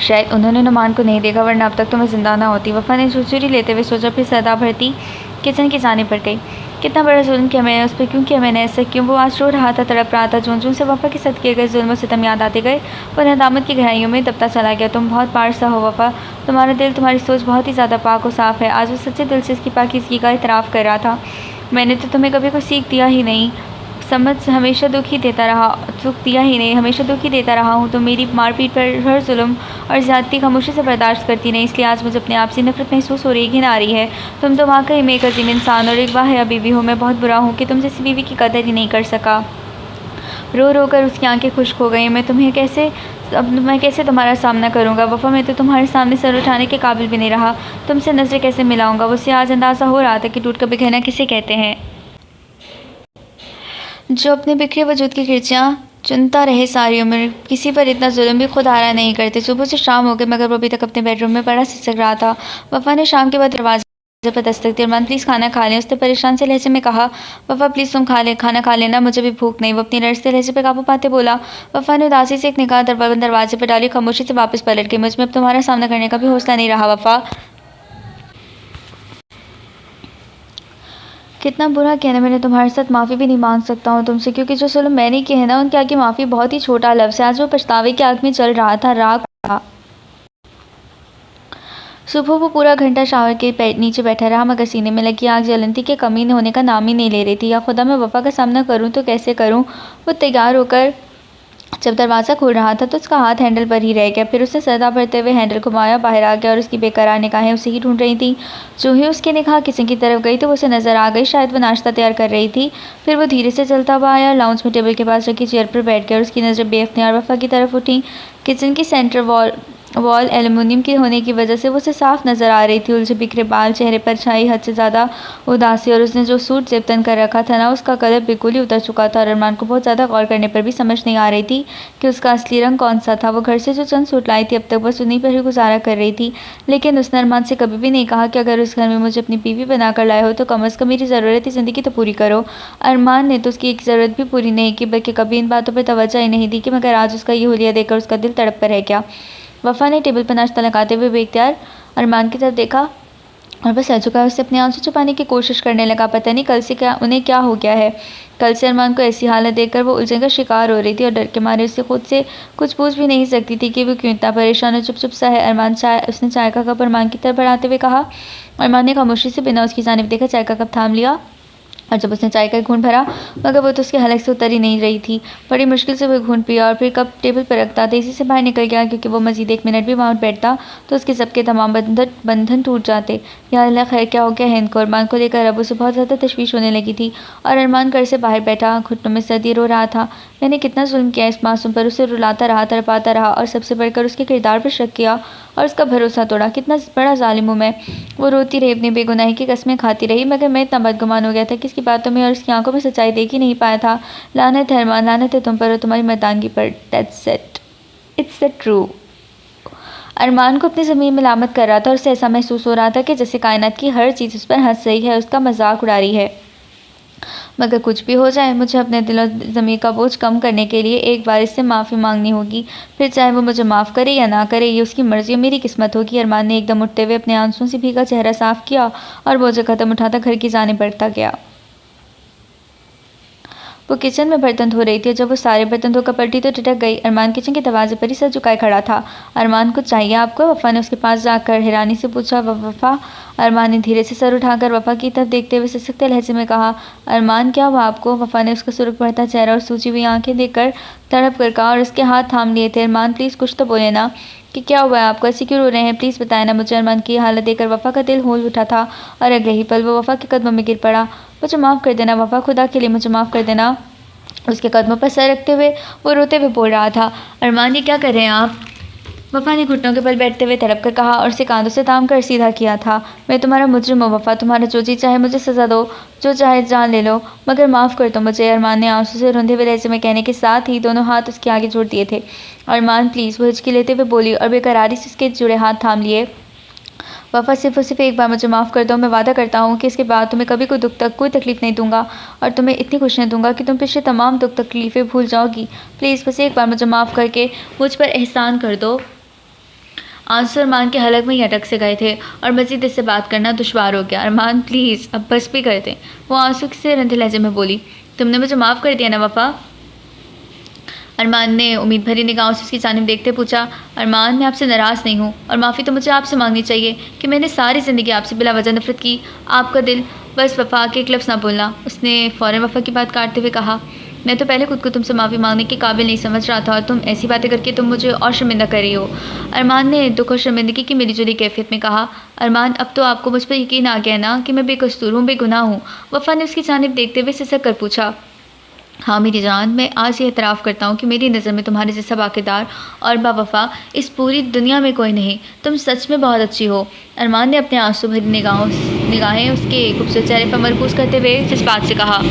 शायद उन्होंने नुमान को नहीं देखा, वरना अब तक तो मैं ज़िंदा ना होती। वफ़ा ने झुरझुरी लेते हुए सोचा, फिर सदा भरती किचन की जानिब बढ़ गई। कितना बड़ा जुल्म किया मैंने उस पर, क्यों किया मैंने ऐसा, क्यों? वो आज रो रहा था, तड़प रहा था। जून जून से वफ़ा के साथ किए गए जुल्म और सितम याद आते गए। वो नदामत की गहराइयों में दबता चला गया। तुम बहुत पारसा हो वफ़ा, तुम्हारा दिल, तुम्हारी सोच बहुत ही ज़्यादा पाक और साफ़ है। आज वो सच्चे दिल से इसकी पाकीज़गी का इतराफ़ कर रहा था। मैंने तो तुम्हें कभी कोई सीख दिया ही नहीं, हमेशा दुख दिया ही नहीं, हमेशा दुख ही देता रहा हूँ। तो मेरी मारपीट पर, हर जुल्म और ज़्यादती खामोशी से बर्दाश्त करती नहीं, इसलिए आज मुझे अपने आप से नफरत महसूस हो रही, घिन आ रही है। तुम तो वाकई में एक अजीम इंसान और एक वाहिया बीवी हो। मैं बहुत बुरा हूँ कि तुम जैसी बीवी की कदर ही नहीं कर सका। रो रो कर उसकी आंखें खुश्क हो गई। मैं कैसे तुम्हारा सामना करूँगा वफ़ा, मैं तो तुम्हारे सामने सर उठाने के काबिल भी नहीं रहा। तुमसे नज़रें कैसे मिलाऊँगा? उसे आज अंदाज़ा हो रहा था कि टूट कर बिखरना किसे कहते हैं, जो अपने बिखरे वजूद की खिड़कियाँ चुनता रहे सारी उम्र। किसी पर इतना जुल्म भी खुद आरा नहीं करते। सुबह से शाम हो गई, मगर वो अभी तक अपने बेडरूम में बड़ा सिसक रहा था। वफ़ा ने शाम के बाद दरवाजे पर दस्तक दी। अरमान, प्लीज़ खाना खा लें, उसने परेशान से लहजे में कहा। वफ़ा, प्लीज़ तुम खाना खा लेना, मुझे भी भूख नहीं, वो अपनी लड़ते लहजे पर काबू पाते बोला। वफ़ा ने उदासी से एक निगाह दरवाजे पर डाली, खामोशी से वापस पलट गई। मुझ में अब तुम्हारा सामना करने का भी हौसला नहीं रहा वफ़ा। कितना बुरा कहना, मैंने तुम्हारे साथ माफ़ी भी नहीं मांग सकता हूँ तुमसे, क्योंकि जो जुल्म मैंने किए हैं ना, उनके आगे माफ़ी बहुत ही छोटा लफ्ज़ है। आज वो पछतावे की आग में चल रहा था, राख था। सुबह वो पूरा घंटा शावर के नीचे बैठा रहा, मगर सीने में लगी आग जलन थी कि कमी होने का नाम ही नहीं ले रही थी। या खुदा, मैं वफ़ा का सामना करूँ तो कैसे करूँ? वो तैयार होकर जब दरवाज़ा खोल रहा था तो उसका हाथ हैंडल पर ही रह गया। फिर उसने सदा भरते हुए हैंडल घुमाया, बाहर आ गया और उसकी बेकरार निगाहें उसे ही ढूंढ रही थी। जो ही उसकी निगाह किचन की तरफ गई तो वो उसे नज़र आ गई। शायद वो नाश्ता तैयार कर रही थी। फिर वो धीरे से चलता हुआ आया, लाउंज में टेबल के पास रखी चेयर पर बैठ गया और उसकी नज़र बेअख्तियार वफ़ा की तरफ उठी। किचन की सेंटर वॉल एल्युमिनियम की होने की वजह से वो उसे साफ नज़र आ रही थी। उलझे बिखरे बाल, चेहरे पर छाई हद से ज़्यादा उदासी, और उसने जो सूट ज़ेब तन कर रखा था ना, उसका कलर बिल्कुल ही उतर चुका था। और अरमान को बहुत ज़्यादा गौर करने पर भी समझ नहीं आ रही थी कि उसका असली रंग कौन सा था। वो घर से जो चंद सूट लाई थी, अब तक बस उन्हीं पर ही गुजारा कर रही थी, लेकिन उसने अरमान से कभी भी नहीं कहा कि अगर उस घर में मुझे अपनी बीवी बनाकर लाए हो तो कम अज़ कम मेरी ज़रूरत ज़िंदगी तो पूरी करो। अरमान ने तो उसकी एक ज़रूरत भी पूरी नहीं की, बल्कि कभी इन बातों पर तवज्जो ही नहीं दी कि मगर आज उसका ये हुलिया देखकर उसका दिल तड़प कर रह गया। वफ़ा ने टेबल पर नाश्ता लगाते हुए बेख्तियार अरमान की तरफ देखा और बस सर झुकाए उससे अपने आंसू छुपाने की कोशिश करने लगा। पता नहीं कल से उन्हें क्या हो गया है। कल से अरमान को ऐसी हालत देखकर वो उलझन का शिकार हो रही थी और डर के मारे उससे खुद से कुछ पूछ भी नहीं सकती थी कि वो क्यों इतना परेशान और चुप चुप सा है। उसने चाय का कप अरमान की तरफ बढ़ाते हुए कहा। अरमान ने खामोशी से बिना उसकी जानिब देखा चाय का कप थाम लिया और जब उसने चाय का घूंट भरा, मगर वो तो उसके हलक से उतर ही नहीं रही थी। बड़ी मुश्किल से वो घूंट पिया और फिर कप टेबल पर रखता तेज़ी से बाहर निकल गया, क्योंकि वो मज़ीद 1 मिनट भी वहाँ बैठता तो उसके सबके तमाम बंधन टूट जाते। या अल्लाह, खैर क्या हो गया है इनको? अरमान को लेकर अब उसे बहुत ज़्यादा तशवीश होने लगी थी और अरमान घर से बाहर बैठा घुटनों में सर्दी रो रहा था। मैंने कितना जुल्म किया इस मासूम पर, उसे रुलाता रहा, तड़पाता रहा और सबसे बढ़कर उसके किरदार पर शक किया और उसका भरोसा तोड़ा। कितना बड़ा ज़ालिम हूँ मैं। वो रोती रही, अपनी बेगुनाही की कस्में खाती रही, मगर मैं इतना बदगुमान हो गया था कि इसकी बातों में और उसकी आंखों में सच्चाई देख ही नहीं पाया था। लानत है अरमान, लानत है तुम पर और तुम्हारी मर्दानगी पर। That's it, it's the true. Arman को अपनी ज़मीन में लामत कर रहा था और उसे ऐसा महसूस हो रहा था कि जैसे कायनात की हर चीज़ उस पर हंस रही है, उसका मजाक उड़ा रही है। मगर कुछ भी हो जाए, मुझे अपने दिल और ज़मीर का बोझ कम करने के लिए एक बार इससे माफ़ी मांगनी होगी। फिर चाहे वो मुझे माफ़ करे या ना करे, ये उसकी मर्ज़ी और मेरी किस्मत होगी। अरमान ने एकदम उठते हुए अपने आंसुओं से भीगा चेहरा साफ़ किया और बोझ कदम उठाता घर की जानिब बढ़ता गया। वो किचन में बर्तन धो रही थी और जब वो सारे बर्तन धोकर पलटी तो टिटक गई। अरमान किचन के दरवाजे पर ही सर झुकाए खड़ा था। अरमान, कुछ चाहिए आपको? वफ़ा ने उसके पास जाकर हैरानी से पूछा। वफ़ा? अरमान ने धीरे से सर उठाकर वफ़ा की तरफ देखते हुए सशक्ते लहजे में कहा, अरमान क्या हुआ आपको? वफ़ा ने उसका सुर्ख बढ़ता चेहरा और सूजी हुई आंखें देखकर तड़प कर कहा और उसके हाथ थाम लिए थे। अरमान, प्लीज़ कुछ तो बोले ना कि क्या हुआ है आपको? ऐसे क्यों रो रहे हैं? प्लीज़ बताएं ना मुझे। अरमान की हालत देखकर वफ़ा का दिल होल उठा था और अगले ही पल वो वफ़ा के कदमों में गिर पड़ा। मुझे माफ़ कर देना वफ़ा, खुदा के लिए मुझे माफ़ कर देना। उसके कदमों पर सर रखते हुए वो रोते हुए बोल रहा था। अरमान, ये क्या कर रहे हैं आप? वफ़ा ने घुटनों के बल बैठते हुए तड़प कर कहा और उसे कांधों से थाम कर सीधा किया था। मैं तुम्हारा मुजरिम हूँ वफ़ा, तुम्हारा जो जी चाहे मुझे सज़ा दो, जो चाहे जान ले लो, मगर माफ़ कर दो मुझे। अरमान ने आंसू से रुंधे हुए लहजे में कहने के साथ ही दोनों हाथ उसके आगे जोड़ दिए थे। अरमान प्लीज़, वो हिचकी लेते हुए बोली और बेकरारी से उसके जुड़े हाथ थाम लिए। वफ़ा, सिर्फ एक बार मुझे माफ़ कर दो। मैं वादा करता हूँ कि इसके बाद तुम्हें कभी कोई दुख तक कोई तकलीफ़ नहीं दूंगा और तुम्हें इतनी खुशियाँ दूंगा कि तुम पिछले तमाम दुख तकलीफ़ें भूल जाओगी। प्लीज़ बस एक बार मुझे माफ़ करके मुझ पर एहसान कर दो। आंसू अरमान के हलक में ही अटक से गए थे और मज़ीद इससे बात करना दुश्वार हो गया। अरमान प्लीज़ अब बस भी कर दें, वो आंसू से रंधे लहजे में बोली। तुमने मुझे माफ़ कर दिया ना वफ़ा? अरमान ने उम्मीद भरी निगाहों से उसकी जानिब देखते पूछा। अरमान, मैं आपसे नाराज़ नहीं हूँ और माफ़ी तो मुझे आपसे मांगनी चाहिए कि मैंने सारी ज़िंदगी आपसे बिला वजह नफरत की। आपका दिल, बस वफ़ा के एक लफ्ज़ ना बोलना। उसने फ़ौरन वफ़ा की बात काटते हुए कहा, मैं तो पहले खुद को तुमसे माफ़ी मांगने के काबिल नहीं समझ रहा था और तुम ऐसी बातें करके तुम मुझे और शर्मिंदा कर रही हो। अरमान ने दुख और शर्मिंदगी की मिलीजुली कैफियत में कहा। अरमान, अब तो आपको मुझ पर यकीन आ गया ना कि मैं बेकसूर हूँ, बेगुनाह हूँ? वफ़ा ने उसकी जानिब देखते हुए सिसक कर पूछा। हाँ मेरी जान, मैं आज ये एतराफ़ करता हूँ कि मेरी नज़र में तुम्हारे जैसा बाक़िदार और बावफ़ा इस पूरी दुनिया में कोई नहीं। तुम सच में बहुत अच्छी हो। अरमान ने अपने आंसू भरी निगाहें उसके खूबसूरत चेहरे पर मरकूज़ करते हुए जज्बात से कहा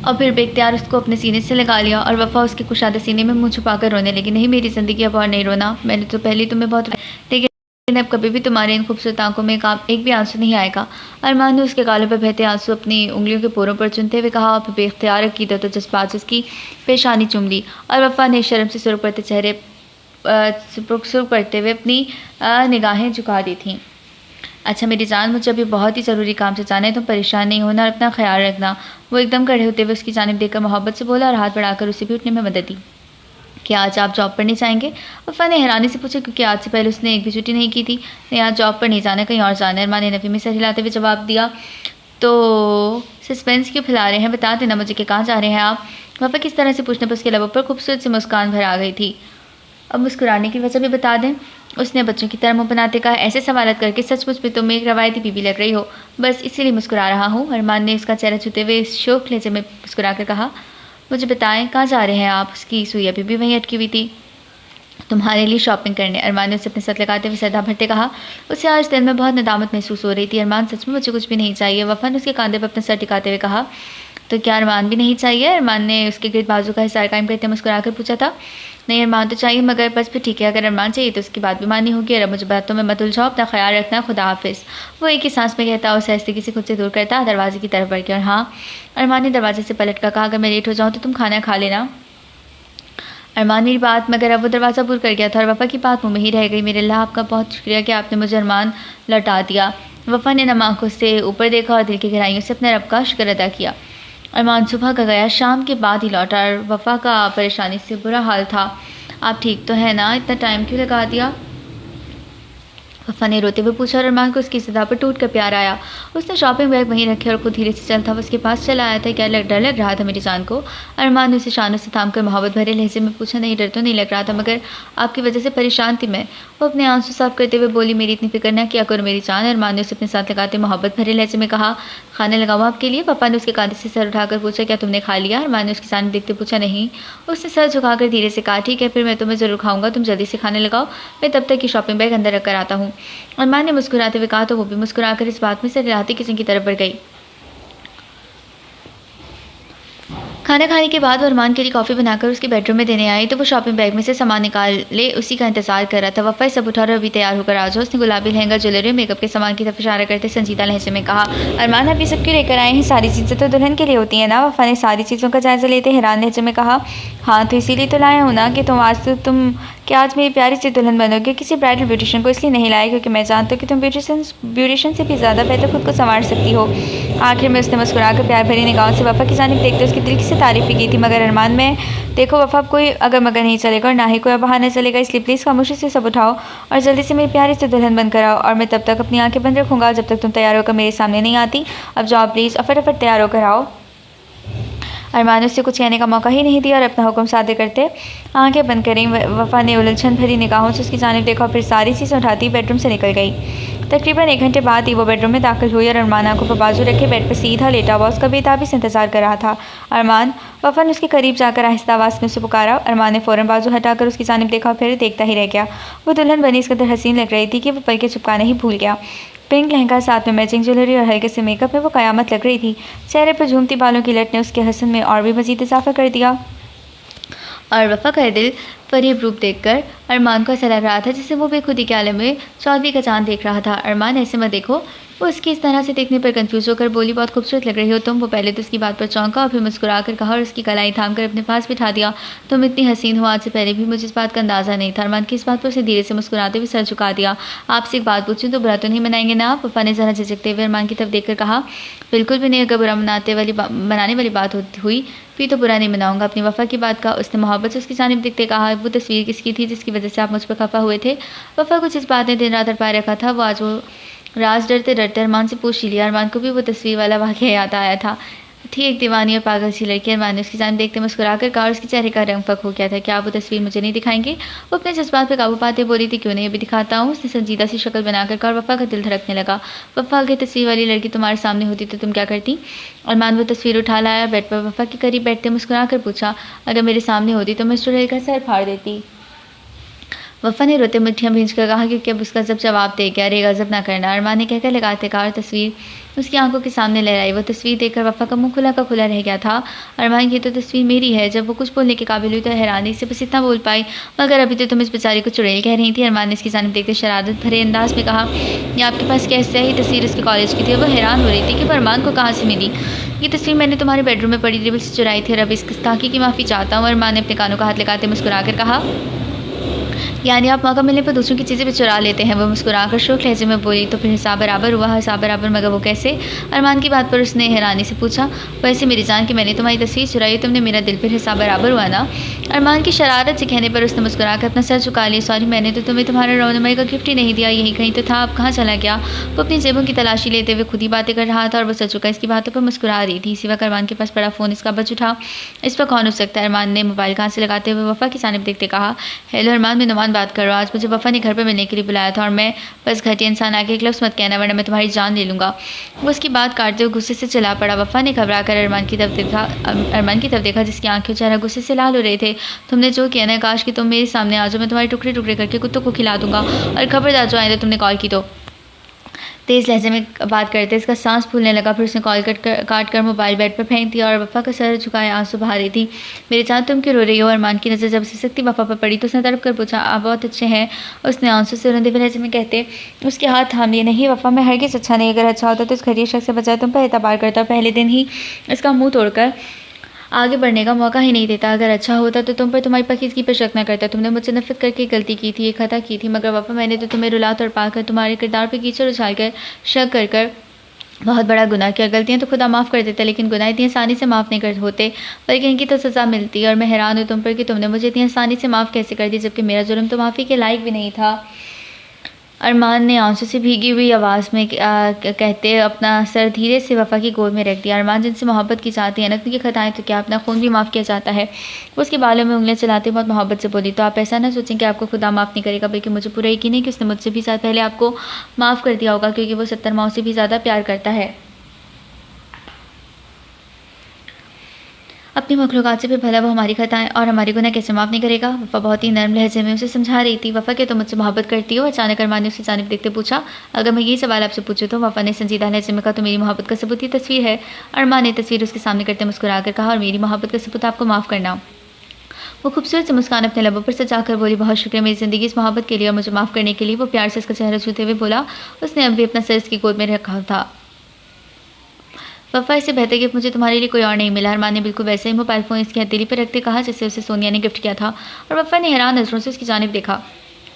और फिर बेख्तियार उसको अपने सीने से लगा लिया और वफ़ा उसके कुशादा सीने में मुँह छुपाकर रोने लगी। नहीं मेरी ज़िंदगी, अब और नहीं रोना। मैंने तो पहले तुम्हें बहुत, लेकिन अब कभी भी तुम्हारे इन खूबसूरत आंखों में एक भी आंसू नहीं आएगा। अरमान ने उसके गालों पर बहते आंसू अपनी उंगलियों के पोरों पर चुनते हुए कहा और फिर बेख्तियार अकीदत और जज्बात से उसकी पेशानी चूम ली और वफ़ा ने शर्म से सुर्ख पड़ते हुए अपनी निगाहें झुका दी थीं। अच्छा मेरी जान, मुझे अभी बहुत ही ज़रूरी काम से जाना है, तुम परेशान नहीं होना और अपना ख्याल रखना। वो एकदम खड़े होते हुए उसकी जानिब देखकर मोहब्बत से बोला और हाथ बढ़ाकर उसे भी उठने में मदद दी। क्या आज आप जॉब पर नहीं जाएंगे? वफ़ा ने हैरानी से पूछा क्योंकि आज से पहले उसने एक भी छुट्टी नहीं की थी। नहीं आज जॉब पर नहीं जाना, कहीं और जाना है। अरमान ने नफ़ी में सर हिलाते हुए जवाब दिया। तो सस्पेंस क्यों फैला रहे हैं, बता देना मुझे कि कहाँ जा रहे हैं आप? वफ़ा किस तरह से पूछने पर उसके लबों पर खूबसूरत सी मुस्कान भर आ गई थी। अब मुस्कुराने की वजह भी बता दें, उसने बच्चों की तरह मुँह बनाते कहा। ऐसे सवालत करके सचमुच में तुम एक रवायती बीबी लग रही हो, बस इसीलिए मुस्कुरा रहा हूँ। अरमान ने उसका चेहरा छूते हुए शौक लहजे में मुस्कुरा कर कहा। मुझे बताएं कहाँ जा रहे हैं आप? उसकी सुई अभी भी वहीं अटकी हुई थी। तुम्हारे लिए शॉपिंग करने, अरमान ने उसे अपने साथ लगाते हुए सरदा भरते कहा। उसे आज दिल में बहुत नदामत महसूस हो रही थी। अरमान सच में मुझे कुछ भी नहीं चाहिए, वफ़ा ने उसके कंधे पर अपना सर टिकाते हुए कहा। तो क्या अरमान भी नहीं चाहिए? अरमान ने उसके गिर्द बाजू का हिसार कायम करते मुस्कुरा कर पूछा था। नहीं अरमान तो चाहिए, मगर बस फिर ठीक है, अगर अरमान चाहिए तो उसकी बात भी माननी होगी। और मुझे बातों में मत उलझाओ, अपना ख्याल रखना, खुदा हाफिज़। वो एक ही सांस में कहता और सहजगी से खुद से दूर करता दरवाजे की तरफ बढ़ गया। और हाँ, अरमान ने दरवाजे से पलट कर कहा, अगर मैं लेट हो जाऊँ तो तुम खाना खा लेना। अरमान मेरी बात, मगर अब वो दरवाज़ा पूर कर गया था और वफ़ा की बात मुँह में ही रह गई। मेरे अल्लाह, आपका बहुत शुक्रिया कि आपने मुझे अरमान लौटा दिया। वफ़ा ने नम आँखों से ऊपर देखा और दिल की गहराइयों से अपने रब का शुक्र अदा किया। अरमान सुबह का गया, शाम के बाद ही लौटा और वफ़ा का परेशानी से बुरा हाल था। आप ठीक तो है ना? इतना टाइम क्यों लगा दिया? वफ़ा ने रोते हुए पूछा और अरमान को उसकी सदा पर टूट कर प्यार आया। उसने शॉपिंग बैग वहीं रखे और खुद धीरे से चलता हुआ उसके पास चला आया था। क्या डर लग रहा था मेरी जान को? अरमान ने उसे शानों से थाम कर मोहब्बत भरे लहजे में पूछा। नहीं डर तो नहीं लग रहा था, मगर आपकी वजह से परेशान थी मैं। वो अपने आंसू साफ करते हुए बोली, मेरी इतनी फिक्र न किया करो मेरी जान। अरमान ने उसे अपने साथ लगाते मोहब्बत भरे लहजे में कहा। खाने लगाओ आपके लिए? पापा ने उसके कांधे से सर उठाकर पूछा। क्या तुमने खा लिया? अरमान ने उसकी सामने देखते पूछा। नहीं। उसने सर झुकाकर धीरे से कहा, ठीक है फिर मैं तुम्हें ज़रूर खाऊंगा, तुम जल्दी से खाने लगाओ, मैं तब तक की शॉपिंग बैग अंदर रख कर आता हूँ। अरमान ने मुस्कुराते हुए कहा तो वो भी मुस्कुराकर इस बात में सर हिलाती किचन की तरफ बढ़ गई। खाना खाने के बाद वो अरमान के लिए कॉफ़ी बनाकर उसके बेडरूम में देने आई तो वो शॉपिंग बैग में से सामान निकाल ले उसी का इंतजार कर रहा था। वफ़ा सब उठा और अभी तैयार होकर आ जाओ। उसने गुलाबी लहंगा, ज्वेलरी और मेकअप के सामान की तरफ इशारा करते संजीदा लहजे में कहा। अरमान आप ये सब क्यों लेकर आए हैं? सारी चीज़ें तो दुल्हन के लिए होती हैं ना? वफ़ा ने सारी चीज़ों का जायज़ा लेते हैरान लहजे में कहा। हाँ तो इसीलिए तो लाया हूँ ना कि तुम आज तो तुम कि आज मेरी प्यारी सी दुल्हन बनोगे। किसी ब्राइडल ब्यूटिशियन को इसलिए नहीं लाया क्योंकि मैं जानता हूँ कि तुम ब्यूटिशियन से भी ज़्यादा बेहतर खुद को संवार सकती हो। आखिर में उसने मुस्कुराकर प्यार भरी निगाहों से वफ़ा की जानिब देखते उसके दिल से तारीफ़ भी की थी। मगर अरमान में देखो वफ़ा, अब कोई अगर मगर नहीं चलेगा और ना ही कोई बहाना चलेगा, इसलिए प्लीज़ खामोशी से सब उठाओ और जल्दी से मेरी प्यारी सी दुल्हन बनकर आओ और मैं तब तक अपनी आंखें बंद रखूँगा जब तक तुम तैयार होकर मेरे सामने नहीं आती। अब जाओ प्लीज़ और फटाफट तैयार होकर आओ। अरमान ने उससे कुछ कहने का मौका ही नहीं दिया और अपना हुक्म सादे करते आंखें बंद करें। वफ़ा ने उलझन भरी निगाहों से उसकी जानिब देखा और फिर सारी चीज़ें उठाती बेडरूम से निकल गई। तकरीबन 1 घंटे बाद ही वो बेडरूम में दाखिल हुई और अरमान आंखों पर बाजू रखे बेड पर सीधा लेटा हुआ उसका बेताबी से इंतजार कर रहा था। अरमान, वफ़ा ने उसके करीब जाकर आहिस्ता आवाज़ में उसे पुकारा। अरमान ने फ़ौरन बाजू हटाकर उसकी जानिब देखा और फिर देखता ही रह गया। वो दुल्हन बनी इस कदर हसीन लग रही थी कि वो पल के चुपकाना ही भूल गया। पिंक लहंगा, साथ में मैचिंग ज्वेलरी और हल्के से मेकअप में वो कयामत लग रही थी। चेहरे पर झूमती बालों की लट ने उसके हसन में और भी मज़ीद इजाफा कर दिया और वफ़ा का दिल फरेब रूप देखकर अरमान को ऐसा लग रहा था जैसे वो बेखुदी के आलम में चौदहवीं का चांद देख रहा था। अरमान, ऐसे मत देखो। वो उसकी इस तरह से देखने पर कंफ्यूज होकर बोली, बहुत खूबसूरत लग रही हो तुम। वो पहले तो उसकी बात पर चौंका और फिर मुस्कुरा कर कहा और उसकी कलाई थाम कर अपने पास बिठा दिया। तुम इतनी हसीन हो, आज से पहले भी मुझे इस बात का अंदाज़ा नहीं था। अरमान की इस बात पर उसे धीरे से मुस्कुराते हुए सर झुका दिया। आपसे एक बात पूछूं तो बुरा तो नहीं मनाएंगे ना आप? वफ़ा ने ज़रा झिझकते हुए अरमान की तरफ देखकर कहा। बिल्कुल भी नहीं, अगर बुरा मनाने वाली बात हुई फिर तो बुरा नहीं मनाऊंगा। अपनी वफ़ा की बात का उसने मोहब्बत से उसकी जानिब देखते कहा। वो तस्वीर किसकी थी जिसकी वजह से आप मुझ पर खफा हुए थे? वफ़ा कुछ इस बात ने दिन रात पाए रखा था। वो आज वो राज डरते डरते अरमान से पूछ ही लिया। अरमान को भी वो तस्वीर वाला वाक़या याद आया था। थी एक दीवानी और पागल सी लड़की। अरमान ने उसकी जानिब देखते मुस्कुरा कर कहा और उसके चेहरे का रंग फक हो गया था। क्या आप वो तस्वीर मुझे नहीं दिखाएंगे? वो अपने जज्बात पर काबू पाते बोली थी, क्यों नहीं, अभी दिखाता हूँ। उसने संजीदा सी शक्ल बनाकर कहा और वफ़ा का दिल धड़कने लगा। वफ़ा, अगर तस्वीर वाली लड़की तुम्हारे सामने होती तो तुम क्या करती? अरमान वो तस्वीर उठा लाया, बेड पर वफ़ा के करीब बैठते मुस्कुरा कर पूछा, अगर मेरे सामने होती तो मैं इस चुड़ैल का सर फाड़ देती। वफ़ा ने रोते मुट्ठियाँ भींच कर कहा, क्योंकि अब उसका जब जवाब दे गया। अरे गज़ब ना करना। अरमान ने कहकर लगाते कहा और तस्वीर उसकी आंखों के सामने लहराई। वो तस्वीर देखकर वफ़ा का मुंह खुला का खुला रह गया था। अरमान, ये तो तस्वीर मेरी है। जब वो कुछ बोलने के काबिल हुई तो हैरानी से बस इतना बोल पाई, मगर अभी तो तुम इस बेचारी को चुड़ैल कह रही थी। अरमान ने इसकी जानिब देखते शरारत भरे अंदाज में कहा, ये आपके पास कैसे आई? तस्वीर उसके कॉलेज की थी। वो हैरान हो रही थी कि अरमान को कहाँ से मिली। ये तस्वीर मैंने तुम्हारे बेडरूम में पड़ी टेबल से चुराई थी और अब इस गुस्ताखी की माफ़ी चाहता हूँ। अरमान ने अपने कानों का हाथ लगाते मुस्कुरा कर कहा, यानी आप मौका मिलने पर दूसरों की चीज़ें भी चुरा लेते हैं? वो मुस्कुराकर शोक लहजे में बोली। तो फिर हिसाब बराबर हुआ? हिसाब बराबर, मगर वो कैसे? अरमान की बात पर उसने हैरानी से पूछा। वैसे मेरी जान कि मैंने तुम्हारी तस्वीर चुराई, तुमने मेरा दिल, फिर हिसाब बराबर हुआ ना? अरमान की शरारत से कहने पर उसने मुस्कुराकर अपना सर झुका लिया। सॉरी, मैंने तो तुम्हें तुम्हारा रौनमाई का गिफ्ट ही नहीं दिया, यही कहीं तो था, अब कहाँ चला गया? वो अपनी जेबों की तलाशी लेते हुए खुद ही बातें कर रहा था और वो सर झुका इसकी बातों पर मुस्कुरा रही थी। इसी वक्त अरमान के पास बड़ा फ़ोन इसका बज उठा। इस पर कौन हो सकता है? अरमान ने मोबाइल कान से लगाते हुए वफ़ा की जानिब देखते कहा। हेलो अरमान, मैं नुमान बात कर रहा हूँ। आज मुझे वफ़ा ने घर पर मिलने के लिए बुलाया था और मैं बस घटिया इंसान आके एक लफ्ज़ मत कहना वरना मैं तुम्हारी जान ले लूँगा। वो उसकी बात काटते हुए गुस्से से चला पड़ा। वफ़ा ने घबरा कर अरमान की तरफ देखा जिसकी आंखें चेहरा गुस्से से लाल हो रहे थे। तुमने जो किया ना, काश कि तुम मेरे सामने आ जाओ, मैं तुम्हारे टुकड़े टुकड़े करके कुत्तों को खिला दूंगा। और खबरदार जो आए तो तुमने कॉल की तो। तेज़ लहजे में बात करते इसका सांस फूलने लगा। फिर उसने कॉल काट कर मोबाइल बेड पर फेंक दिया और वफ़ा का सर झुकाए आंसू बहा रही थी। मेरी जान, तुम क्यों रो रही हो? अरमान की नज़र जब सिसकती वफ़ा पर पड़ी तो उसने तड़प कर पूछा। आप बहुत अच्छे हैं, उसने आंसू से रंधे हुए लहजे में कहते उसके हाथ थाम लिए। नहीं वफ़ा, मैं हरगिज़ अच्छा नहीं, अगर अच्छा होता तो इस घटिया शख्स से बजाय तुम पर एतबार करता। पहले दिन ही इसका मुँह तोड़कर आगे बढ़ने का मौका ही नहीं देता। अगर अच्छा होता तो तुम पर, तुम्हारी पाकीज़गी पर शक न करता। तुमने मुझसे नफरत करके गलती की थी, एक खता की थी, मगर वफ़ा मैंने तो तुम्हें रुला तड़पा कर तुम्हारे किरदार पर कीचड़ उछाल कर शक कर बहुत बड़ा गुनाह किया। गलतियाँ तो खुदा माफ़ कर देता, लेकिन गुनाह इतनी आसानी से माफ़ नहीं कर होते, बल्कि इनकी तो सज़ा मिलती है। और मैं हैरान हूँ तुम पर कि तुमने मुझे इतनी आसानी से माफ़ कैसे कर दी, जबकि मेरा जुर्म तो माफ़ी के लायक भी नहीं था। अरमान ने आंसू से भीगी हुई आवाज़ में कहते अपना सर धीरे से वफ़ा की गोद में रख दिया। अरमान जिनसे मोहब्बत की जाती है ना, उनकी खताएं तो क्या, अपना खून भी माफ़ किया जाता है। वो उसके बालों में उंगलियां चलाते बहुत मोहब्बत से बोली। तो आप ऐसा ना सोचें कि आपको खुदा माफ़ नहीं करेगा, बल्कि मुझे पूरा यकीन है कि उसने मुझसे भी ज़्यादा पहले आपको माफ़ कर दिया होगा, क्योंकि वो 70 माओं से भी ज़्यादा प्यार करता है। अपनी मखलूक़ात से भी भला वो हमारी खताएं और हमारी गुनाह कैसे माफ़ नहीं करेगा? वफ़ा बहुत ही नरम लहजे में उसे समझा रही थी। वफ़ा के तो मुझसे मोहब्बत करती हो? अचानक अरमान ने उसकी जानिब देखते पूछा। अगर मैं ये सवाल आपसे पूछूँ तो? वफ़ा ने संजीदा लहजे में कहा। तो मेरी मोहब्बत का सबूत ही तस्वीर है। अरमान ने तस्वीर उसके सामने करते मुस्कुरा कर कहा, और मेरी मोहब्बत का सबूत आपको माफ़ करना। वो खूबसूरत से मुस्कान अपने लबों पर सजाकर बोली, बहुत शुक्रिया मेरी ज़िंदगी इस मोहब्बत के लिए और मुझे माफ़ करने के लिए। वो प्यार से उसका चेहरा छूते हुए बोला। उसने अब भी अपना सर इसकी गोद में रखा था। वफ़ा, इससे बेहतर गिफ्ट मुझे तुम्हारे लिए कोई और नहीं मिला। अरमान ने बिल्कुल वैसे ही मोबाइल फ़ोन इसकी हथेली पर रखते कहा जैसे उसे सोनिया ने गिफ्ट किया था, और वफ़ा ने हैरान नज़रों से उसकी जानिब देखा।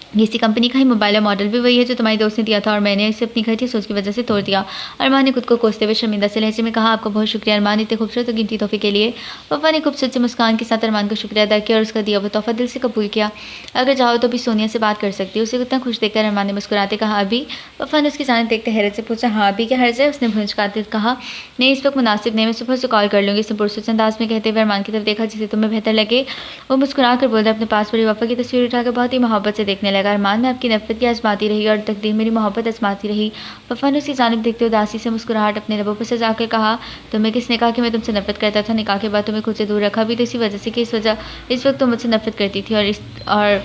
ये इसी कंपनी का ही मोबाइल है, मॉडल भी वही है जो तुम्हारी दोस्त ने दिया था, और मैंने इसे अपनी घटिया सोच की वजह से तोड़ दिया। अरमान ने खुद को कोसते हुए शर्मिंदा से लहजे में कहा, आपका बहुत शुक्रिया अरमान, इतने खूबसूरत और कीमती तोहफे के लिए। वफ़ा ने खूबसूरत से मुस्कान के साथ अरमान का शुक्रिया अदा किया और उसका दिया वो तोहफा दिल से कबूल किया। अगर चाहो तो भी सोनिया से बात कर सकती हो, उसे इतना खुश देखकर अरमान ने मुस्कुराते कहा, अभी? वफ़ा ने उसकी जानिब देखते हैरत से पूछा, हाँ अभी क्या हर्ज है? उसने भुंचकाते कहा, नहीं इस वक्त मुनासिब नहीं, मैं सुबह से कॉल कर लूँगी। उसने पुरसुस अंदाज में कहते हुए अरमान की तरफ देखा, जिसे तुम्हें बेहतर लगे। वो मुस्कुरा कर बोला, अपने पास पड़ी वफ़ा की तस्वीर उठाकर बहुत ही मोहब्बत से देखने लगा। अरमान, मैं आपकी नफ़रत की आज़माती रही और तकदीर मेरी मोहब्बत आज़माती रही। वफ़ा ने उसकी जानिब देखते उदासी से मुस्कुराहट अपने लबों पर सजा कर कहा, तुम्हें किसने कहा कि मैं तुमसे नफ़रत करता था? निकाह के बाद तुम्हें खुद से दूर रखा भी तो इसी वजह से कि इस वक्त तुम मुझसे नफ़रत करती थी, और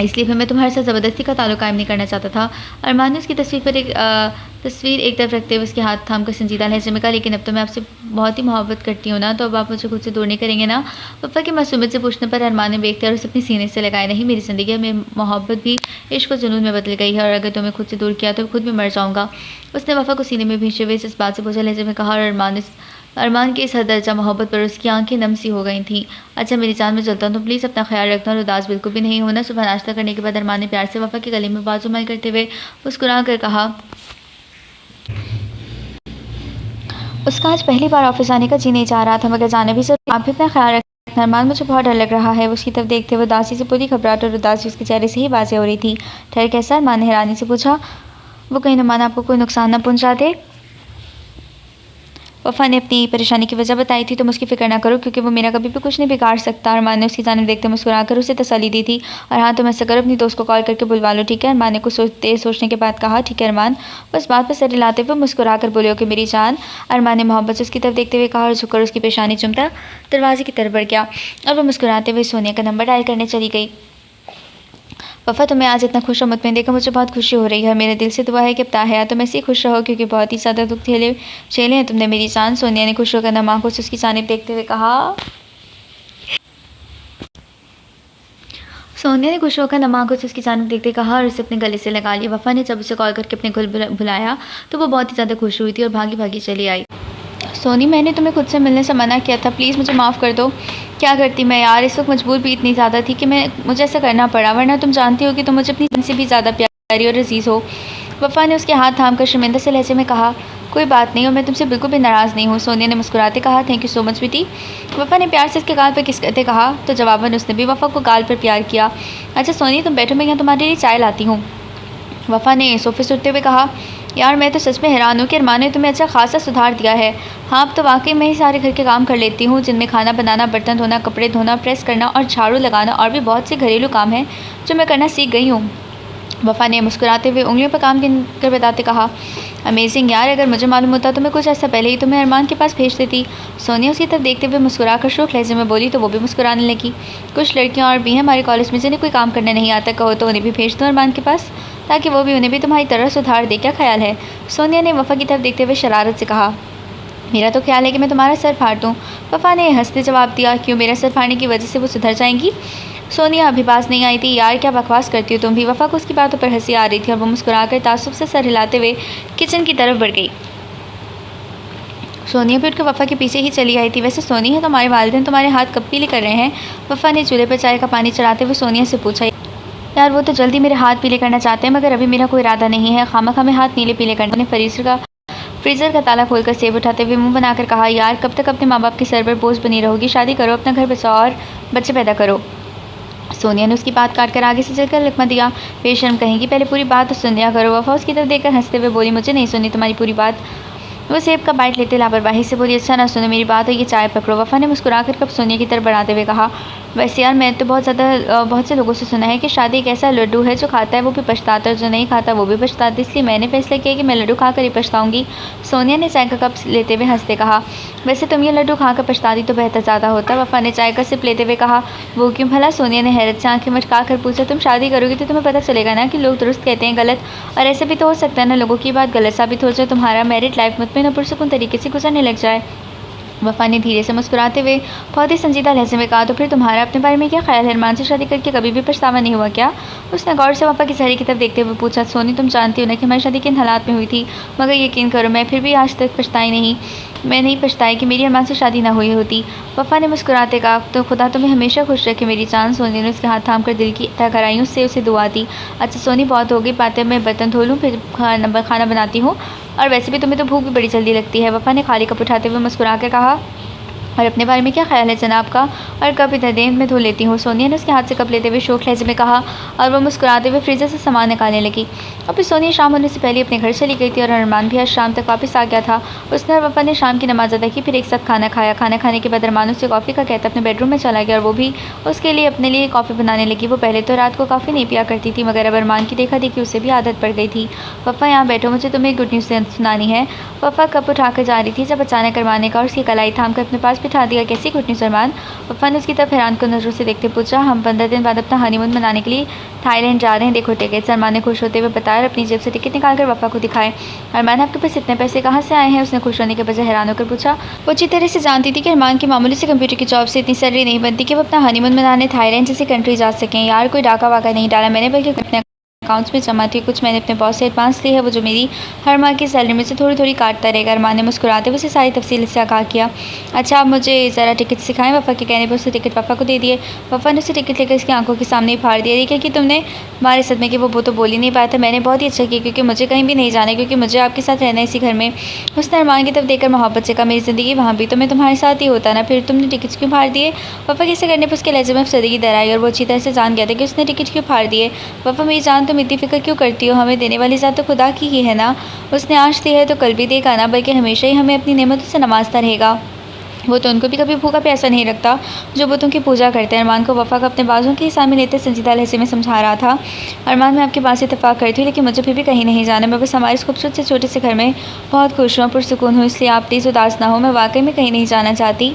इसलिए फिर मैं तुम्हारे साथ ज़बरदस्ती का ताल्लुक़ कायम नहीं करना चाहता था। अरमान ने उसकी तस्वीर एक तरफ रखते हुए उसके हाथ थाम कर संजीदा लहजे में कहा, लेकिन अब तो मैं आपसे बहुत ही मोहब्बत करती हूँ ना, तो अब आप मुझे खुद से दूर नहीं करेंगे ना? वफ़ा की मासूमियत से पूछने पर अरमान ने बेख्तियार उसे अपने सीने से लगाया, नहीं, मेरी ज़िंदगी में मोहब्बत भी इश्क व जुनून में बदल गई है, और अगर तुम्हें खुद से दूर किया तो खुद भी मर जाऊँगा। उसने वफ़ा को सीने में भींचे हुए इस बात से बोझा लहजे में कहा, और अरमान की इस हद दर्जा मोहब्बत पर उसकी आंखें नम सी हो गई थीं। अच्छा मेरी जान, में चलता हूँ, तो प्लीज़ अपना ख्याल रखना और उदास बिल्कुल भी नहीं होना। सुबह नाश्ता करने के बाद अरमान ने प्यार से वफ़ा के गले में बाजू माल करते हुए मुस्कुरा कर कहा, उसका आज पहली बार ऑफिस आने का जी नहीं चाह रहा था, मगर जाने भी जरूर। आप भी अपना ख्याल रखना अरमान, मुझे बहुत डर लग रहा है। उसकी तरफ देखते हुए उदासी से पूरी घबराहट और उदासी उसके चेहरे से ही वाज़ेह हो रही थी। ठहर कैसा? अरमान ने हैरानी से पूछा, वो कहीं नुमान आपको कोई नुकसान न पहुँचा दे? वफ़ा ने अपनी परेशानी की वजह बताई थी, तुम उसकी फ़िक्र ना करो क्योंकि वो मेरा कभी भी कुछ नहीं बिगाड़ सकता। अरमान ने उसकी जानिब देखते मुस्कुराकर उसे तसल्ली दी थी, और हाँ तुम ऐसा करो, अपनी दोस्त को कॉल करके बुलवा लो, ठीक है? अरमान ने कुछ सोचने के बाद कहा, ठीक है अरमान। बस बात पर सर हिलाते हुए मुस्कुरा कर बोले, ओके मेरी जान। अरमान ने मोहब्बत से उसकी तरफ देखते हुए कहा और झुककर उसकी पेशानी चुमता दरवाजे की तरफ बढ़ गया, और वह मुस्कुराते हुए सोनिया का नंबर डायल करने चली गई। वफ़ा, तुम्हें आज इतना खुश और मुतमईन देखकर मुझे बहुत खुशी हो रही है। मेरे दिल से दुआ है कि अब ताहया तुम ऐसे ही खुश रहो, क्योंकि बहुत ही ज़्यादा दुख झेले हैं तुमने मेरी जान। सोनिया ने खुश होकर नम आंखों से उसकी जानिब देखते हुए कहा, और उसे अपने गले से लगा लिया। वफ़ा ने जब उसे कॉल करके अपने घर बुलाया तो वो बहुत ही ज़्यादा खुश हुई थी और भागी भागी चली आई। सोनी, मैंने तुम्हें खुद से मिलने से मना किया था, प्लीज़ मुझे माफ़ कर दो। क्या करती मैं यार, इस वक्त मजबूर भी इतनी ज़्यादा थी कि मुझे ऐसा करना पड़ा, वरना तुम जानती हो कि तुम मुझे अपनी जान से भी ज़्यादा प्यारी और अजीज़ हो। वफ़ा ने उसके हाथ थाम कर शर्मिंदा से लहजे में कहा, कोई बात नहीं, और मैं तुमसे बिल्कुल भी नाराज़ नहीं हूँ। सोनिया ने मुस्कुराते कहा, थैंक यू सो मच बेटी। वफ़ा ने प्यार से उसके गाल पर किस करते कहा, तो जवाबन उसने भी वफ़ा को गाल पर प्यार किया। अच्छा सोनी तुम बैठो, मैं यहाँ तुम्हारे लिए चाय लाती हूँ। वफ़ा ने सोफ़े से उठते हुए कहा, यार मैं तो सच में हैरान हूँ कि अरमान ने तुम्हें अच्छा खासा सुधार दिया है। हाँ अब तो वाकई मैं ही सारे घर के काम कर लेती हूँ, जिनमें खाना बनाना, बर्तन धोना, कपड़े धोना, प्रेस करना और झाड़ू लगाना, और भी बहुत से घरेलू काम हैं जो मैं करना सीख गई हूँ। वफ़ा ने मुस्कुराते हुए उंगलियों पर काम कर बताते कहा, अमेजिंग यार, अगर मुझे मालूम होता तो मैं कुछ ऐसा पहले ही तुम्हें अरमान के पास भेज देती। सोनिया उसकी तरफ देखते हुए मुस्कुरा कर शौक लहजे में बोली, तो वो भी मुस्कुराने लगी। कुछ लड़कियाँ और भी हैं हमारे कॉलेज में जिन्हें कोई काम करने नहीं आता, कहो तो उन्हें भी भेज दो अरमान के पास, ताकि वो भी उन्हें भी तुम्हारी तरह सुधार दे। क्या ख्याल है? सोनिया ने वफ़ा की तरफ देखते हुए शरारत से कहा, मेरा तो ख्याल है कि मैं तुम्हारा सर फाड़ दूँ। वफ़ा ने हंसते जवाब दिया, क्यों, मेरा सर फाड़ने की वजह से वो सुधर जाएंगी? सोनिया अभी पास नहीं आई थी। यार क्या बकवास करती हो तुम भी। वफ़ा को उसकी बातों पर हंसी आ रही थी और वो मुस्कुराकर तासुब से सर हिलाते हुए किचन की तरफ बढ़ गई। सोनिया भी उठकर वफ़ा के पीछे ही चली आई थी। वैसे सोनी है, तुम्हारे वालिदैन तुम्हारे हाथ कब पीले कर रहे हैं? वफ़ा ने चूल्हे पर चाय का पानी चढ़ाते हुए सोनिया से पूछा। यार वो तो जल्दी मेरे हाथ पीले करना चाहते हैं, मगर अभी मेरा कोई इरादा नहीं है खामखा में हाथ नीले पीले करने। फ्रीज़र का ताला खोलकर सेब उठाते हुए मुंह बनाकर कहा, यार कब तक अपने माँ बाप के सर पर बोझ बनी रहोगी? शादी करो, अपना घर बसाओ और बच्चे पैदा करो। सोनिया ने उसकी बात काट कर आगे से चलकर लकमा दिया, बेशर्म कहेंगी, पहले पूरी बात तो सुन लिया करो। वफ़ा उसकी तरफ देखकर हंसते हुए बोली, मुझे नहीं सुनी तुम्हारी पूरी बात। वो सेब का बाइट लेते लापरवाही से बोली, अच्छा ना सुनो मेरी बात, और ये चाय पकड़ो। वफ़ा ने मुस्कुराकर कब सोनिया की तरफ बढ़ाते हुए कहा, वैसे यार मैं तो बहुत से लोगों से सुना है कि शादी एक ऐसा लड्डू है जो खाता है वो भी पछताता है, जो नहीं खाता वो भी पछताता है, इसलिए मैंने फैसला किया कि मैं लड्डू खाकर ही पछताऊँगी। सोनिया ने चाय का कप लेते हुए हंसते कहा, वैसे तुम ये लड्डू खाकर पछताती तो बेहतर ज़्यादा होता। वफ़ा ने चाय का सिप लेते हुए कहा, वो क्यों भला? सोनिया ने हैरत से आंखें मटका कर पूछा, तुम शादी करोगी तो तुम्हें पता चलेगा ना कि लोग दुरुस्त कहते हैं गलत, और ऐसे भी तो हो सकता है ना लोगों की बात गलत साबित हो जाए, तुम्हारा मैरिड लाइफ मुतमईन और पुरसुकून तरीके से गुजरने लग जाए। वफ़ा ने धीरे से मुस्कुराते हुए बहुत ही संजीदा लहजे में कहा, तो फिर तुम्हारा अपने बारे में क्या ख्याल है? अरमान से शादी करके कभी भी पछतावा नहीं हुआ क्या? उसने गौर से वफ़ा की चेहरे की तरफ देखते हुए पूछा, सोनी तुम जानती हो ना कि हमारी शादी किन हालात में हुई थी, मगर यकीन करो मैं फिर भी आज तक पछताई नहीं। मैं नहीं पछताई कि मेरी अरमान से शादी ना हुई होती। वफ़ा ने मुस्कुराते कहा, तो खुदा तुम्हें हमेशा खुश रखे मेरी जान। सोनी ने उसके हाथ थाम कर दिल की गहराइयों से उसे दुआ दी। अच्छा सोनी, बहुत हो गई बातें, मैं बर्तन धो लूँ फिर खाना बनाती हूँ। और वैसे भी तुम्हें तो भूख भी बड़ी जल्दी लगती है। वफ़ा ने खाली कप उठाते हुए मुस्कुरा कर कहा, और अपने बारे में क्या ख्याल है जनाब का? और कप इधर दें, मैं धो लेती हूँ। सोनिया ने उसके हाथ से कप लेते हुए शौक लहजे में कहा, और वो मुस्कुराते हुए फ्रीजर से सामान निकालने लगी। और फिर सोनिया शाम होने से पहले अपने घर चली गई थी और अरमान भी आज शाम तक वापस आ गया था। उसने और वफ़ा ने शाम की नमाज अदा की, फिर एक साथ खाना खाया। खाना खाने के बाद अरमान उससे कॉफ़ी का कहता अपने बेडरूम में चला गया और वो भी उसके लिए अपने लिए कॉफ़ी बनाने लगी। वो पहले तो रात को कॉफ़ी नहीं पिया करती थी, मगर अब अरमान की देखा देखी उसे भी आदत पड़ गई थी। वफ़ा यहाँ बैठो, मुझे तुम्हें गुड न्यूज़ सुनानी है। वफ़ा कप उठाकर जा रही थी जब अचानक अरमान ने कहा और उसकी कलाई थाम कर अपने पास बिठा दिया। कैसी गुड न्यूज़ अरमान? वफ़ा ने उसकी तरफ हैरान को नज़रों से देखते पूछा, हम 15 दिन बाद अपना हनीमून मनाने के लिए थाईलैंड जा रहे हैं, देखो टिकट। अरमान ने खुश होते हुए बताया और अपनी जेब से टिकट निकालकर वफ़ा को दिखाए। अरमान, आपके पास इतने पैसे कहाँ से आए हैं? उसने खुश होने के बजाय हैरान होकर पूछा। वो अच्छी तरह से जानती थी कि अरमान की मामूली से कंप्यूटर की जॉब से इतनी सैलरी नहीं बनती कि वो अपना हनीमून मनाने थाईलैंड जैसी कंट्री जा सकें। यार कोई डाका वाका नहीं डाला मैंने, बल्कि अपने अकाउंट्स में जमा थी। कुछ मैंने अपने बॉस से एडवांस ली है, वो जो मेरी हर माह की सैलरी में से थोड़ी थोड़ी काटता रहेगा। अरमान ने मुस्कुराते हुए उसे सारी तफसील से आगाह किया। अच्छा आप मुझे ज़रा टिकट सिखाएं। वफ़ा के कहने पर उसने टिकट वफ़ा को दे दिए। वफ़ा ने उसे टिकट लेकर उसकी आंखों के सामने ही फाड़ दिया। देखिए कि तुमने हमारे सदमे कि वो तो बोल ही नहीं पाया था। मैंने बहुत ही अच्छा किया क्योंकि मुझे कहीं भी नहीं जाना है, क्योंकि मुझे आपके साथ रहना है इसी घर में। उसने अरमान की तरफ देखकर मोहब्बत से कहा, मेरी ज़िंदगी वहाँ भी तो मैं तुम्हारे साथ ही होता ना, फिर तुमने टिकट क्यों फाड़ दिए? वफ़ा कैसे करने पर उसके लहजे में अफसरदगी दर आई और वो अच्छी तरह से जान गया था कि उसने टिकट क्यों फाड़ दिए। वफ़ा मेरी जान, तुम इतनी फिक्र क्यों करती हो? हमें देने वाली ज़ात तो खुदा की ही है ना। उसने आज दी है तो कल भी देगा ना, बल्कि हमेशा ही हमें अपनी नेमतों से नवाजता रहेगा। वो तो उनको भी कभी भूखा प्यासा नहीं रखता जो बुतों की पूजा करते हैं। अरमान को वफ़ा को अपने बाजों के हिसाब में लेते संजीदा लहजे में समझा रहा था। अरमान, मैं आपकी बात से इत्तेफाक करती हूँ, लेकिन मुझे फिर भी कहीं नहीं जाना। मैं बस हमारे इस खूबसूरत से छोटे से घर में बहुत खुश हूँ, पुरसुकून हूँ, इसलिए आप प्लीज़ उदास ना हो। मैं वाकई में कहीं नहीं जाना चाहती।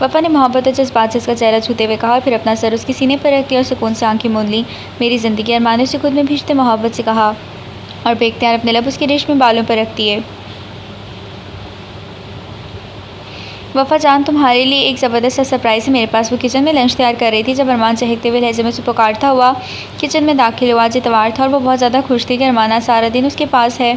वफ़ा ने मोहब्बत और जज्बात से उसका चेहरा छूते हुए कहा, फिर अपना सर उसके सीने पर रख दिया और सुकून से आंखें मूंद ली। मेरी ज़िंदगी, अरमान ने उसे खुद में भीजते मोहब्बत से कहा और बेख्तियार अपने लब उसके रेशमी बालों पर रख दिए। वफ़ा जान, तुम्हारे लिए एक ज़बरदस्त सरप्राइज़ है मेरे पास। वो किचन में लंच तैयार कर रही थी जब अरमान चहकते हुए लहजे में उसे पुकारता हुआ किचन में दाखिल हुआ। आज इतवार था और वो बहुत ज़्यादा खुश थी कि अरमान आज सारा दिन उसके पास है,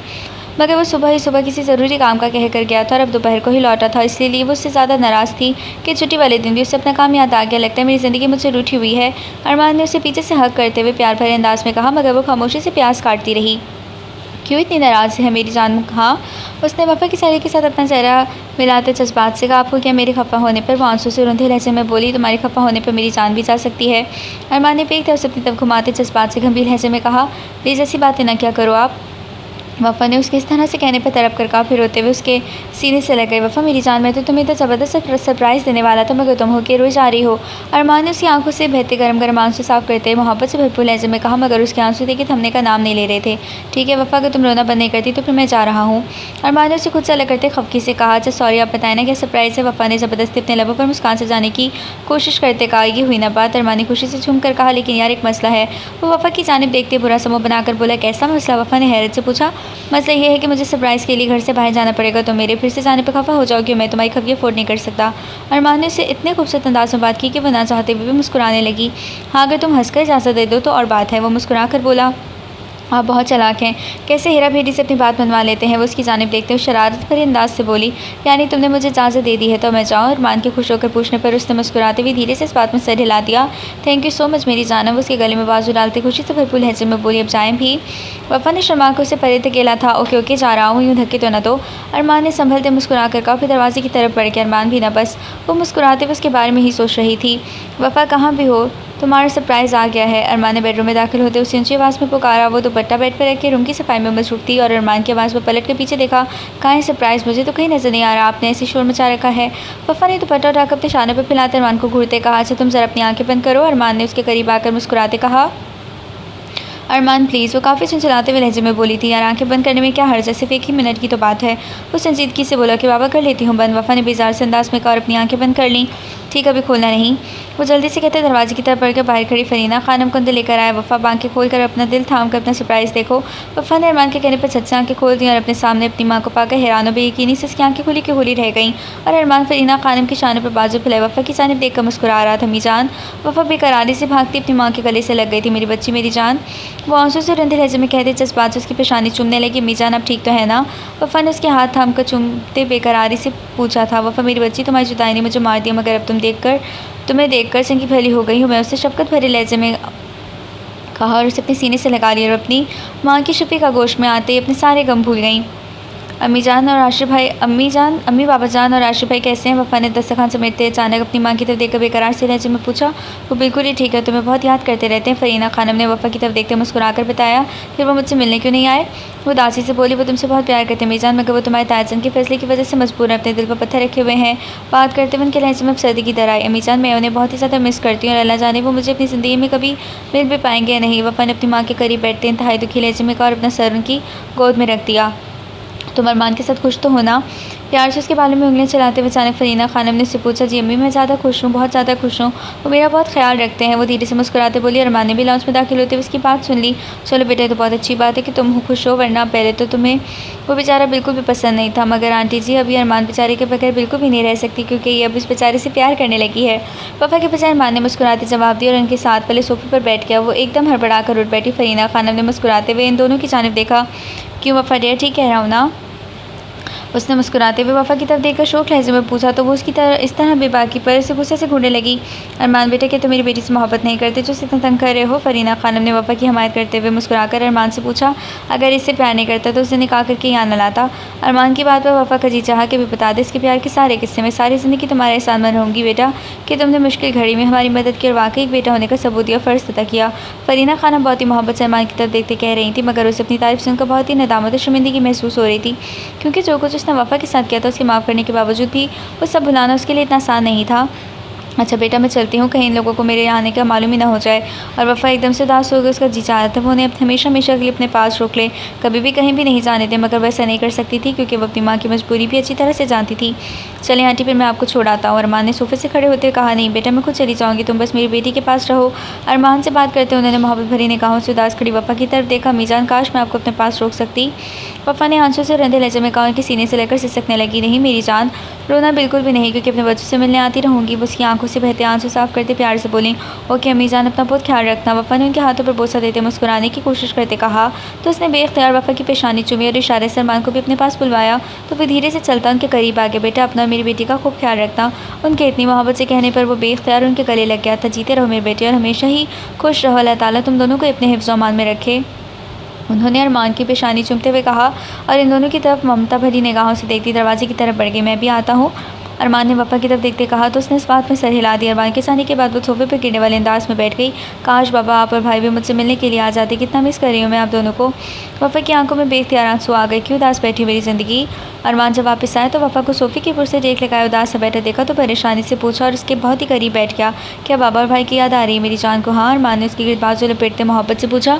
मगर वो सुबह ही सुबह किसी ज़रूरी काम का कह कर गया था और अब दोपहर को ही लौटा था। इसलिए वो उससे ज़्यादा नाराज़ थी कि छुट्टी वाले दिन भी उसे अपना काम याद आ गया। लगता है मेरी ज़िंदगी मुझसे रूठी हुई है, अरमान ने उसे पीछे से हक करते हुए प्यार भरे अंदाज में कहा, मगर वो खामोशी से प्यास काटती रही। क्यों इतनी नाराज़ है मेरी जान? हाँ, उसने वफ़ा की सहेली के साथ अपना चेहरा मिलाते जज्बात से कहा, आपको क्या मेरे खफा होने पर? वो आंसू से रुंधे लहजे में बोली, तुम्हारे खफा होने पर मेरी जान भी जा सकती है। अरमान ने पेट उसे अपनी तरफ घुमाते जज्बात से गंभीर लहजे में कहा, प्लीज़ ऐसी बातें ना क्या करो आप। वफ़ा ने उसके इस तरह से कहने पर तड़प कर कहा, फिर रोते हुए उसके सीने से लग गई। वफ़ा मेरी जान, मैं तो तुम्हें तो ज़बरदस्त सरप्राइज़ देने वाला था, मगर तुम हो के रोई जा रही हो। अरमान ने उसकी आंखों से बहते गर्म गर्म आंसू साफ करते मोहब्बत से भरपूर लहजे में कहा, मगर उसके आंसू देखे थमने का नाम नहीं ले रहे थे। ठीक है वफ़ा, अगर तुम रोना बंद नहीं करती तो फिर मैं जा रहा हूँ। अरमान ने उसे खुद से अलग करते खफकी से कहा, अच्छा सॉरी, आप बताएं ना क्या सरप्राइज़ है? वफ़ा ने ज़बरदस्ती अपने लबों पर मुस्कान से जाने की कोशिश करते कहा, ये हुई ना बात। अरमान ने खुशी से झूम कर कहा, लेकिन यार एक मसला है। वो वफ़ा की जानिब देखते बुरा समूह बनाकर बोला, कैसा मसला? वफ़ा ने हैरत से पूछा। मसला ये है कि मुझे सरप्राइज़ के लिए घर से बाहर जाना पड़ेगा, तो मेरे फिर से जाने पर खफा हो जाओगे? मैं तुम्हारी खफी अफोर्ड नहीं कर सकता। अरमान ने उसे इतने खूबसूरत अंदाज में बात की कि वह ना चाहते हुए भी मुस्कुराने लगी। हाँ, अगर तुम हंसकर इजाज़त दे दो तो और बात है। वो मुस्कुरा कर बोला, आप बहुत चालाक हैं, कैसे हेरा फेरी से अपनी बात मनवा लेते हैं। वो उसकी जानिब देखते हुए शरारत भरे अंदाज से बोली, यानी तुमने मुझे इजाज़त दे दी है तो मैं जाऊँ? अरमान के खुश होकर पूछने पर उसने मुस्कुराते हुए धीरे से इस बात में सर हिला दिया। थैंक यू सो मच मेरी जान। वो उसके गले में बाजू डालते खुशी से भरपूर लहजे में बोली, अब जाएँ भी? वफ़ा ने शर्मा को उसे परे धकेला था। ओके ओके, जा रहा हूँ, यूँ धक्के तो न दो। अरमान ने संभलते मुस्कुरा कर कहा, फिर दरवाजे की तरफ बढ़ के, अरमान भी न बस। वो मुस्कुराते हुए उसके बारे में ही सोच रही थी। वफ़ा कहाँ भी हो, तुम्हारा सरप्राइज़ आ गया है। अरमान ने बेडरूम में दाखिल होते उसे ऊंची आवाज़ में पुकारा। वो दुपट्टा बेड पर रख के रूम की सफाई में मसरूफ़ थी और अरमान की आवाज़ पर पलट के पीछे देखा। कहाँ है सरप्राइज़? मुझे तो कहीं नज़र नहीं आ रहा, आपने ऐसी शोर मचा रखा है। वफ़ा ने दुपट्टा उठाकर अपने शाने पर फैलाते अरमान को घूरते कहा, अच्छा तुम ज़रा अपनी आंखें बंद करो। अरमान ने उसके करीब आकर मुस्कुराते कहा, अरमान प्लीज़। वो काफ़ी चंचलाते हुए लहजे में बोली थी, यार आंखें बंद करने में क्या हर्ज है, सिर्फ एक ही मिनट की तो बात है। वो संजीदगी से बोला कि बाबा कर लेती हूँ बंद। वफ़ा ने बेजार से अंदाज में कहा और अपनी आंखें बंद कर लीं। ठीक, अभी खोलना नहीं। वो जल्दी से कहते दरवाजे की तरफ बढ़कर बाहर खड़ी फरीना खानम को अंदर लेकर आया। वफ़ा आंखें खोलकर अपना दिल थाम कर अपना सरप्राइज़ देखो। वफ़ा ने अरमान के कहने पर झट से आंखें खोल दी और अपने सामने अपनी माँ को पाकर हैरान और बेयकीनी से उसकी आंखें खुली की खुली रह गईं और अरमान फरीना खानम के शानों पर बाजू फैलाए वफ़ा की जानिब देखकर मुस्कुरा रहा था। मीजान। वफ़ा बेकरारी से भागती अपनी माँ के गले से लग गई थी। मेरी बच्ची, मेरी जान, वो आंसू से रंधे लहजे में कहते जज्बात से उसकी पेशानी चूमने लगी। मीजान, अब ठीक तो है ना? वफ़ा ने उसके हाथ थाम कर चूमते बेकरारी से पूछा था। वफ़ा, मेरी बच्ची, तुम्हारी जुदाई ने मुझे मार दिया, मगर अब तुम्हें देखकर चंगी भली हो गई हूँ। मैं उससे शफ़क़त भरे लहजे में कहा और उसे अपने सीने से लगा लिया और अपनी माँ की शफ़ी का गोश्त में आते ही अपने सारे गम भूल गईं। अम्मी बाबा जान और आशिफ भाई कैसे हैं? वफ़ा ने दस्तरखान समेटते अचानक अपनी माँ की तरफ देखकर बेकरार से लहजे में पूछा। वो बिल्कुल ही ठीक है, तुम्हें बहुत याद करते रहते हैं। फरीना खानम ने वफ़ा की तरफ देखते मुस्कुराकर बताया। फिर वो मुझसे मिलने क्यों नहीं आए? वो दासी से बोली। वो तुमसे बहुत प्यार करते हैं मीजान, मगर वो तुम्हारे ताजन के फैसले की वजह से मजबूर हैं, अपने दिल पर पत्थर रखे हुए हैं। बात करते हुए उनके लहजे में सर्दी की तरह आई। अमीजान, मैं उन्हें बहुत ही ज़्यादा मिस करती हूँ और अल्लाह जाने वो मुझे अपनी ज़िंदगी में कभी मिल भी पाएंगे या नहीं। वफ़ा ने अपनी माँ के करीब बैठते इंतहाई दुखी लहजे में कहा और अपना सर उनकी गोद में रख दिया। तुम अरमान के साथ खुश तो हो ना? प्यार से उसके बालों में उंगलियां चलाते हुए अचानक फरीना खानम ने उससे पूछा। जी अम्मी, मैं ज़्यादा खुश हूँ, बहुत ज़्यादा खुश हूँ। वो मेरा बहुत ख्याल रखते हैं। वो धीरे से मुस्कुराते बोली। अरमान ने भी लॉन्च में दाखिल होते हुए उसकी बात सुन ली। चलो बेटा, तो बहुत अच्छी बात है कि तुम खुश हो, वरना पहले तो तुम्हें वो बेचारा बिल्कुल भी पसंद नहीं था। मगर आंटी जी, अभी अरमान बेचारे के बगैर बिल्कुल भी नहीं रह सकती, क्योंकि ये अब इस बेचारे से प्यार करने लगी है। वफ़ा के बजाय अरमान ने मुस्कुराते जवाब दिया और उनके साथ वाले सोफे पर बैठ गया। वो एकदम हड़बड़ाकर उठ बैठी। फरीना खानम ने मुस्कुराते हुए इन दोनों की जानिब देखा। क्यों वफ़ा डियर, ठीक कह रहा हूँ ना? उसने मुस्कुराते हुए वफ़ा की तरफ देखकर शौक लहजे में पूछा तो वो उसकी तरह इस तरह बेबाकी पर से गुस्से से घूरने लगी। अरमान बेटा, क्या तुम मेरी बेटी से मोहब्बत नहीं करते जो इतना तंग कर रहे हो? फरीना खानम ने वफ़ा की हमायत करते हुए मुस्कुराकर अरमान से पूछा। अगर इससे प्यार नहीं करता तो उसे निकाह करके यहाँ न लाता। अरमान की बात पर वफ़ा का जी चाहा कि भी बता दे इसके प्यार के सारे किस्से। मैं सारी ज़िंदगी तुम्हारे एहसान में रहूँगी बेटा कि तुमने मुश्किल घड़ी में हमारी मदद की और वाकई एक बेटा होने का सबूत दिया, फ़र्ज़ अदा किया। फरीना खानम बहुत ही मोहब्बत से अरमान की तरफ देखते कह रही थी, मगर उसे अपनी तारीफ़ सुनकर बहुत ही नदामत और शर्मिंदगी महसूस हो रही थी, क्योंकि जो कुछ उसने वफ़ा के साथ किया था उसके माफ़ करने के बावजूद भी वो सब भुलाना उसके लिए इतना आसान नहीं था। अच्छा बेटा, मैं चलती हूँ, कहीं इन लोगों को मेरे यहाँ आने का मालूम ही ना हो जाए। और वफ़ा एकदम से उदास हो गई। उसका जी चाहता था वो उन्हें हमेशा हमेशा के लिए अपने पास रोक ले, कभी भी कहीं भी नहीं जाने दे, मगर वैसा नहीं कर सकती थी क्योंकि वो अपनी माँ की मजबूरी भी अच्छी तरह से जानती थी। चलें आंटी, फिर मैं आपको छोड़ाता हूँ। अरमान ने सोफे से खड़े होते हुए कहा। नहीं बेटा, मैं खुद चली जाऊँगी, तुम बस मेरी बेटी के पास रहो। अरमान से बात करते उन्होंने मोहब्बत भरी निगाहों से उदास खड़ी वफ़ा की तरफ देखा। मीजान, काश मैं आपको अपने पास रोक सकती। वफ़ा ने आंसू से रंधे लहजे में कहा। उनके सीने से लेकर सिसकने लगी। नहीं मेरी जान, रोना बिल्कुल भी नहीं, क्योंकि अपने बच्चों से मिलने आती रहूँगी। वो उसकी आंखों से बहते आंसू साफ करते प्यार से बोली। ओके अम्मी जान, अपना बहुत ख्याल रखना। वफ़ा ने उनके हाथों पर बोसा देते मुस्कुराने की कोशिश करते कहा तो उसने बेख्तियार वफ़ा की पेशानी चूमी और इशारे से अरमान को भी अपने पास बुलवाया तो वो धीरे से चलता उनके करीब आ गया। बेटा, अपना मेरी बेटी का खूब ख्याल रखना। उनके इतनी मोहब्बत से कहने पर वो बेख्तियार उनके गले लग गया था। जीते रहो मेरे बेटे और हमेशा ही खुश रहो। अल्लाह ताला तुम दोनों को अपने हिफ्ज़ अमान में रखे, उन्होंने अरमान की पेशानी चूमते हुए कहा और इन दोनों की तरफ ममता भरी निगाहों से देखती दरवाजे की तरफ बढ़ गई। मैं भी आता हूँ, अरमान ने वफ़ा की तरफ देखते कहा तो उसने इस बात में सर हिला दिया। अरमान के जाने के बाद वो सोफे पर गिरने वाले अंदाज में बैठ गई। काश बाबा आप और भाई भी मुझसे मिलने के लिए आ जाते, कितना मिस कर रही हूँ मैं आप दोनों को। वफ़ा की आंखों में बेख्तियार आंसू आ गए। क्यों उदास बैठी मेरी ज़िंदगी? अरमान जब वापस आए तो वफ़ा को सोफ़े की कुर्सी देख लगाया उदास सा बैठा देखा तो परेशानी से पूछा और उसके बहुत ही करीब बैठ गया। क्या बाबा और भाई की याद आ रही है मेरी जान को? हाँ, अरमान ने उसकी गिरद बाजू लपेटते मोहब्बत से पूछा।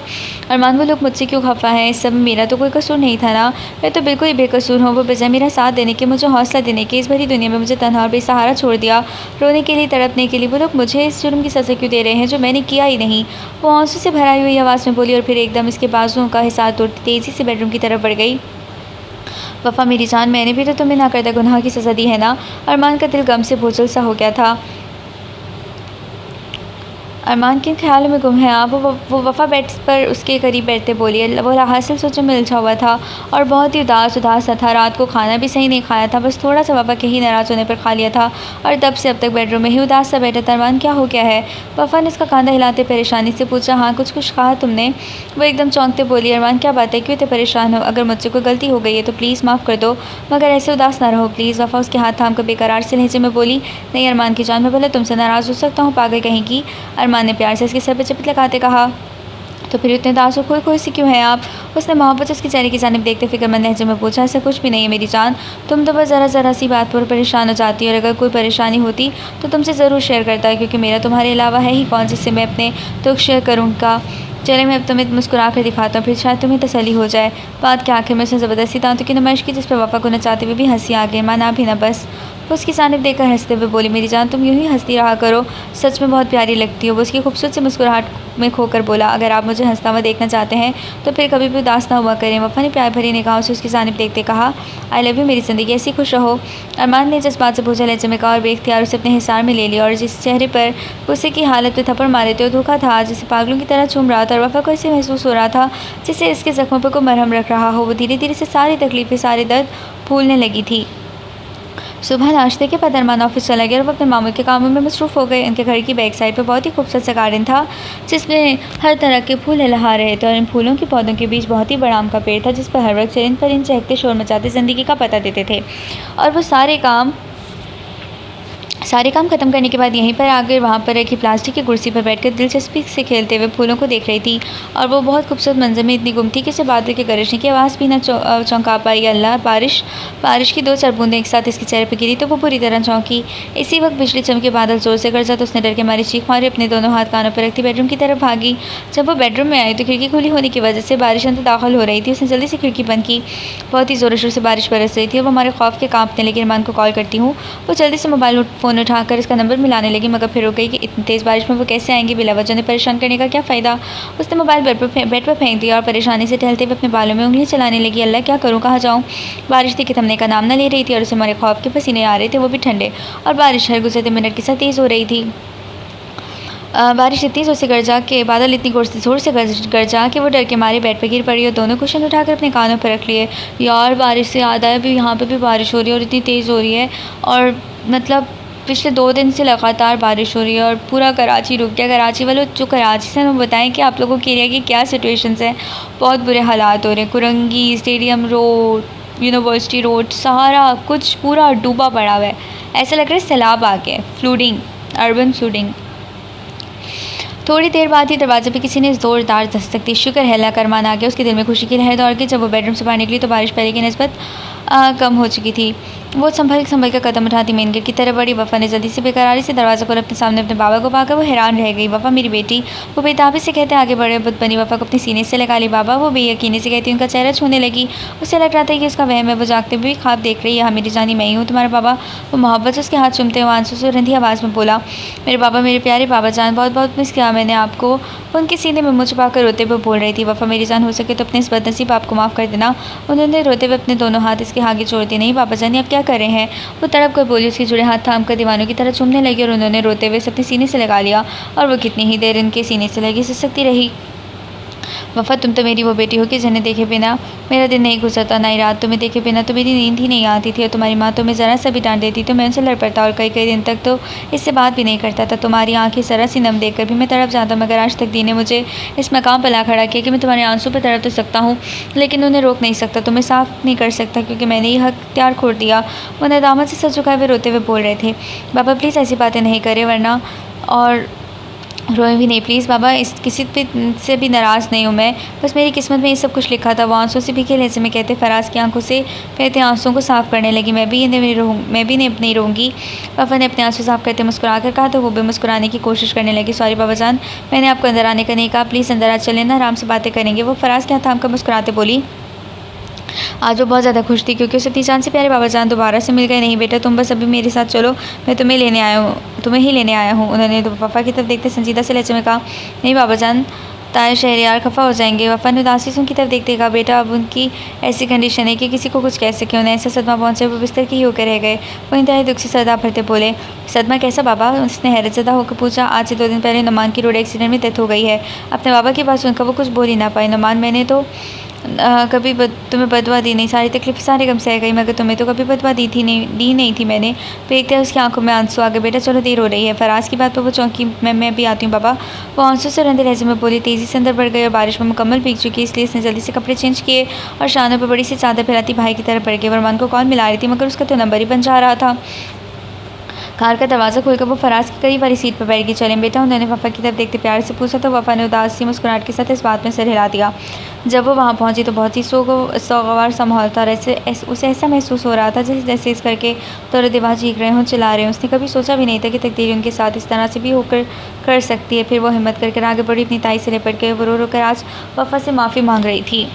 अरमान, वो लोग मुझसे क्यों खफा है? इस सब में मेरा तो कोई कसूर नहीं था ना, मैं तो बिल्कुल ही बेकसूर हूँ। वो बजाय मेरा साथ देने के, मुझे हौसला देने के, इस भरी दुनिया में मुझे तन्हा और बेसहारा छोड़ दिया, रोने के लिए, तड़पने के लिए। वो लोग मुझे इस जुर्म की सज़ा क्यों दे रहे हैं जो मैंने किया ही नहीं? वो आंसू से भराई हुई आवाज़ में बोली और फिर एकदम इसके बाजुओं का हिसार तोड़ती तेज़ी से बेडरूम की तरफ बढ़ गई। वफ़ा मेरी जान, मैंने भी तो तुम्हें ना करता गुनाह की सज़ा दी है ना? अरमान का दिल गम से बोझल सा हो गया था। अरमान किन ख्यालों में गुम है आप? वो वफ़ा बेड पर उसके करीब बैठते बोली। वो हासिल सोचों में उलझा हुआ था और बहुत ही उदास सा था। रात को खाना भी सही नहीं खाया था, बस थोड़ा सा वफ़ा के ही नाराज़ होने पर खा लिया था और तब से अब तक बेडरूम में ही उदास सा बैठा था। अरमान, क्या हो गया है? वफ़ा ने उसका कंधा हिलाते परेशानी से पूछा। हाँ, कुछ कहा तुमने? वो एकदम चौंकते बोली। अरमान, क्या बात है, क्यों इतने परेशान हो? अगर मुझसे कोई गलती हो गई है तो प्लीज़ माफ़ कर दो, मगर ऐसे उदास ना रहो प्लीज़। वफ़ा उसके हाथ थाम कर बेकरार से लहजे में बोली। नहीं अरमान की जान, मैं भले तुमसे नाराज़ हो सकता हूँ, पागल कहेंगी। अरमान ने प्यार से उसके सर पर चपत लगाते कहा। तो फिर इतने दास और खोए खोए से क्यों हैं आप? उसने मोहब्बत से उसके चेहरे की जानिब देखते फिक्रमंद लहजे में पूछा। ऐसा कुछ भी नहीं है मेरी जान, तुम तो बस ज़रा सी बात पर परेशान हो जाती है और अगर कोई परेशानी होती तो तुमसे ज़रूर शेयर करता है, क्योंकि मेरा तुम्हारे अलावा है ही कौन जिससे मैं अपने दुख शेयर करूँगा। चले मैं अब तुम्हें मुस्कुरा कर दिखाता हूँ, फिर शायद तुम्हें तसल्ली हो जाए। बात के आखिर में उसने ज़बरदस्ती दांतों की नुमाइश की जिस पर वफ़ा को नचाते हुए भी हंसी आ गई। माना भी ना बस। वो उसकी जानिब देखकर हंसते हुए बोली, मेरी जान तुम यूं ही हंसती रहा करो, सच में बहुत प्यारी लगती हो। वो उसकी खूबसूरत सी मुस्कुराहट में खोकर बोला, अगर आप मुझे हंसता हुआ देखना चाहते हैं तो फिर कभी भी उदास ना हुआ करें। वफ़ा ने प्यार भरी निगाहों से उसकी जानिब देखते कहा, आई लव यू मेरी ज़िंदगी, ऐसी खुश रहो। अरमान ने जज्बात से पूछा लहजे में कहा और बेख्तियार उसे अपने हिसार में ले लिया और जिस चेहरे पर गुस्से की हालत में थप्पड़ मारे थे वो धोखा था जिसे पागलों की तरह चूम रहा था और वफ़ा को ऐसे महसूस हो रहा था जिससे इसके ज़ख्मों पर कोई मरहम रख रहा हो। वो धीरे धीरे से सारी तकलीफ़ें सारे दर्द भूलने लगी थी। सुबह नाश्ते के बाद अरमान ऑफिस चला गया और वो अपने मामू के कामों में मसरूफ़ हो गए। उनके घर की बैक साइड पर बहुत ही खूबसूरत सा गार्डन था जिसमें हर तरह के फूल लहला रहे थे और इन फूलों के पौधों के बीच बहुत ही बड़ा आम का पेड़ था जिस पर हर वक्त चरिंद परिंद चहकते शोर मचाते ज़िंदगी का पता देते थे। और वो सारे काम ख़त्म करने के बाद यहीं पर आकर वहाँ पर रखी प्लास्टिक की कुर्सी पर बैठकर दिलचस्पी से खेलते हुए फूलों को देख रही थी। और वो बहुत खूबसूरत मंजर में इतनी गुम थी कि उसे बादल के गरजने की आवाज़ भी न चौंका पाई। अल्लाह, बारिश की 2-4 बूंदें एक साथ इसके चेहरे पर गिरी तो वो पूरी तरह चौंकी। इसी वक्त बिजली चमके, बादल जोर से गरजा तो उसने डर के मारी चीख मारी, अपने दोनों हाथ कानों पर रखती बेडरूम की तरफ भागी। जब वो बेडरूम में आई तो खिड़की खुली होने की वजह से बारिश अंदर दाखिल हो रही थी। उसने जल्दी से खिड़की बंद की। बहुत ही ज़ोर शोर से बारिश बरस रही थी और वो हमारे खौफ के कांपने लगी। अरमान को कॉल करती हूँ। वो जल्दी से मोबाइल फ़ोन उठाकर इसका नंबर मिलाने लगी मगर फिर रुक गई कि इतनी तेज़ बारिश में वो कैसे आएंगी, बिला वजह उन्हें परेशान करने का क्या फ़ायदा। उसने मोबाइल बेड पर फेंक दिया और परेशानी से टहलते हुए अपने बालों में उंगलियां चलाने लगी। अल्लाह, क्या करूँ, कहाँ जाऊँ। बारिश थी कि थमने का नाम न ले रही थी और उसे हमारे खौफ के पसीने आ रहे थे, वो भी ठंडे। और बारिश हर गुजरते मिनट के साथ तेज़ हो रही थी। बारिश इतनी ज़ोर से गरजा के बादल इतनी ज़ोर से गरजा कि वो डर के मारे बेड पर गिर पड़ी और दोनों कुशन उठाकर अपने कानों पर रख लिए। यार, बारिश से याद आया, अभी यहाँ पे भी बारिश हो रही है और इतनी तेज़ हो रही है और मतलब पिछले 2 दिन से लगातार बारिश हो रही है और पूरा कराची रुक गया। कराची वालों, जो कराची से, हमें बताएं कि आप लोगों के एरिया की क्या सिचुएशंस हैं। बहुत बुरे हालात हो रहे हैं। Korangi, stadium road, university road, सारा कुछ पूरा डूबा पड़ा हुआ है। ऐसा लग रहा है सैलाब आ गया है। फ्लूडिंग, अर्बन फ्लूडिंग। थोड़ी देर बाद ही दरवाजे पे किसी ने ज़ोरदार दस्तक दी। शुक्र है, अल्लाह का अरमान आ गया। उसके दिल में खुशी की लहर दौड़ गई। जब वो बेडरूम से बाहर निकली तो बारिश पहले की निस्बत कम हो चुकी थी। वो संभल कर कदम उठाती मेन गेट की तरफ बढ़ी। वफ़ा ने जल्दी से बेकरारी से दरवाज़ा खोला। अपने सामने अपने बाबा को पाकर वो हैरान रह गई। वफ़ा, मेरी बेटी, वो बेताबी से कहते आगे बढ़े। बुत बनी वफ़ा को अपने सीने से लगा ली। बाबा, वो बेयकीनी से कहती उनका चेहरा छूने लगी। उसे लग रहा था कि उसका वहम है। वो जागते हुए ख्वाब देख रही है। हाँ मेरी जानी, मैं ही हूँ तुम्हारा बाबा। वो मोहब्बत से उसके हाथ चूमते हुए आंसू से रंधी आवाज़ में बोला, मेरे बाबा, मेरे प्यारे बाबा जान, बहुत बहुत मिस किया मैंने आपको। वो उनके सीने में मुँह छुपाकर रोते हुए बोल रही थी। वफ़ा, मेरी जान, हो सके तो अपने इस बदनसीब बाप को माफ़ कर देना। उन्होंने रोते हुए अपने दोनों हाथ इसके आगे छोड़ दिए। नहीं बाबा जान, आप क्या कर रहे हैं। वो तड़प कर बोली। उसके जुड़े हाथ थाम कर दीवानों की तरह चूमने लगी और उन्होंने रोते हुए अपने सीने से लगा लिया और वो कितनी ही देर इनके सीने से लगी सिसकती रही। वफ़ा, तुम तो मेरी वो बेटी हो कि जिन्हें देखे बिना मेरा दिन नहीं गुजरता, ना ही रात। तुम्हें देखे बिना तो मेरी नींद ही नहीं आती थी और तुम्हारी माँ तुम्हें ज़रा सा भी डांट देती तो मैं उनसे लड़ पड़ता और कई कई दिन तक तो इससे बात भी नहीं करता था। तुम्हारी आँखें ज़रा सी नम देख कर भी मैं तड़प जाता, मगर आज तक दी ने मुझे इस मकाम पर ला खड़ा किया कि मैं तुम्हारे आंसू पर तड़प तो सकता हूँ लेकिन उन्हें रोक नहीं सकता, तुम्हें साफ नहीं कर सकता क्योंकि मैंने ये हक इख्तियार खो दिया। वो नदामत से सर झुकाए हुए रोते हुए बोल रहे थे। बाबा प्लीज़ ऐसी बातें नहीं करें वरना, और रोए भी नहीं प्लीज़ बाबा, इस किसी पे से भी नाराज़ नहीं हूँ मैं, बस मेरी किस्मत में ये सब कुछ लिखा था। वो आंसू से भीगे लहजे में कहते फराज की आंखों से बहते आंसुओं को साफ़ करने लगी। मैं भी नहीं रहूँगी। पापा ने अपने आंसू साफ़ करते मुस्कुरा कर कहा तो वो भी मुस्कुराने की कोशिश करने लगी। सॉरी बाबा जान, मैंने आपको अंदर आने का नहीं कहा, प्लीज़ अंदर आ चलें ना, आराम से बातें करेंगे। वो फराज के हाथ थाम कर मुस्कुराते बोली। आज वो बहुत ज़्यादा खुश थी क्योंकि उसे अपनी जान से प्यारे बाबा जान दोबारा से मिल गए। नहीं बेटा, तुम बस अभी मेरे साथ चलो, मैं तुम्हें ही लेने आया हूँ। उन्होंने तो वफ़ा की तरफ देखते संजीदा से लहजे में कहा। नहीं बाबा जान, ताए शहरयार खफ़ा हो जाएंगे। वफ़ा ने उदासी से उनकी तरफ देखते कहा, बेटा अब उनकी ऐसी कंडीशन है कि किसी को कुछ कह सके। उन्हें ऐसा सदमा पहुँचे वो बिस्तर के ही होकर रह गए। वो इंतहाई दुख से सदा भरते बोले, सदमा कैसा बाबा। उसने हैरत ज़दा होकर पूछा। आज से 2 दिन पहले नुमान की रोड एक्सीडेंट में डेथ हो गई है। अपने बाबा के पास उनका वो कुछ बोल ही ना पाई। नुमान, मैंने तो कभी तुम्हें बदवा दी नहीं, सारी तकलीफ सारे गम सह गई, मगर तुम्हें तो कभी बदवा दी नहीं थी मैंने। देखते हैं उसकी आंखों में आंसू आ गए। बेटा चलो, देर हो रही है। फराज की बात पर वो चौंकी। मैं भी आती हूँ बाबा। वो आंसू से रंधे लहजे में बोली। तेज़ी से अंदर बढ़ गई और बारिश में मुकम्मल भीग चुकी, इसलिए इसने जल्दी से कपड़े चेंज किए और शानों पर बड़ी सी चादर फैलाती भाई की तरफ बढ़ गई। वरमान को कॉल मिला रही थी मगर उसका तो नंबर ही बन जा रहा था। कार का दरवाज़ा खोलकर वो फराज की करीब वाली सीट पर बैठ गई। चलें बेटा, उन्होंने वफ़ा की तरफ देखते प्यार से पूछा तो वफ़ा ने उदास सी मुस्कुराहट के साथ इस बात में सिर हिला दिया। जब वो वहाँ पहुँची तो बहुत ही सोगवार सा माहौल था। उसे ऐसा महसूस हो रहा था जैसे इस करके दौरे दीवार चीख रहे हों, चिल्ला रहे हों। उसने कभी सोचा भी नहीं था कि तकदीर उनके साथ इस तरह से भी होकर कर सकती है। फिर वो हिम्मत करके आगे बढ़ी। अपनी ताई से लिपट के वो रो कर आज वफ़ा से माफ़ी मांग रही थी।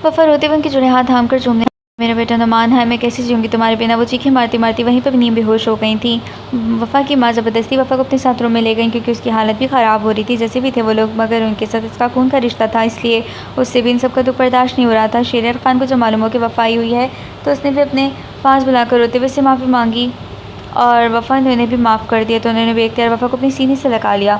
वफ़ा रोते हुए उनके जुड़े हाथ थाम कर चूमने मेरा बेटा नुमान है, मैं कैसे जीऊँगी तुम्हारे बिना। वो चीखें मारती मारती वहीं पर नींद बेहोश हो गई थी। वफ़ा की माँ ज़बरदस्ती वफ़ा को अपने साथ रूम में ले गई क्योंकि उसकी हालत भी ख़राब हो रही थी। जैसे भी थे वो लोग, मगर उनके साथ इसका खून का रिश्ता था, इसलिए उससे भी इन सब का दुख बर्दाश्त नहीं हो रहा था। शेर खान को जब मालूम हो कि वफ़ा आई हुई है तो उसने भी अपने पास बुलाकर रोते हुए उससे माफ़ी मांगी और वफ़ा ने उन्हें भी माफ़ कर दिया तो उन्होंने बेख्तियार वफ़ा को अपनी सीने से लगा लिया।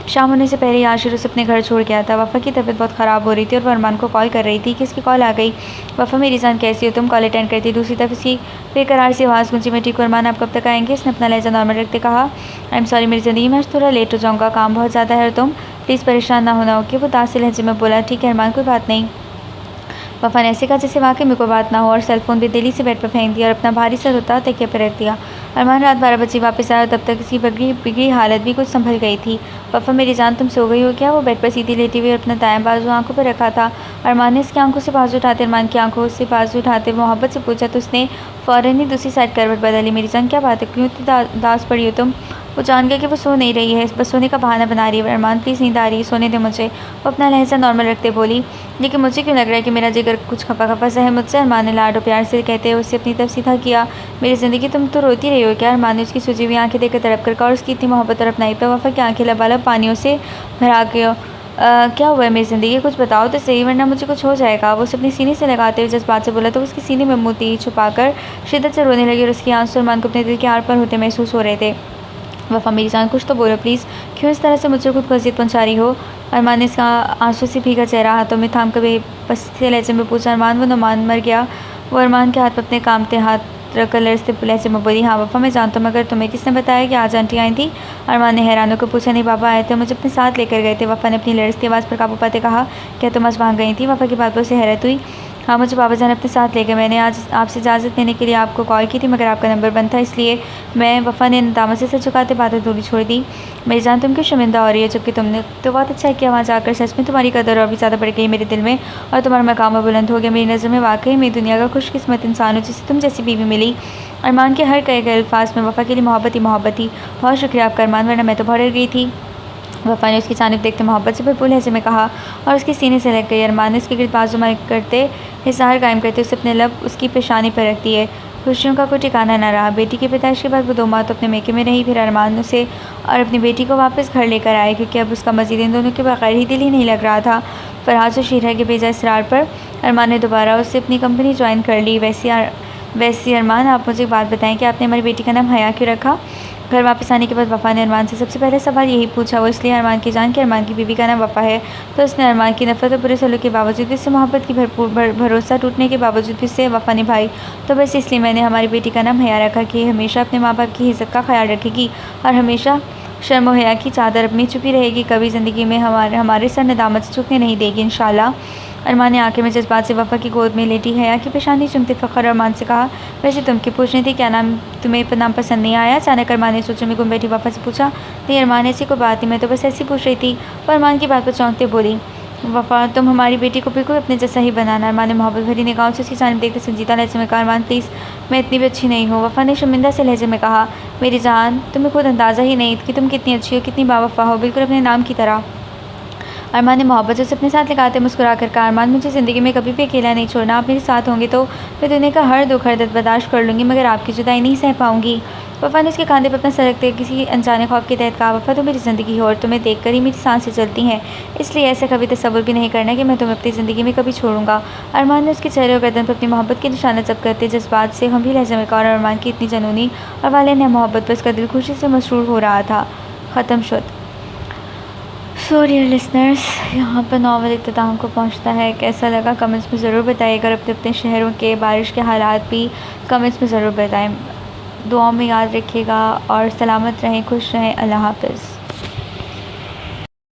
शाम होने से पहले ही आशिर उसे अपने घर छोड़ गया था। वफ़ा की तबीयत बहुत ख़राब हो रही थी और वो अरमान को कॉल कर रही थी कि उसकी कॉल आ गई। वफ़ा, मेरी जान कैसी हो तुम? कॉल अटेंड करती दूसरी तरफ उसकी बेकरार सी आवाज़ गूंजी, मैं ठीक हूँ अरमान, आप कब तक आएंगे? उसने अपना लहजा नॉर्मल रखते कहा, आई एम सॉरी मेरी ज़िंदगी में आज थोड़ा लेट हो जाऊँगा, काम बहुत ज़्यादा है और तुम प्लीज़ परेशान ना होना, ओके? वो दास से लहजे में बोला, ठीक है अरमान, कोई बात नहीं। वफ़ा ने ऐसे कहा जैसे वाकई में कोई बात ना हो और सेलफ़ोन भी दिली से बेड पर फेंक दिया और अपना भारी सर उतार तकिया पर रख दिया। अरमान रात 12 बजे वापस आया और तब तक इसकी बिगड़ी हालत भी कुछ संभल गई थी। वफ़ा, मेरी जान तुम सो गई हो क्या? वो बेड पर सीधी लेटी हुई और अपना दायां बाजू आंखों पर रखा था। अरमान ने इसकी आंखों से बाजू उठाते अरमान की आंखों से बाजू उठाते मोहब्बत से पूछा तो उसने फ़ौरन ही दूसरी साइड करवट बदली। मेरी जान क्या बात है, क्यों इतनी दास पड़ी हो तुम? वो जान गया कि वो सो नहीं रही है, बस सोने का बहाना बना रही है। अरमान प्लीज़ नींद आ रही है, सोने दे मुझे। वो अपना लहजा नॉर्मल रखते बोली, लेकिन मुझे क्यों लग रहा है कि मेरा जिगर कुछ खपा खपा सा है मुझसे? अरमान ने लाड और प्यार से कहते हुए उसे अपनी तरफ सीधा किया। मेरी ज़िंदगी तुम तो रोती रही हो क्या? अरमान ने उसकी सूजी हुई आंखें देखकर तड़प कर कहा और उसकी इतनी मोहब्बत और अपनाई पे वफ़ा की आंखें लबालब पानियों से भरा के क्या हुआ है मेरी ज़िंदगी, कुछ बताओ तो सही वरना मुझे कुछ हो जाएगा। वो उसे अपनी सीने से लगाते हुए जज्बात से बोला तो उसकी सीने में मोती छुपाकर शिद्दत से रोने लगी और उसकी आंसू अरमान को अपने दिल के आर पार होते महसूस हो रहे थे। वफ़ा, मेरी जान कुछ तो बोलो प्लीज़, क्यों इस तरह से मुझे खुद को अज़ियत पहुँचा रही हो? अरमान ने इसका आंसू से भीगा चेहरा हाथों में थाम कर बेबसी लहजे में पूछा। अरमान, वो नुमान मर गया? वो अरमान के हाथ पर अपने कामते हाथ रखकर लड़ते लहजे में बोली, हाँ वफ़ा मैं जानता हूँ, मगर तुम्हें किसने बताया कि आज आंटी आई थी? अरमान ने हैरान होकर पूछा, नहीं पापा आए थे, मुझे अपने साथ लेकर गए थे। वफ़ा ने अपनी लड़ती आवाज़ पर काबू पाते कहा, क्या तुम आज वहाँ गई थी? वफ़ा की बात पर उसे हैरत हुई। हाँ, मुझे बाबा जान अपने साथ ले गए, मैंने आज आपसे इजाज़त लेने के लिए आपको कॉल की थी मगर आपका नंबर बंद था, इसलिए मैं वफ़ा ने नदामत से सर झुकाते बातें दूरी छोड़ दी। मेरी जान तुम क्यों शर्मिंदा हो रही है, जबकि तुमने तो बहुत अच्छा किया वहाँ जाकर, सच में तुम्हारी कदर और भी ज़्यादा बढ़ गई मेरे दिल में और तुम्हारा मकाम बुलंद हो गया मेरी नज़र में। वाकई में दुनिया का खुशकिस्मत इंसान हो जिसे तुम जैसी बीवी मिली। अरमान के हर कहे गए अल्फाज में वफ़ा के लिए मोहब्बत थी। बहुत शुक्रिया आपका अरमान, वरना मैं तो बहुत डर गई थी। वफ़ा ने उसकी जानिब देखते मोहब्बत से भरपूर लहजे में कहा और उसके सीने से लग गई। अरमान ने उसके गिर्द बाजू करते हिसार कायम करते उसे अपने लब उसकी पेशानी पर रख दिए। खुशियों का कोई ठिकाना न रहा। बेटी की पैदाइश के बाद वो 2 माह तो अपने मेके में रही, फिर अरमान उसे और अपनी बेटी को वापस घर लेकर आए क्योंकि अब उसका मज़ीद इन दोनों के बगैर ही दिल ही नहीं लग रहा था। फरहाद और शीरा के भेजा इसरार पर अरमान ने दोबारा उससे अपनी कंपनी ज्वाइन कर ली। वैसे अरमान, आप मुझे एक बात बताएं कि आपने हमारी बेटी का नाम हया क्यों रखा? घर वापस आने के बाद वफ़ा ने अरमान से सबसे पहले सवाल यही पूछा। वो इसलिए अरमान की जान कि अरमान की बीवी का नाम वफ़ा है, तो उसने अरमान की नफ़रत और बुरे सलूक के बावजूद भी उससे मोहब्बत की भरपूर भरोसा टूटने के बावजूद भी उससे वफ़ा निभाई। तो बस इसलिए मैंने हमारी बेटी का नाम हया रखा कि हमेशा अपने माँ बाप की इज़्ज़त का ख्याल रखेगी और हमेशा शर्म हया की चादर अपनी छुपी रहेगी, कभी ज़िंदगी में हमारे सर नदामत से झुकने नहीं देगी इंशाल्लाह। अरमान ने आंखें में जज्बात से वफ़ा की गोद में लेटी हया की पेशानी चुमते फ़ख्र अरमान से कहा, वैसे तुम क्यों पूछ रही थी, क्या नाम तुम्हें नाम पसंद नहीं आया? अचानक अरमान ने सोचों में गुम बैठी वफ़ा से पूछा। नहीं अरमान, ऐसी कोई बात नहीं, मैं तो बस ऐसी पूछ रही थी। पर अरमान की बात पर चौंकते बोली, वफ़ा तुम हमारी बेटी को बिल्कुल अपने जैसा ही बनाना। अरमान ने मोहब्बत भरी निगाहों से उसकी जानिब देखते संजीदा लहजे में कहा, अरमान प्लीज़, मैं इतनी भी अच्छी नहीं हूँ। वफ़ा ने शर्मिंदा से लहजे में कहा, मेरी जान तुम्हें खुद अंदाज़ा ही नहीं कि तुम कितनी अच्छी हो, कितनी बावफ़ा हो, बिल्कुल अपने नाम की तरह। अरमान ने मोहब्बत से उसे अपने साथ लगाते मुस्कुरा कर कहा, अरमान मुझे ज़िंदगी में कभी भी अकेला नहीं छोड़ना, आप मेरे साथ होंगे तो मैं दुनिया का हर दुख हर दर्द बर्दाश्त कर लूँगी, मगर आपकी जुदाई नहीं सह पाऊँगी। वफ़ा ने उसके कंधे पर अपना सर रखते किसी अनजाने खौफ के तहत कहा, वफ़ा तुम मेरी ज़िंदगी हो और तुम्हें देख कर ही मेरी सांसें चलती हैं, इसलिए ऐसा कभी तसव्वुर भी नहीं करना कि मैं तुम्हें अपनी ज़िंदगी में कभी छोड़ूंगा। अरमान ने उसके चेहरे और गर्दन पर अपनी मोहब्बत के निशाना जब करते जज्बात से गंभीर लहजे में कहा और अरमान की इतनी जनूनी और वाले ने मोहब्बत पर उसका दिल खुशी से मसरूर हो रहा था। ख़त्म शुद। सो डियर लिसनर्स, यहाँ पर नावल इख्तिताम को पहुँचता है। कैसा लगा कमेंट्स में ज़रूर बताइएगा। अपने अपने शहरों के बारिश के हालात भी कमेंट्स में ज़रूर बताएं। दुआ में याद रखिएगा और सलामत रहें, खुश रहें। अल्लाह हाफ़िज़।